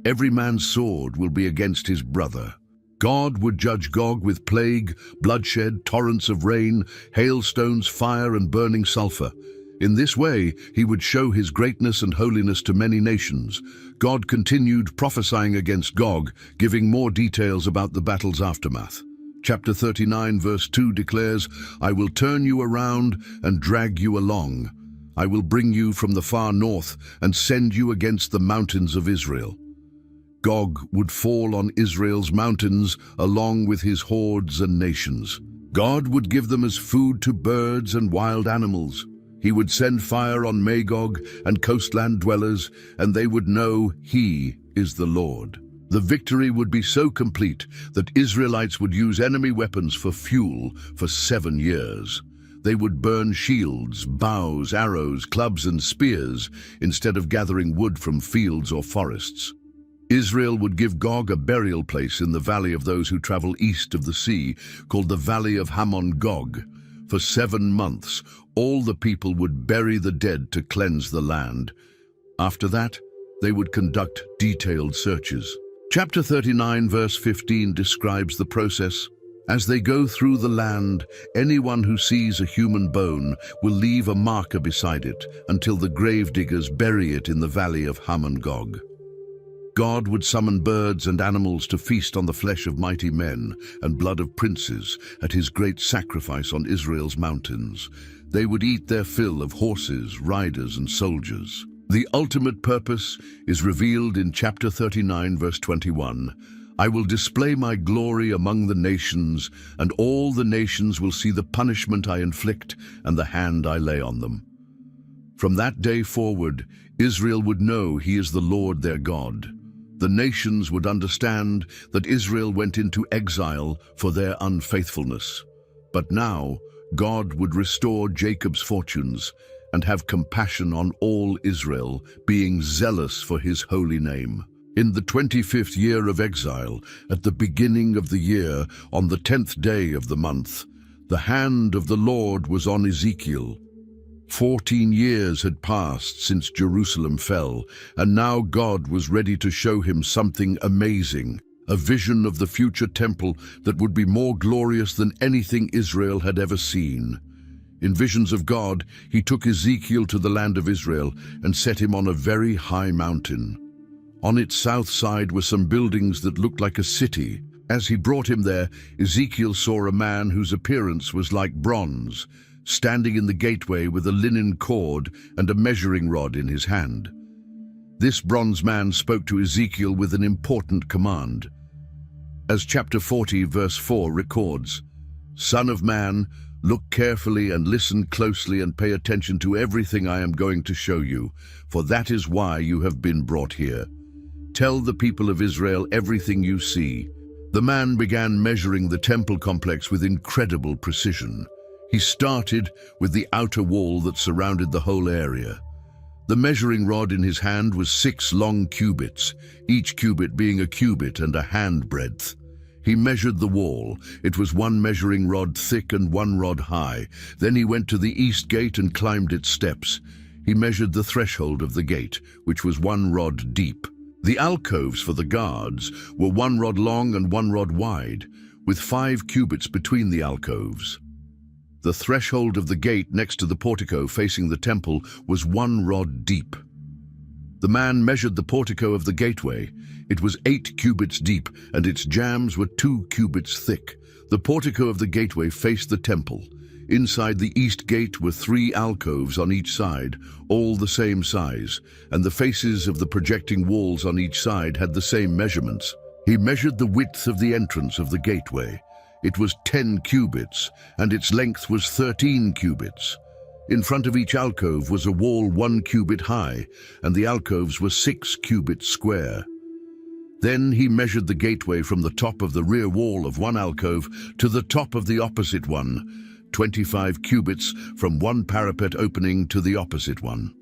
S1: "Every man's sword will be against his brother." God would judge Gog with plague, bloodshed, torrents of rain, hailstones, fire, and burning sulfur. In this way, he would show his greatness and holiness to many nations. God continued prophesying against Gog, giving more details about the battle's aftermath. Chapter 39, verse 2 declares, "I will turn you around and drag you along. I will bring you from the far north and send you against the mountains of Israel." Gog would fall on Israel's mountains along with his hordes and nations. God would give them as food to birds and wild animals. He would send fire on Magog and coastland dwellers, and they would know he is the Lord. The victory would be so complete that Israelites would use enemy weapons for fuel for 7 years. They would burn shields, bows, arrows, clubs, and spears instead of gathering wood from fields or forests. Israel would give Gog a burial place in the valley of those who travel east of the sea, called the Valley of Hamon Gog. For 7 months, all the people would bury the dead to cleanse the land. After that, they would conduct detailed searches. Chapter 39, verse 15 describes the process. "As they go through the land, anyone who sees a human bone will leave a marker beside it until the grave diggers bury it in the valley of Hamon Gog." God would summon birds and animals to feast on the flesh of mighty men and blood of princes at his great sacrifice on Israel's mountains. They would eat their fill of horses, riders, and soldiers. The ultimate purpose is revealed in chapter 39, verse 21. "I will display my glory among the nations, and all the nations will see the punishment I inflict and the hand I lay on them." From that day forward, Israel would know he is the Lord their God. The nations would understand that Israel went into exile for their unfaithfulness. But now, God would restore Jacob's fortunes and have compassion on all Israel, being zealous for his holy name. In the 25th year of exile, at the beginning of the year, on the 10th day of the month, the hand of the Lord was on Ezekiel. 14 years had passed since Jerusalem fell, and now God was ready to show him something amazing, a vision of the future temple that would be more glorious than anything Israel had ever seen. In visions of God, he took Ezekiel to the land of Israel and set him on a very high mountain. On its south side were some buildings that looked like a city. As he brought him there, Ezekiel saw a man whose appearance was like bronze, standing in the gateway with a linen cord and a measuring rod in his hand. This bronze man spoke to Ezekiel with an important command. As chapter 40, verse 4 records, "Son of man, look carefully and listen closely and pay attention to everything I am going to show you, for that is why you have been brought here. Tell the people of Israel everything you see." The man began measuring the temple complex with incredible precision. He started with the outer wall that surrounded the whole area. The measuring rod in his hand was 6 long cubits, each cubit being a cubit and a handbreadth. He measured the wall. It was 1 measuring rod thick and 1 rod high. Then he went to the east gate and climbed its steps. He measured the threshold of the gate, which was 1 rod deep. The alcoves for the guards were 1 rod long and 1 rod wide, with 5 cubits between the alcoves. The threshold of the gate next to the portico facing the temple was 1 rod deep. The man measured the portico of the gateway. It was 8 cubits deep, and its jambs were 2 cubits thick. The portico of the gateway faced the temple. Inside the east gate were 3 alcoves on each side, all the same size, and the faces of the projecting walls on each side had the same measurements. He measured the width of the entrance of the gateway. It was 10 cubits, and its length was 13 cubits. In front of each alcove was a wall 1 cubit high, and the alcoves were 6 cubits square. Then he measured the gateway from the top of the rear wall of one alcove to the top of the opposite one, 25 cubits from one parapet opening to the opposite one.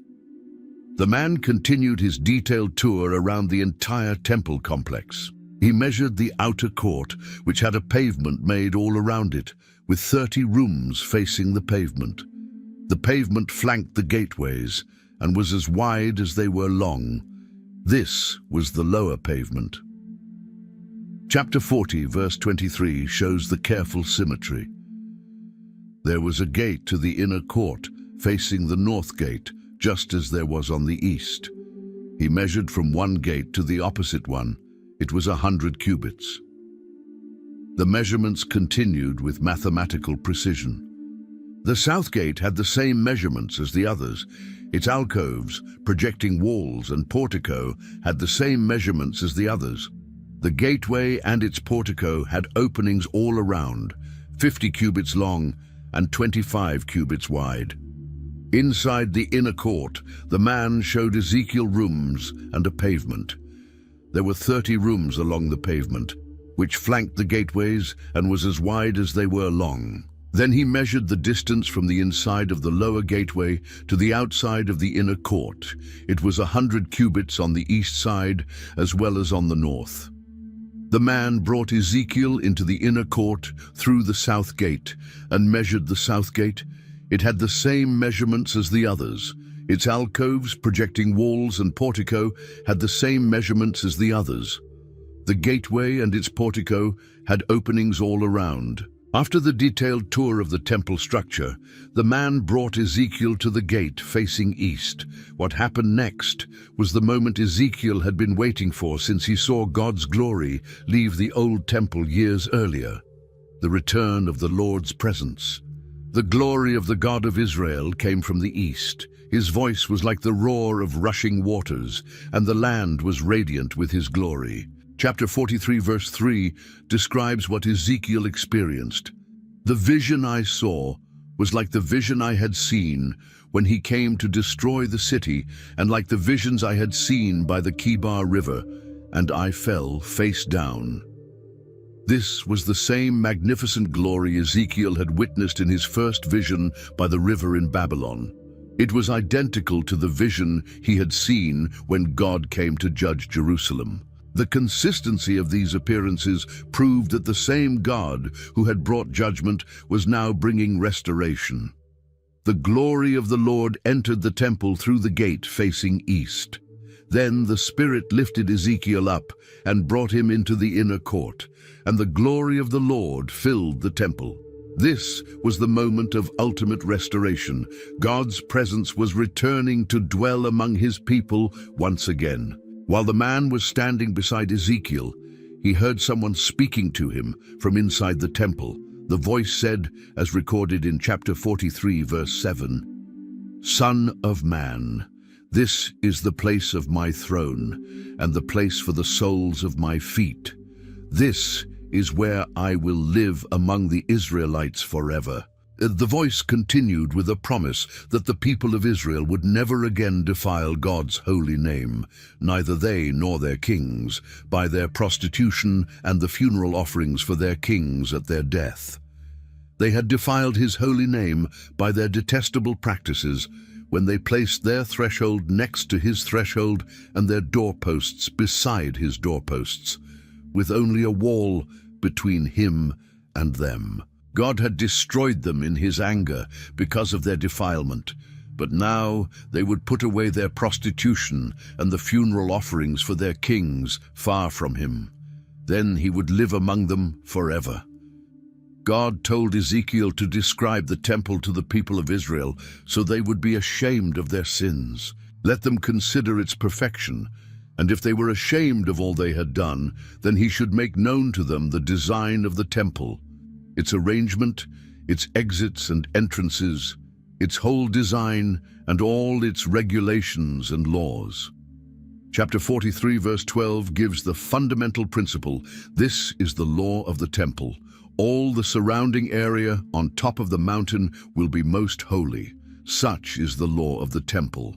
S1: The man continued his detailed tour around the entire temple complex. He measured the outer court, which had a pavement made all around it, with 30 rooms facing the pavement. The pavement flanked the gateways and was as wide as they were long. This was the lower pavement. Chapter 40, verse 23 shows the careful symmetry. There was a gate to the inner court, facing the north gate, just as there was on the east. He measured from one gate to the opposite one. It was 100 cubits. The measurements continued with mathematical precision. The south gate had the same measurements as the others. Its alcoves, projecting walls, and portico had the same measurements as the others. The gateway and its portico had openings all around, 50 cubits long and 25 cubits wide. Inside the inner court, the man showed Ezekiel rooms and a pavement. There were 30 rooms along the pavement, which flanked the gateways and was as wide as they were long. Then he measured the distance from the inside of the lower gateway to the outside of the inner court. It was 100 cubits on the east side as well as on the north. The man brought Ezekiel into the inner court through the south gate and measured the south gate. It had the same measurements as the others. Its alcoves, projecting walls, and portico had the same measurements as the others. The gateway and its portico had openings all around. After the detailed tour of the temple structure, the man brought Ezekiel to the gate facing east. What happened next was the moment Ezekiel had been waiting for since he saw God's glory leave the old temple years earlier. The return of the Lord's presence. The glory of the God of Israel came from the east. His voice was like the roar of rushing waters, and the land was radiant with his glory. Chapter 43, verse 3 describes what Ezekiel experienced. The vision I saw was like the vision I had seen when he came to destroy the city, and like the visions I had seen by the Kibar River, and I fell face down. This was the same magnificent glory Ezekiel had witnessed in his first vision by the river in Babylon. It was identical to the vision he had seen when God came to judge Jerusalem. The consistency of these appearances proved that the same God who had brought judgment was now bringing restoration. The glory of the Lord entered the temple through the gate facing east. Then the Spirit lifted Ezekiel up and brought him into the inner court, and the glory of the Lord filled the temple. This was the moment of ultimate restoration. God's presence was returning to dwell among his people once again. While the man was standing beside Ezekiel, he heard someone speaking to him from inside the temple. The voice said, as recorded in chapter 43, verse 7, "Son of man, this is the place of my throne, and the place for the soles of my feet. This is where I will live among the Israelites forever." The voice continued with a promise that the people of Israel would never again defile God's holy name, neither they nor their kings, by their prostitution and the funeral offerings for their kings at their death. They had defiled his holy name by their detestable practices when they placed their threshold next to his threshold and their doorposts beside his doorposts, with only a wall between him and them. God had destroyed them in his anger because of their defilement, but now they would put away their prostitution and the funeral offerings for their kings far from him. Then he would live among them forever. God told Ezekiel to describe the temple to the people of Israel so they would be ashamed of their sins. Let them consider its perfection, and if they were ashamed of all they had done, then he should make known to them the design of the temple, its arrangement, its exits and entrances, its whole design, and all its regulations and laws. Chapter 43, verse 12 gives the fundamental principle. This is the law of the temple. All the surrounding area on top of the mountain will be most holy. Such is the law of the temple.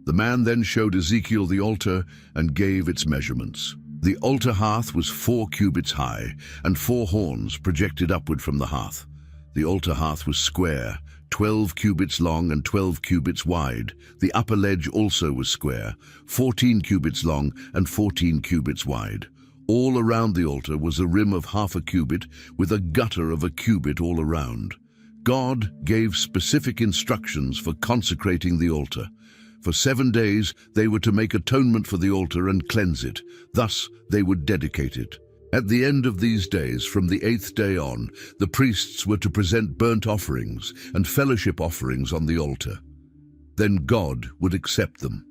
S1: The man then showed Ezekiel the altar and gave its measurements. The altar hearth was 4 cubits high, and 4 horns projected upward from the hearth. The altar hearth was square, 12 cubits long and 12 cubits wide. The upper ledge also was square, 14 cubits long and 14 cubits wide. All around the altar was a rim of half a cubit, with a gutter of a cubit all around. God gave specific instructions for consecrating the altar. For 7 days they were to make atonement for the altar and cleanse it. Thus they would dedicate it. At the end of these days, from the 8th day on, the priests were to present burnt offerings and fellowship offerings on the altar. Then God would accept them.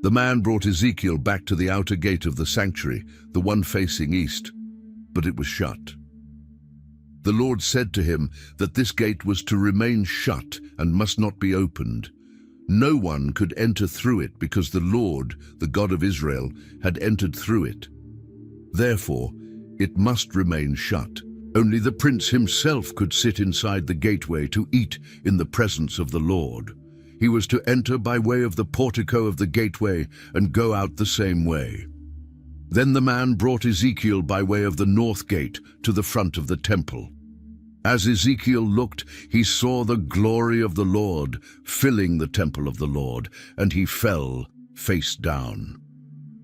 S1: The man brought Ezekiel back to the outer gate of the sanctuary, the one facing east, but it was shut. The Lord said to him that this gate was to remain shut and must not be opened. No one could enter through it because the Lord, the God of Israel, had entered through it. Therefore, it must remain shut. Only the prince himself could sit inside the gateway to eat in the presence of the Lord. He was to enter by way of the portico of the gateway and go out the same way. Then the man brought Ezekiel by way of the north gate to the front of the temple. As Ezekiel looked, he saw the glory of the Lord filling the temple of the Lord, and he fell face down.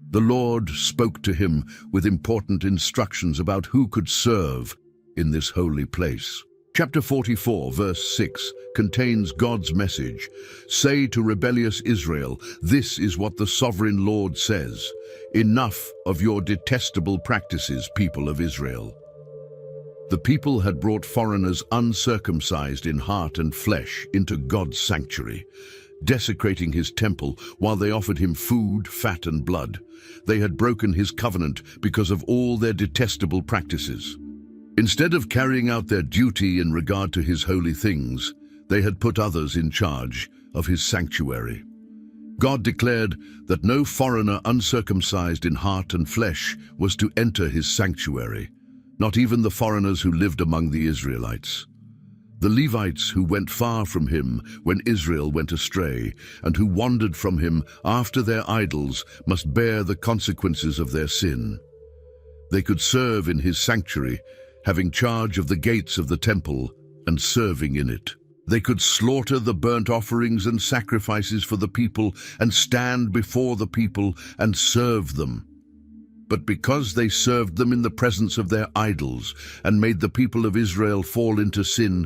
S1: The Lord spoke to him with important instructions about who could serve in this holy place. Chapter 44, verse 6, contains God's message. Say to rebellious Israel, this is what the sovereign Lord says. Enough of your detestable practices, people of Israel. The people had brought foreigners uncircumcised in heart and flesh into God's sanctuary, desecrating his temple while they offered him food, fat, and blood. They had broken his covenant because of all their detestable practices. Instead of carrying out their duty in regard to his holy things, they had put others in charge of his sanctuary. God declared that no foreigner uncircumcised in heart and flesh was to enter his sanctuary, not even the foreigners who lived among the Israelites. The Levites who went far from him when Israel went astray, and who wandered from him after their idols, must bear the consequences of their sin. They could serve in his sanctuary, having charge of the gates of the temple and serving in it. They could slaughter the burnt offerings and sacrifices for the people and stand before the people and serve them. But because they served them in the presence of their idols and made the people of Israel fall into sin,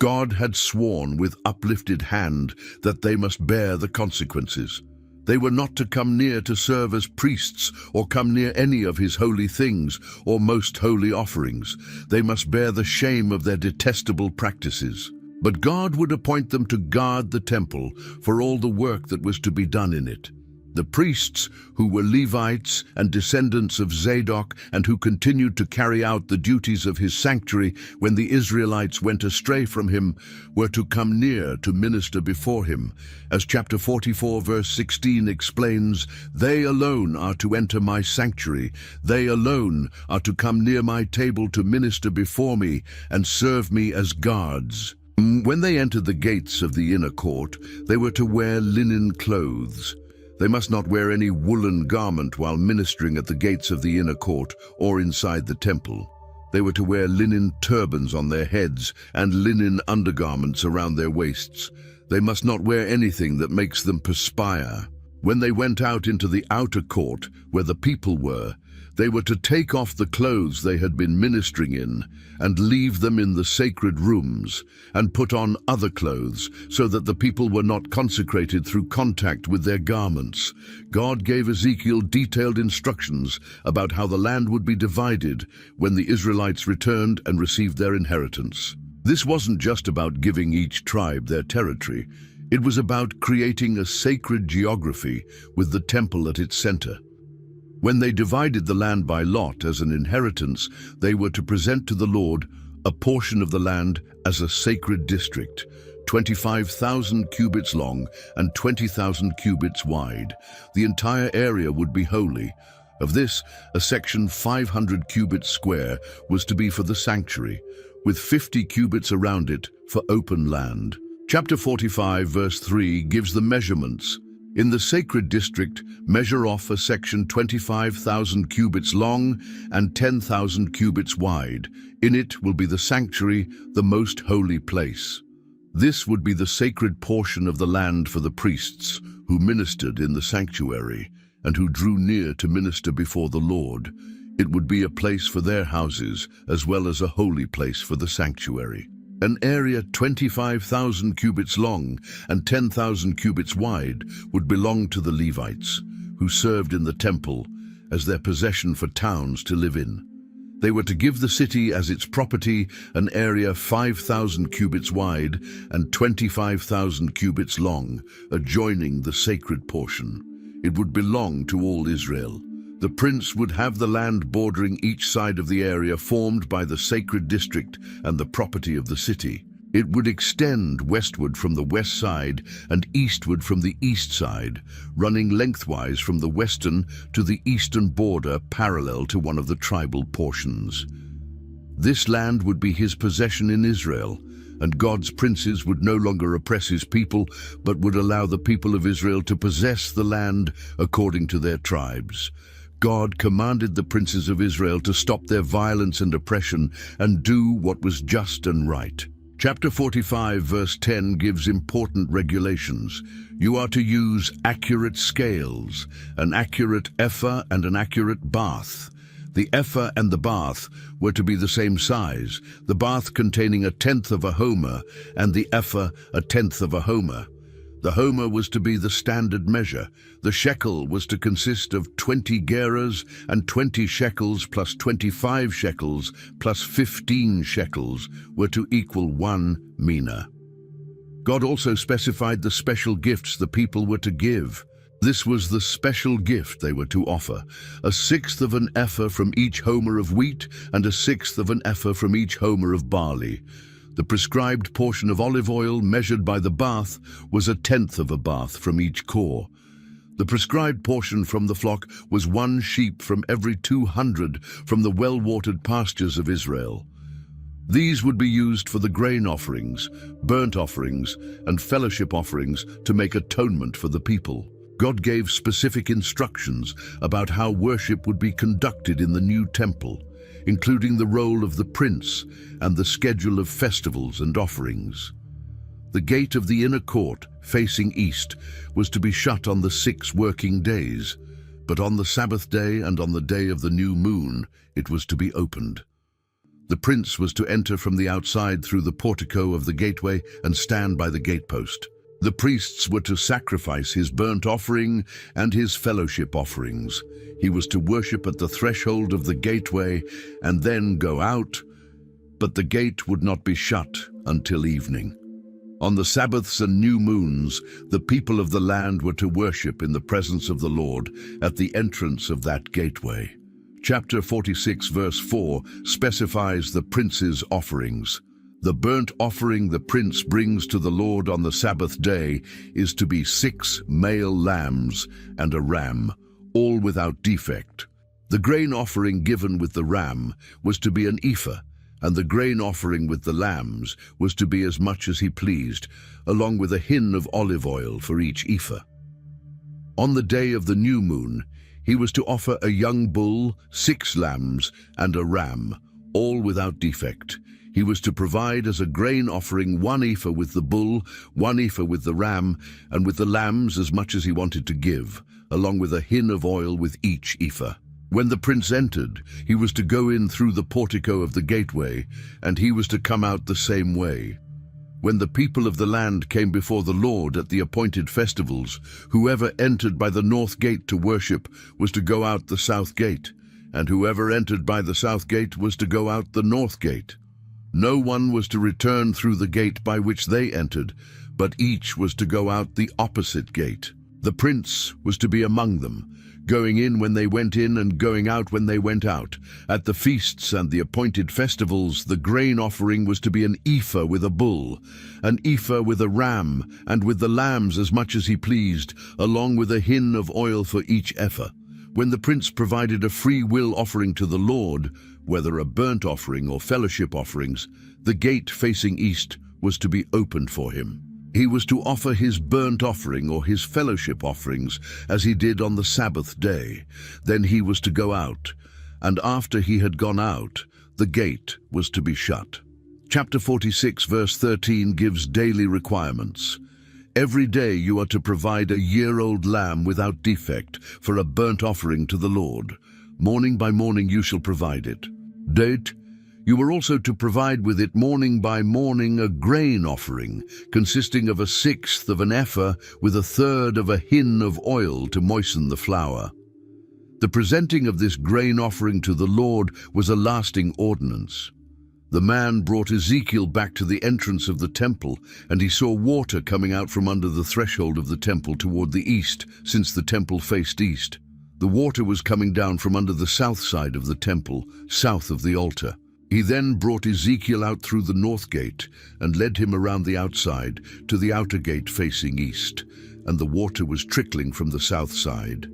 S1: God had sworn with uplifted hand that they must bear the consequences. They were not to come near to serve as priests or come near any of his holy things or most holy offerings. They must bear the shame of their detestable practices. But God would appoint them to guard the temple for all the work that was to be done in it. The priests, who were Levites and descendants of Zadok and who continued to carry out the duties of his sanctuary when the Israelites went astray from him, were to come near to minister before him. As chapter 44 verse 16 explains, "They alone are to enter my sanctuary. They alone are to come near my table to minister before me and serve me as guards." When they entered the gates of the inner court, they were to wear linen clothes. They must not wear any woolen garment while ministering at the gates of the inner court or inside the temple. They were to wear linen turbans on their heads and linen undergarments around their waists. They must not wear anything that makes them perspire. When they went out into the outer court, where the people were, they were to take off the clothes they had been ministering in and leave them in the sacred rooms and put on other clothes so that the people were not consecrated through contact with their garments. God gave Ezekiel detailed instructions about how the land would be divided when the Israelites returned and received their inheritance. This wasn't just about giving each tribe their territory. It was about creating a sacred geography with the temple at its center. When they divided the land by lot as an inheritance, they were to present to the Lord a portion of the land as a sacred district, 25,000 cubits long and 20,000 cubits wide. The entire area would be holy. Of this, a section 500 cubits square was to be for the sanctuary, with 50 cubits around it for open land. Chapter 45, verse 3 gives the measurements. In the sacred district, measure off a section 25,000 cubits long and 10,000 cubits wide. In it will be the sanctuary, the most holy place. This would be the sacred portion of the land for the priests who ministered in the sanctuary and who drew near to minister before the Lord. It would be a place for their houses as well as a holy place for the sanctuary. An area 25,000 cubits long and 10,000 cubits wide would belong to the Levites, who served in the temple as their possession for towns to live in. They were to give the city as its property an area 5,000 cubits wide and 25,000 cubits long, adjoining the sacred portion. It would belong to all Israel. The prince would have the land bordering each side of the area formed by the sacred district and the property of the city. It would extend westward from the west side and eastward from the east side, running lengthwise from the western to the eastern border parallel to one of the tribal portions. This land would be his possession in Israel, and God's princes would no longer oppress his people, but would allow the people of Israel to possess the land according to their tribes. God commanded the princes of Israel to stop their violence and oppression and do what was just and right. Chapter 45, verse 10 gives important regulations. You are to use accurate scales, an accurate ephah and an accurate bath. The ephah and the bath were to be the same size, the bath containing 1/10 of a homer and the ephah 1/10 of a homer. The homer was to be the standard measure. The shekel was to consist of 20 gerahs, and 20 shekels plus 25 shekels plus 15 shekels were to equal 1 mina. God also specified the special gifts the people were to give. This was the special gift they were to offer: 1/6 of an ephah from each homer of wheat and 1/6 of an ephah from each homer of barley. The prescribed portion of olive oil measured by the bath was 1/10 of a bath from each core. The prescribed portion from the flock was 1 sheep from every 200 from the well-watered pastures of Israel. These would be used for the grain offerings, burnt offerings, and fellowship offerings to make atonement for the people. God gave specific instructions about how worship would be conducted in the new temple, including the role of the prince and the schedule of festivals and offerings. The gate of the inner court, facing east, was to be shut on the 6 working days, but on the Sabbath day and on the day of the new moon, it was to be opened. The prince was to enter from the outside through the portico of the gateway and stand by the gatepost. The priests were to sacrifice his burnt offering and his fellowship offerings. He was to worship at the threshold of the gateway and then go out, but the gate would not be shut until evening. On the Sabbaths and new moons, the people of the land were to worship in the presence of the Lord at the entrance of that gateway. Chapter 46, verse 4 specifies the prince's offerings. The burnt offering the prince brings to the Lord on the Sabbath day is to be 6 male lambs and a ram, all without defect. The grain offering given with the ram was to be an ephah, and the grain offering with the lambs was to be as much as he pleased, along with a hin of olive oil for each ephah. On the day of the new moon, he was to offer a young bull, 6 lambs, and a ram, all without defect. He was to provide as a grain offering 1 ephah with the bull, 1 ephah with the ram, and with the lambs as much as he wanted to give, along with a hin of oil with each ephah. When the prince entered, he was to go in through the portico of the gateway, and he was to come out the same way. When the people of the land came before the Lord at the appointed festivals, whoever entered by the north gate to worship was to go out the south gate, and whoever entered by the south gate was to go out the north gate. No one was to return through the gate by which they entered, but each was to go out the opposite gate. The prince was to be among them, going in when they went in and going out when they went out. At the feasts and the appointed festivals, the grain offering was to be an ephah with a bull, an ephah with a ram, and with the lambs as much as he pleased, along with a hin of oil for each ephah. When the prince provided a free will offering to the Lord, whether a burnt offering or fellowship offerings, the gate facing east was to be opened for him. He was to offer his burnt offering or his fellowship offerings as he did on the Sabbath day. Then he was to go out, and after he had gone out, the gate was to be shut. Chapter 46, verse 13 gives daily requirements. Every day you are to provide a year-old lamb without defect for a burnt offering to the Lord. Morning by morning you shall provide it. Date: you were also to provide with it morning by morning a grain offering, consisting of 1/6 of an ephah with 1/3 of a hin of oil to moisten the flour. The presenting of this grain offering to the Lord was a lasting ordinance. The man brought Ezekiel back to the entrance of the temple, and he saw water coming out from under the threshold of the temple toward the east, since the temple faced east. The water was coming down from under the south side of the temple, south of the altar. He then brought Ezekiel out through the north gate and led him around the outside to the outer gate facing east, and the water was trickling from the south side.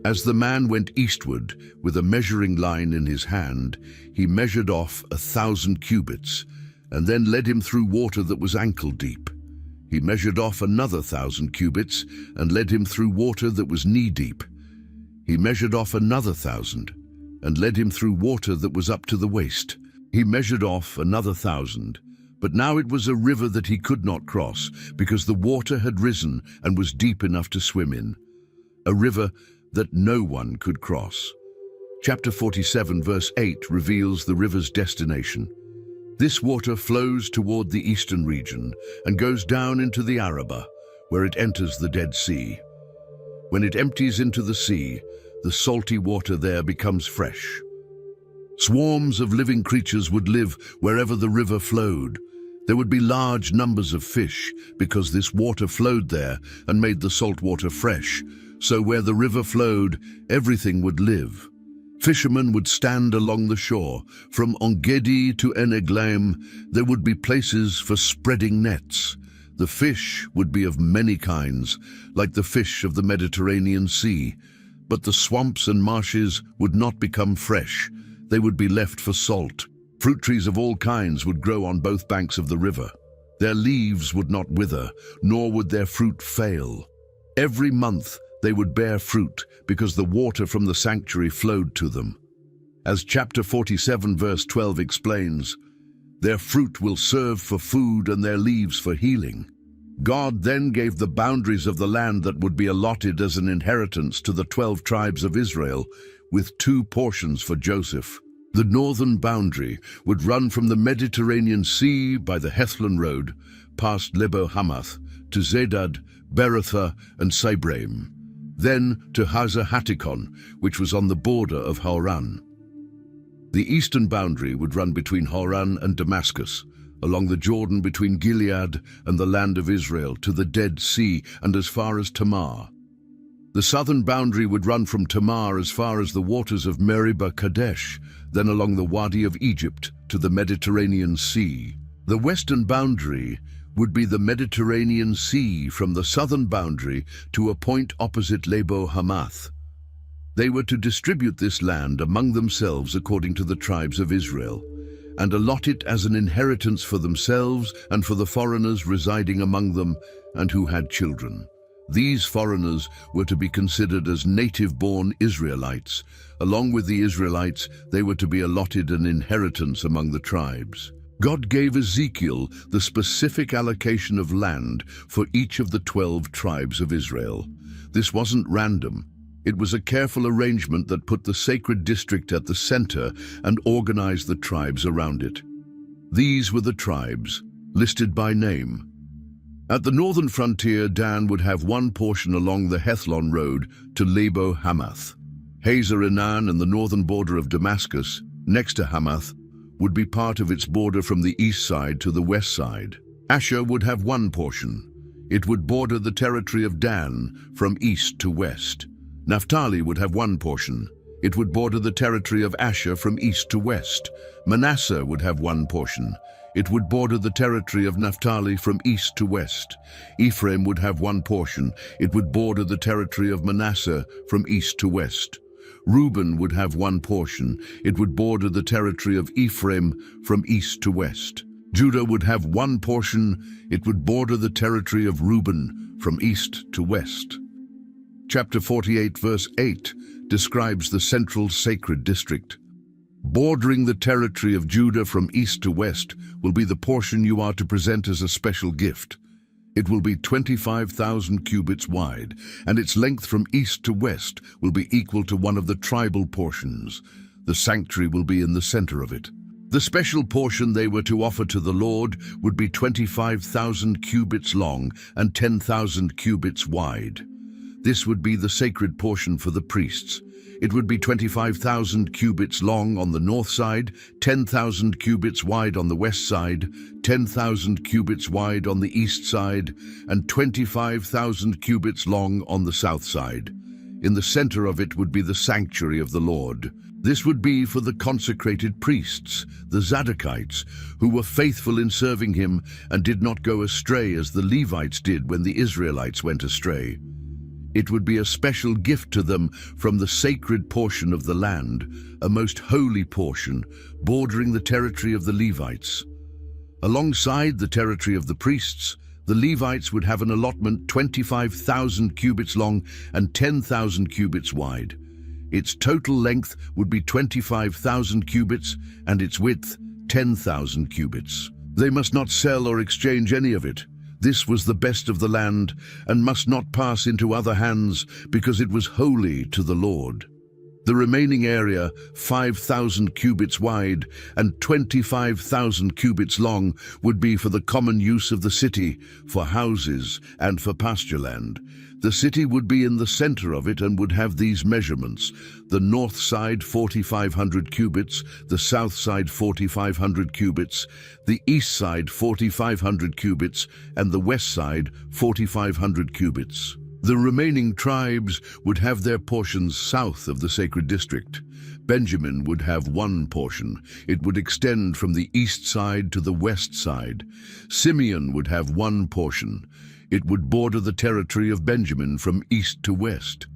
S1: As the man went eastward with a measuring line in his hand, he measured off 1,000 cubits, and then led him through water that was ankle deep. He measured off another 1,000 cubits and led him through water that was knee deep. He measured off another 1,000 and led him through water that was up to the waist. He measured off another 1,000, but now it was a river that he could not cross, because the water had risen and was deep enough to swim in. A river that no one could cross. Chapter 47, verse 8 reveals the river's destination. This water flows toward the eastern region and goes down into the Arabah, where it enters the Dead Sea. When it empties into the sea, the salty water there becomes fresh. Swarms of living creatures would live wherever the river flowed. There would be large numbers of fish because this water flowed there and made the salt water fresh. So where the river flowed, everything would live. Fishermen would stand along the shore. From Engedi to Eneglaim, there would be places for spreading nets. The fish would be of many kinds, like the fish of the Mediterranean Sea. But the swamps and marshes would not become fresh. They would be left for salt. Fruit trees of all kinds would grow on both banks of the river. Their leaves would not wither, nor would their fruit fail. Every month they would bear fruit, because the water from the sanctuary flowed to them. As chapter 47 verse 12 explains, their fruit will serve for food and their leaves for healing. God then gave the boundaries of the land that would be allotted as an inheritance to the 12 tribes of Israel, with 2 portions for Joseph. The northern boundary would run from the Mediterranean Sea by the Hethlon Road, past Lebo Hamath, to Zedad, Berothah, and Sabraim, then to Hazar Hattikon, which was on the border of Haran. The eastern boundary would run between Haran and Damascus, along the Jordan between Gilead and the land of Israel to the Dead Sea and as far as Tamar. The southern boundary would run from Tamar as far as the waters of Meribah Kadesh, then along the Wadi of Egypt to the Mediterranean Sea. The western boundary would be the Mediterranean Sea from the southern boundary to a point opposite Lebo Hamath. They were to distribute this land among themselves according to the tribes of Israel, and allot it as an inheritance for themselves and for the foreigners residing among them and who had children. These foreigners were to be considered as native-born Israelites. Along with the Israelites, they were to be allotted an inheritance among the tribes. God gave Ezekiel the specific allocation of land for each of the 12 tribes of Israel. This wasn't random. It was a careful arrangement that put the sacred district at the center and organized the tribes around it. These were the tribes, listed by name. At the northern frontier, Dan would have 1 portion along the Hethlon Road to Lebo Hamath. Hazar Enan and the northern border of Damascus, next to Hamath, would be part of its border from the east side to the west side. Asher would have 1 portion. It would border the territory of Dan from east to west. Naphtali would have 1 portion. It would border the territory of Asher from east to west. Manasseh would have 1 portion. It would border the territory of Naphtali from east to west. Ephraim would have 1 portion. It would border the territory of Manasseh from east to west. Reuben would have 1 portion. It would border the territory of Ephraim from east to west. Judah would have 1 portion. It would border the territory of Reuben from east to west. Chapter 48 verse 8 describes the central sacred district. Bordering the territory of Judah from east to west will be the portion you are to present as a special gift. It will be 25,000 cubits wide, and its length from east to west will be equal to one of the tribal portions. The sanctuary will be in the center of it. The special portion they were to offer to the Lord would be 25,000 cubits long and 10,000 cubits wide. This would be the sacred portion for the priests. It would be 25,000 cubits long on the north side, 10,000 cubits wide on the west side, 10,000 cubits wide on the east side, and 25,000 cubits long on the south side. In the center of it would be the sanctuary of the Lord. This would be for the consecrated priests, the Zadokites, who were faithful in serving him and did not go astray as the Levites did when the Israelites went astray. It would be a special gift to them from the sacred portion of the land, a most holy portion, bordering the territory of the Levites. Alongside the territory of the priests, the Levites would have an allotment 25,000 cubits long and 10,000 cubits wide. Its total length would be 25,000 cubits and its width 10,000 cubits. They must not sell or exchange any of it. This was the best of the land and must not pass into other hands because it was holy to the Lord. The remaining area, 5,000 cubits wide and 25,000 cubits long, would be for the common use of the city, for houses and for pasture land. The city would be in the center of it and would have these measurements: the north side 4,500 cubits, the south side 4,500 cubits, the east side 4,500 cubits, and the west side 4,500 cubits. The remaining tribes would have their portions south of the sacred district. Benjamin would have 1 portion. It would extend from the east side to the west side. Simeon would have 1 portion. It would border the territory of Benjamin from east to west.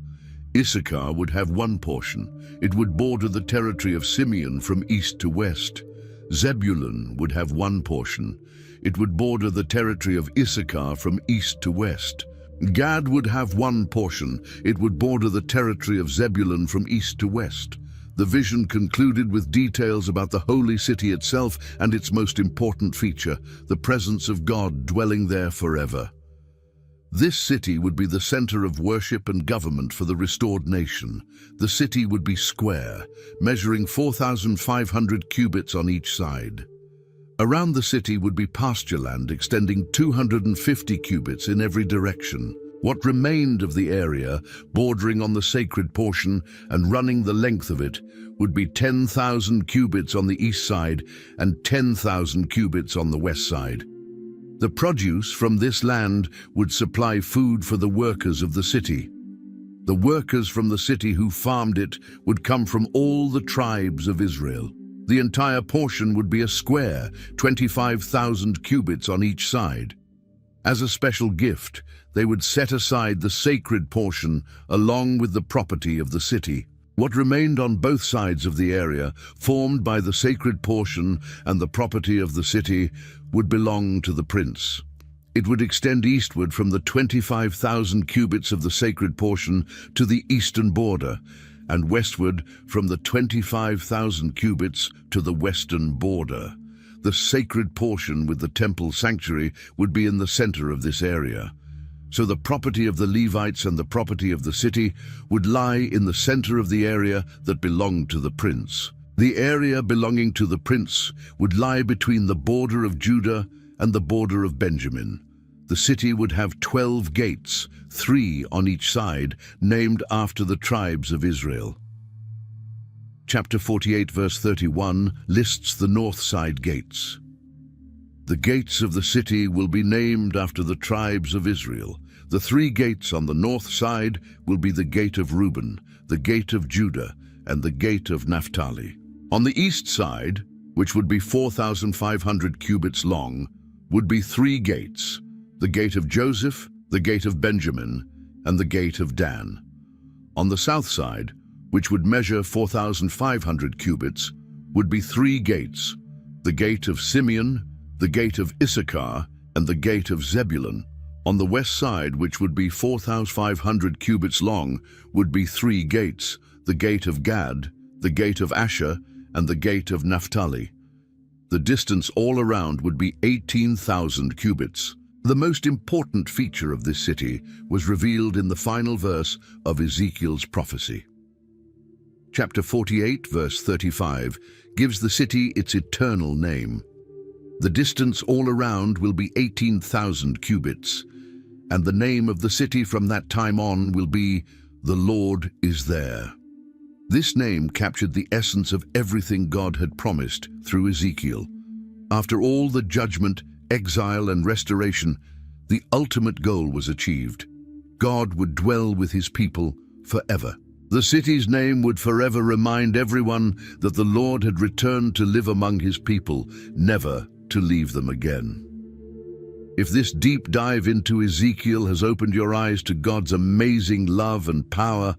S1: Issachar would have 1 portion. It would border the territory of Simeon from east to west. Zebulun would have one portion. It would border the territory of Issachar from east to west. Gad would have one portion. It would border the territory of Zebulun from east to west. The vision concluded with details about the holy city itself and its most important feature, the presence of God dwelling there forever. This city would be the center of worship and government for the restored nation. The city would be square, measuring 4,500 cubits on each side. Around the city would be pasture land extending 250 cubits in every direction. What remained of the area, bordering on the sacred portion and running the length of it, would be 10,000 cubits on the east side and 10,000 cubits on the west side. The produce from this land would supply food for the workers of the city. The workers from the city who farmed it would come from all the tribes of Israel. The entire portion would be a square, 25,000 cubits on each side. As a special gift, they would set aside the sacred portion along with the property of the city. What remained on both sides of the area, formed by the sacred portion and the property of the city, would belong to the prince. It would extend eastward from the 25,000 cubits of the sacred portion to the eastern border, and westward from the 25,000 cubits to the western border. The sacred portion with the temple sanctuary would be in the center of this area. So the property of the Levites and the property of the city would lie in the center of the area that belonged to the prince. The area belonging to the prince would lie between the border of Judah and the border of Benjamin. The city would have 12 gates, 3 on each side, named after the tribes of Israel. Chapter 48, verse 31, lists the north side gates. The gates of the city will be named after the tribes of Israel. The 3 gates on the north side will be the gate of Reuben, the gate of Judah, and the gate of Naphtali. On the east side, which would be 4,500 cubits long, would be 3 gates, the gate of Joseph, the gate of Benjamin, and the gate of Dan. On the south side, which would measure 4,500 cubits, would be 3 gates, the gate of Simeon, the gate of Issachar, and the gate of Zebulun. On the west side, which would be 4,500 cubits long, would be 3 gates, the gate of Gad, the gate of Asher, and the gate of Naphtali. The distance all around would be 18,000 cubits. The most important feature of this city was revealed in the final verse of Ezekiel's prophecy. Chapter 48, verse 35, gives the city its eternal name. The distance all around will be 18,000 cubits, and the name of the city from that time on will be, "The Lord is there." This name captured the essence of everything God had promised through Ezekiel. After all the judgment, exile, and restoration, the ultimate goal was achieved. God would dwell with his people forever. The city's name would forever remind everyone that the Lord had returned to live among his people, never to leave them again. If this deep dive into Ezekiel has opened your eyes to God's amazing love and power,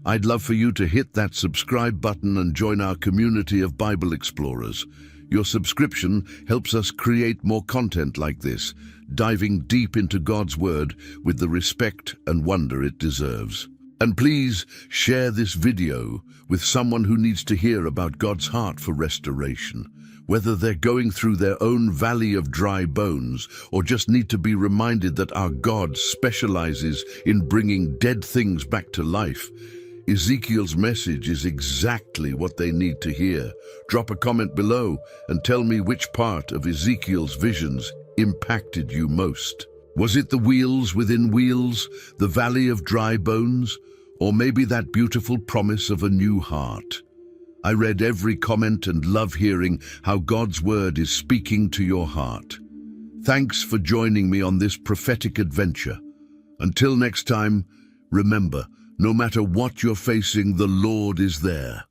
S1: I'd love for you to hit that subscribe button and join our community of Bible explorers. Your subscription helps us create more content like this, diving deep into God's Word with the respect and wonder it deserves. And please share this video with someone who needs to hear about God's heart for restoration. Whether they're going through their own valley of dry bones or just need to be reminded that our God specializes in bringing dead things back to life, Ezekiel's message is exactly what they need to hear. Drop a comment below and tell me which part of Ezekiel's visions impacted you most. Was it the wheels within wheels, the valley of dry bones, or maybe that beautiful promise of a new heart? I read every comment and love hearing how God's Word is speaking to your heart. Thanks for joining me on this prophetic adventure. Until next time, remember, no matter what you're facing, the Lord is there.